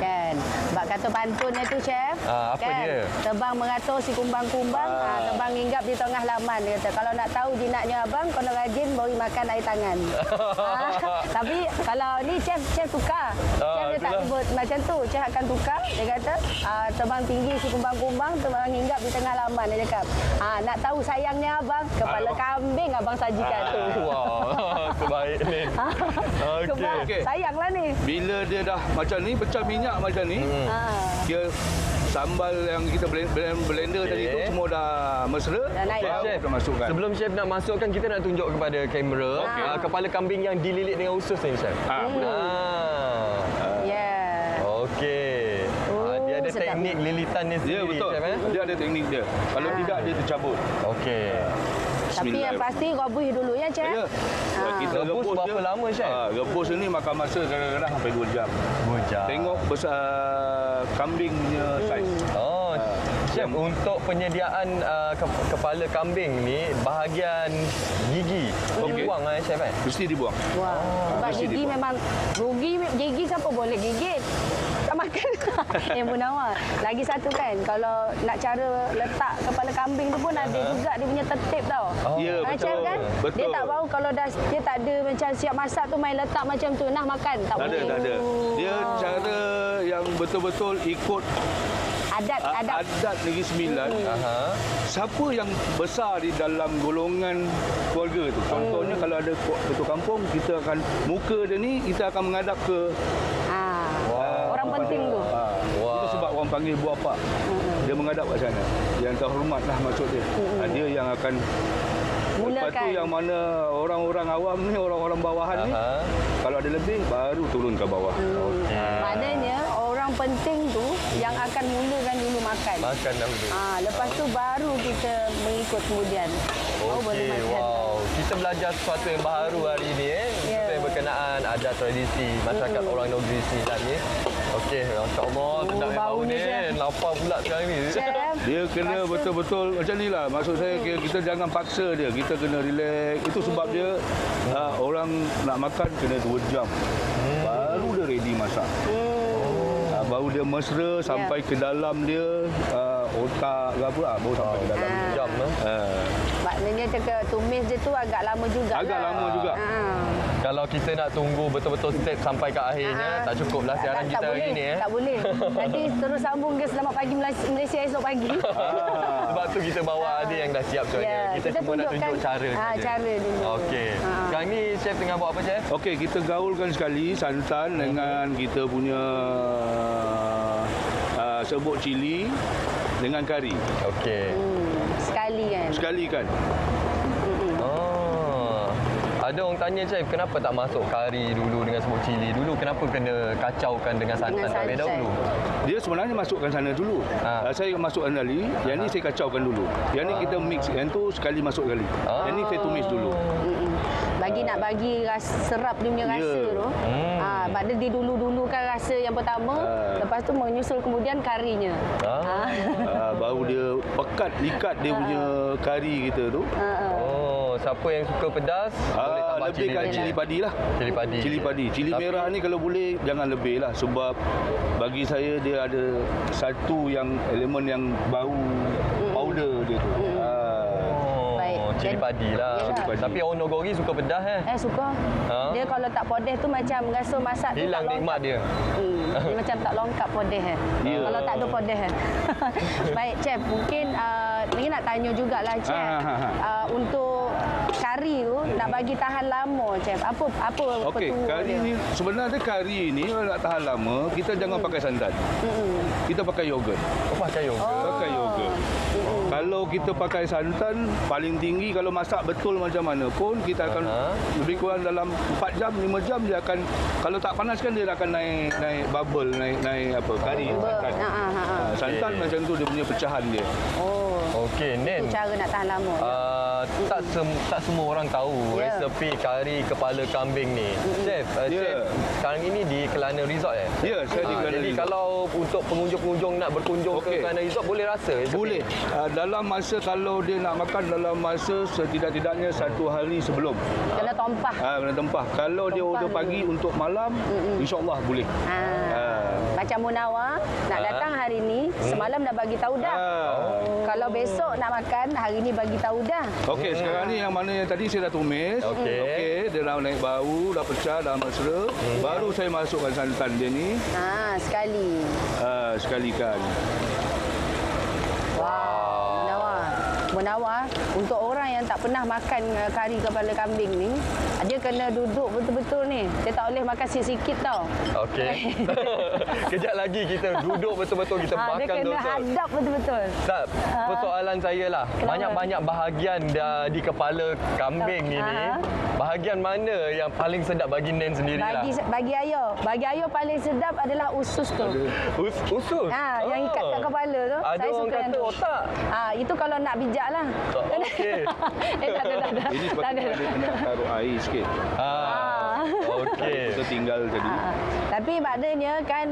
Kan. kan. Bak kata pantunnya tu chef. Apa kan? dia? Tebang mengatur si kumbang-kumbang, tebang hinggap di tengah laman dia kata. Kalau nak tahu jinaknya abang, kena rajin beri makan air tangan. Tapi kalau ni chef tukar. Chef dia tak sebut macam tu. Chef akan tukar. Dia kata tebang tinggi si kumbang-kumbang, tebang hinggap di tengah laman dia cakap. Nak tahu sayangnya abang, kepala kambing abang sajikan tu. Wow, terbaik ni. Okey. Sayanglah ni. Bila dia dah macam ni, pecah minyak macam ni, dia sambal yang kita blender tadi tu semua dah mesra. Chef, sebelum chef nak masukkan, kita nak tunjuk kepada kamera kepala kambing yang dililit dengan usus ni, chef. Okey. Dia ada teknik lilitan ni sendiri, betul. chef. Dia ada teknik dia. Kalau tidak, dia tercabut. Okey. Tapi yang pasti rebus dulu ya, chef. Ya. Kita rebus berapa lama, chef? Rebus ni makan masa kadang-kadang sampai 2 jam. 2 jam. Tengok besar kambing punya saiz. Chef, untuk penyediaan kepala kambing ni, bahagian gigi dibuang chef kan? Mesti dibuang. Wah, sebab gigi memang rugi. Gigi siapa boleh gigit? Tak makan. Yang Munawar. Lagi satu kan, kalau nak cara letak kepala kambing tu pun ada juga dia punya tertib tau. Ya, betul. Chef kan? Betul. Dia tak bau kalau dah dia tak ada macam siap masak tu main letak macam tu. Nah makan. Tak boleh. Tak ada. Dia cara yang betul-betul ikut adat Negeri Sembilan. Siapa yang besar di dalam golongan keluarga tu. Contohnya kalau ada ketua kampung, kita akan muka dia ni kita akan menghadap ke orang penting tu. Itu sebab orang panggil buah pak. Dia menghadap kat sana. Yang terhormatlah maksud dia. Dia yang akan lepas tu yang mana orang-orang awam ni, orang-orang bawahan ni, kalau ada lebih baru turun ke bawah. Maknanya orang penting tu yang akan mulakan dulu makan. Makan dahulu. Lepas tu baru kita mengikut kemudian. Okey, wow. Kita belajar sesuatu yang baru hari ini Sesuatu yang berkenaan adat tradisi masyarakat orang negeri Sembilan ni. Okey, masya-Allah, sedap bau ni. Lapar pula sekarang ni. Dia kena betul-betul macam ni lah. Maksud saya kita jangan paksa dia. Kita kena relax. Itu sebab dia orang nak makan kena 2 jam. Baru dia ready masak. Baru dia mesra sampai ke dalam dia otak ke apa baru sampai ke dalam jam. Maknanya cakap tumis dia tu agak lama juga. Agak lama juga. Kalau kita nak tunggu betul-betul step sampai ke akhirnya, tak cukuplah siaran kita hari ni. Tak boleh. Nanti terus sambung ke Selamat Pagi Malaysia esok pagi. Sebab tu kita bawa ada yang dah siap sebenarnya. Kita cuma nak tunjuk cara saja. Cara dulu. Okey. Sekarang ni chef tengah buat apa, chef? Okey, kita gaulkan sekali santan dengan kita punya serbuk cili dengan kari. Okey. Sekali kan? Sekali kan. Ada orang tanya, chef, kenapa tak masuk kari dulu dengan serbuk cili dulu? Kenapa kena kacaukan dengan santan terlebih dahulu? Dia sebenarnya masukkan sana dulu. Saya masukkan tadi, yang ni saya kacaukan dulu. Yang ni kita mix, yang tu sekali masuk sekali. Yang ni saya tumis dulu. Nak bagi serap dia punya rasa tu. Maknanya didulu-dulukan rasa yang pertama, lepas tu menyusul kemudian karinya. Baru dia pekat, likat dia punya kari kita tu. Siapa yang suka pedas boleh tambah lebihkan cili padi lah. Cili padi. Cili padi. Cili merah ni kalau boleh jangan lebih lah sebab bagi saya dia ada satu yang elemen yang bau powder dia tu. Cili padi lah. Tapi orang Nogori suka pedas suka. Dia kalau tak podes tu macam rasa masak tu hilang nikmat dia. Dia macam tak lengkap podes Kalau tak ada podes Baik, chef, mungkin lagi nak tanya jugalah, chef. Untuk kari tu nak bagi tahan lama, chef. Apa okey, kari ni sebenarnya kari ni kalau nak tahan lama, kita jangan pakai santan. Kita pakai yogurt. Pakai yogurt. Pakai yogurt. Kalau kita pakai santan, paling tinggi kalau masak betul macam mana pun kita akan lebih kurang dalam 4 jam, 5 jam dia akan, kalau tak panaskan dia akan naik bubble, naik apa, kari santan. Santan macam tu dia punya pecahan dia. Okey, Nen. Cara nak tahan lama. Tak semua orang tahu resepi kari kepala kambing ni. Chef, chef sekarang ini di Kelana Resort Ya, saya di Kelana Jadi kalau untuk pengunjung-pengunjung nak berkunjung ke Kelana Resort boleh rasa? Boleh. Dalam masa kalau dia nak makan dalam masa setidak-tidaknya 1 hari sebelum. Kena tempah. Kena tempah. Kalau dia order pagi untuk malam, insya-Allah boleh. Macam macam Munawar nak datang hari ni, semalam dah bagi tahu dah. Kalau besok nak makan, hari ni bagi tahu dah. Okey, sekarang ni yang mana yang tadi saya dah tumis. Okey, dia dah naik bau, dah pecah, dah mesra. Baru saya masukkan santan dia ni. Sekali. Sekalikan. Munawar, untuk orang yang tak pernah makan kari kepala kambing ni, dia kena duduk betul-betul ni. Dia tak boleh makan sikit-sikit tau. Okey. Kejap lagi kita duduk betul-betul, kita makan dia kena betul-betul. hadap betul-betul. Tak, persoalan saya lah. Banyak-banyak bahagian di kepala kambing ini. Bahagian mana yang paling sedap bagi Nen sendirilah? Bagi ayah paling sedap adalah usus tu. Usus? Yang ikat kat kepala tu. Ada saya orang suka kata otak. Itu kalau nak bijak lah. Okey. Tak ada. Ini sebab dia kena taruh air sikit. Okey. Kita tinggal tadi. Tapi maknanya kan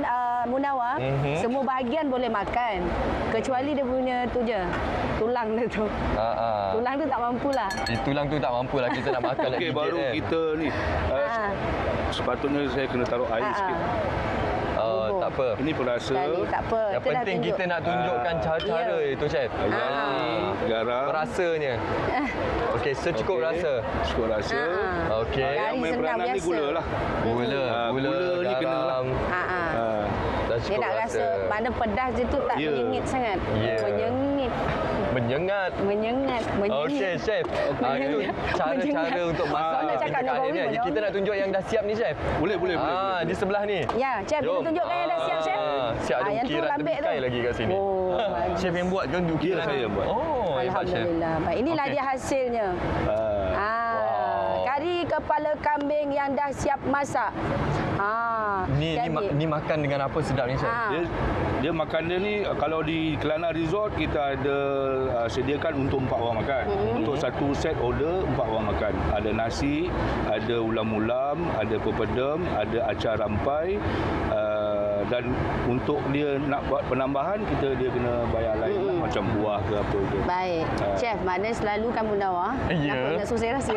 Munawar, semua bahagian boleh makan. Kecuali dia punya tu je. Tulang dia tu. Tulang tu tak mampulah. Tulang tu tak mampulah kita nak makan lagi. Okey, baru kita ni. Sepatutnya saya kena taruh air sikit. Tak apa. Ini perasa. Tak apa. Yang penting kita nak tunjukkan cara itu, Chef. Garam. Rasanya. Okey, secukup rasa. Cukup rasa. Okey. Yang main peranan ni gula lah. Gula ni kena lah. Dia nak rasa mana pedas dia tu tak menyengit sangat. Menyengat. Okey, Chef. Itu cara-cara untuk masak ni. Kita nak tunjuk yang dah siap ni, Chef. Boleh. Di sebelah ni. Ya, Chef, kita tunjukkan yang dah siap, Chef. Siap ada ukiran tebikai lagi kat sini. Chef yang buat kan ukiran? Saya buat. Alhamdulillah. Baik, inilah dia hasilnya. Kari kepala kambing yang dah siap masak. Ni makan dengan apa sedap ni, Chef? Dia makan dia ni, kalau di Kelana Resort kita ada sediakan untuk 4 orang makan. Untuk satu set order 4 orang makan. Ada nasi, ada ulam-ulam, ada pepedem, ada acar rampai. Dan untuk dia nak buat penambahan, dia kena bayar lain lah, macam buah ke apa ke. Baik. Chef, maknanya selalu kan Munawar. Kenapa nak susah rasa?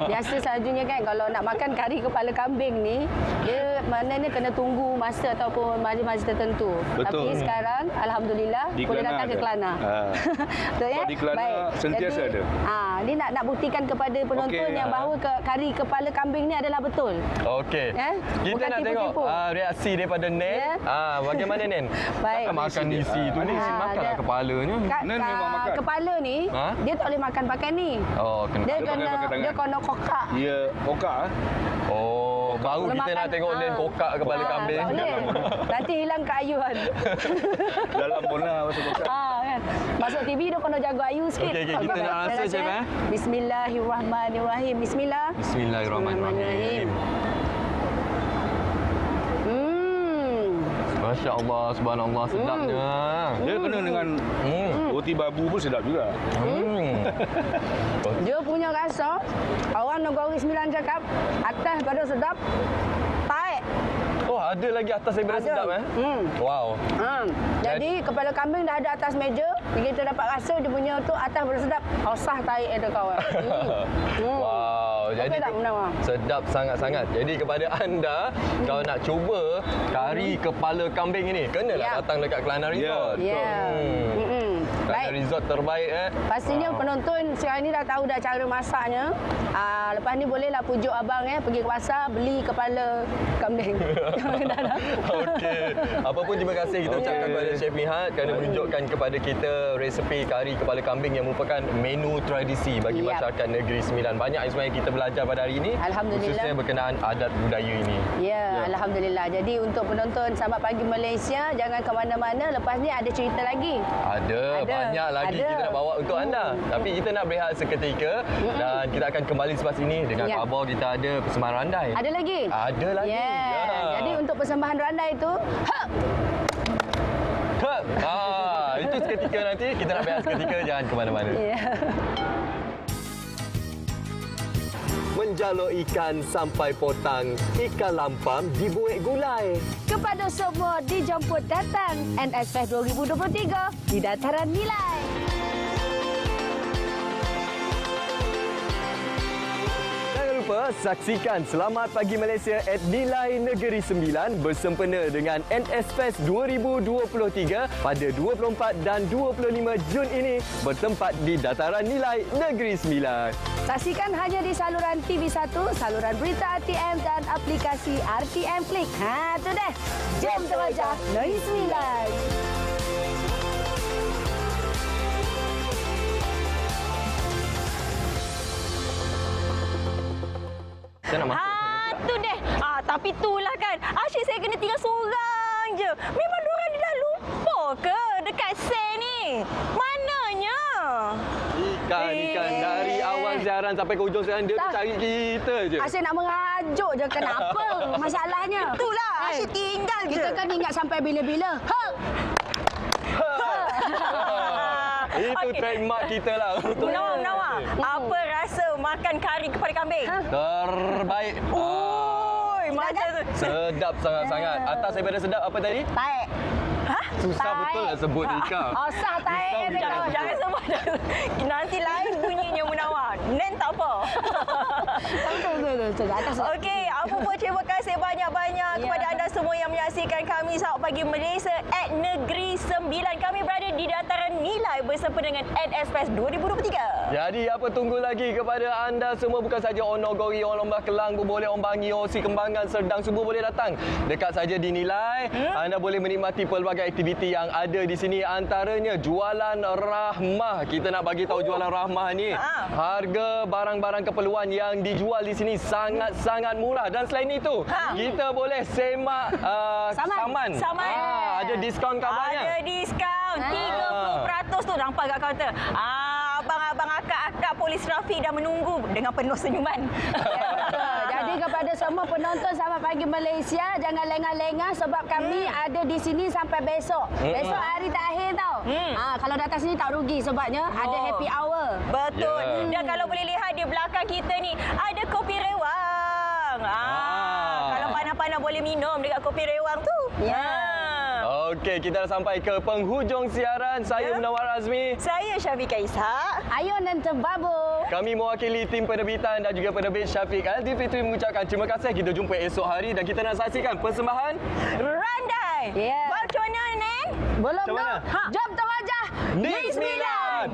Biasa selalunya kan kalau nak makan kari kepala kambing ni, dia maknanya kena tunggu masa ataupun majlis-majlis tertentu. Betul. Tapi sekarang alhamdulillah boleh datang ke Kelana. Betul ya? Di Kelana sentiasa ada. Ni nak buktikan kepada penonton yang bahawa kari kepala kambing ni adalah betul. Okey. Kita bukan nak tengok reaksi daripada Nen. Bagaimana, Nen? Baik. Makan isi tu ni, makanlah kepalanya. Nen memang makan. Kepala ni, dia tak boleh makan pakai ni. Dia kena kokak. Ya, kokak. Baru kita nak tengok Nen kokak kepala kambing. Nanti hilang keayuan. Dalam bona masuk kokak. Kan. Masuk TV dia kena jaga ayu sikit. Okey, kita nak rasa, Chef. Bismillahirrahmanirrahim. Bismillahirrahmanirrahim. Masya Allah, subhanallah, sedapnya. Dia kena dengan roti babu pun sedap juga. Dia punya rasa, orang Negeri Sembilan cakap, atas pada sedap, taik. Ada lagi atas daripada sedap, Wow. Jadi kepala kambing dah ada atas meja, kita dapat rasa dia punya tu atas pada sedap. Sah taik ada kawan. Wow, jadi sedap sangat-sangat. Jadi kepada anda, kalau nak cuba kari kepala kambing ini, kenalah datang dekat Kelana Resort. Kelana Resort terbaik. Pastinya penonton sekarang ni dah tahu dah cara masaknya. Lepas ni bolehlah pujuk abang pergi ke pasar beli kepala kambing. Okey. Apapun terima kasih kita ucapkan kepada Chef Mihat kerana menunjukkan kepada kita resepi kari kepala kambing yang merupakan menu tradisi bagi masyarakat Negeri Sembilan. Banyak yang sebenarnya kita belajar pada hari ini. Alhamdulillah. Khususnya berkenaan adat budaya ini. Alhamdulillah. Jadi untuk penonton Selamat Pagi Malaysia, jangan ke mana-mana. Lepas ni ada cerita lagi. Ada. Banyak lagi kita nak bawa untuk anda. Tapi kita nak berehat seketika dan kita akan kembali selepas ini dengan khabar kita ada persembahan randai. Ada lagi? Ada lagi. Jadi untuk persembahan randai itu, itu seketika nanti. Kita nak berehat seketika, jangan ke mana-mana. Menjalur ikan sampai potang, ikan lampam dibuat gulai. Kepada semua dijemput datang NSFest 2023 di Dataran Nilai. Jangan lupa saksikan Selamat Pagi Malaysia at Nilai Negeri Sembilan bersempena dengan NS Fest 2023 pada 24 dan 25 Jun ini bertempat di Dataran Nilai Negeri Sembilan. Saksikan hanya di saluran TV1, saluran berita RTM dan aplikasi RTM Klik. Tu deh. Jom terwajah Negeri Sembilan. Tu deh. Tapi itulah kan. Asyik saya kena tinggal seorang je. Memang diorang ni dah lupa ke dekat sel ni? Mananya? Ikan dari awal siaran sampai ke hujung siaran dia cari kita je. Asyik nak merajuk je. Kenapa masalahnya? Itulah. Asyik tinggal je. Kita kan ingat sampai bila-bila. Itu trademark kita lah. Munawar. Apa rasa makan kari kepala kambing? Terbaik. Macam tu. Sedap sangat-sangat. Atas daripada sedap apa tadi? Taek. Susah betul nak sebut Ika. Sah taek. Jangan sebut. Nanti lain bunyinya Munawar. Nen tak apa. Betul. Atas. Okey, apa pun terima kasih banyak-banyak kepada anda semua yang menyaksikan kami Selamat Pagi Malaysia at Negeri Sembilan. Kami berada di dataran Nilai bersama dengan NS Fest 2023. Jadi apa tunggu lagi kepada anda semua, bukan saja orang Nogori, orang Lembah Kelang pun boleh, orang Bangi, Osi Kembangan, Serdang semua boleh datang. Dekat saja di Nilai. Anda boleh menikmati pelbagai aktiviti yang ada di sini, antaranya jualan rahmah. Kita nak bagi tahu jualan rahmah ni. Harga barang-barang keperluan yang dijual di sini sangat-sangat murah, dan selain itu kita boleh semak saman. Ada diskaun kabarnya. Ada diskaun 30% tu nampak kat kaunter. Abang-abang, akak-akak polis trafik dah menunggu dengan penuh senyuman. Jadi kepada semua penonton Selamat Pagi Malaysia, jangan lengah-lengah sebab kami ada di sini sampai besok. Besok hari terakhir tau. Kalau datang sini tak rugi sebabnya ada happy hour. Betul. Dan kalau boleh lihat di belakang kita ni ada kopi rewang. Kalau panas-panas boleh minum dekat kopi rewang tu. Okey, kita dah sampai ke penghujung siaran. Saya Munawar Azmi. Saya Syafiqah Ishak. Ayun dan Tebabu. Kami mewakili tim penerbitan dan juga penerbit Syafiq Al-Fitri mengucapkan terima kasih. Kita jumpa esok hari dan kita nak saksikan persembahan Randai. Macam mana, Nen? Belum tu. Jom terwajah Negeri Sembilan.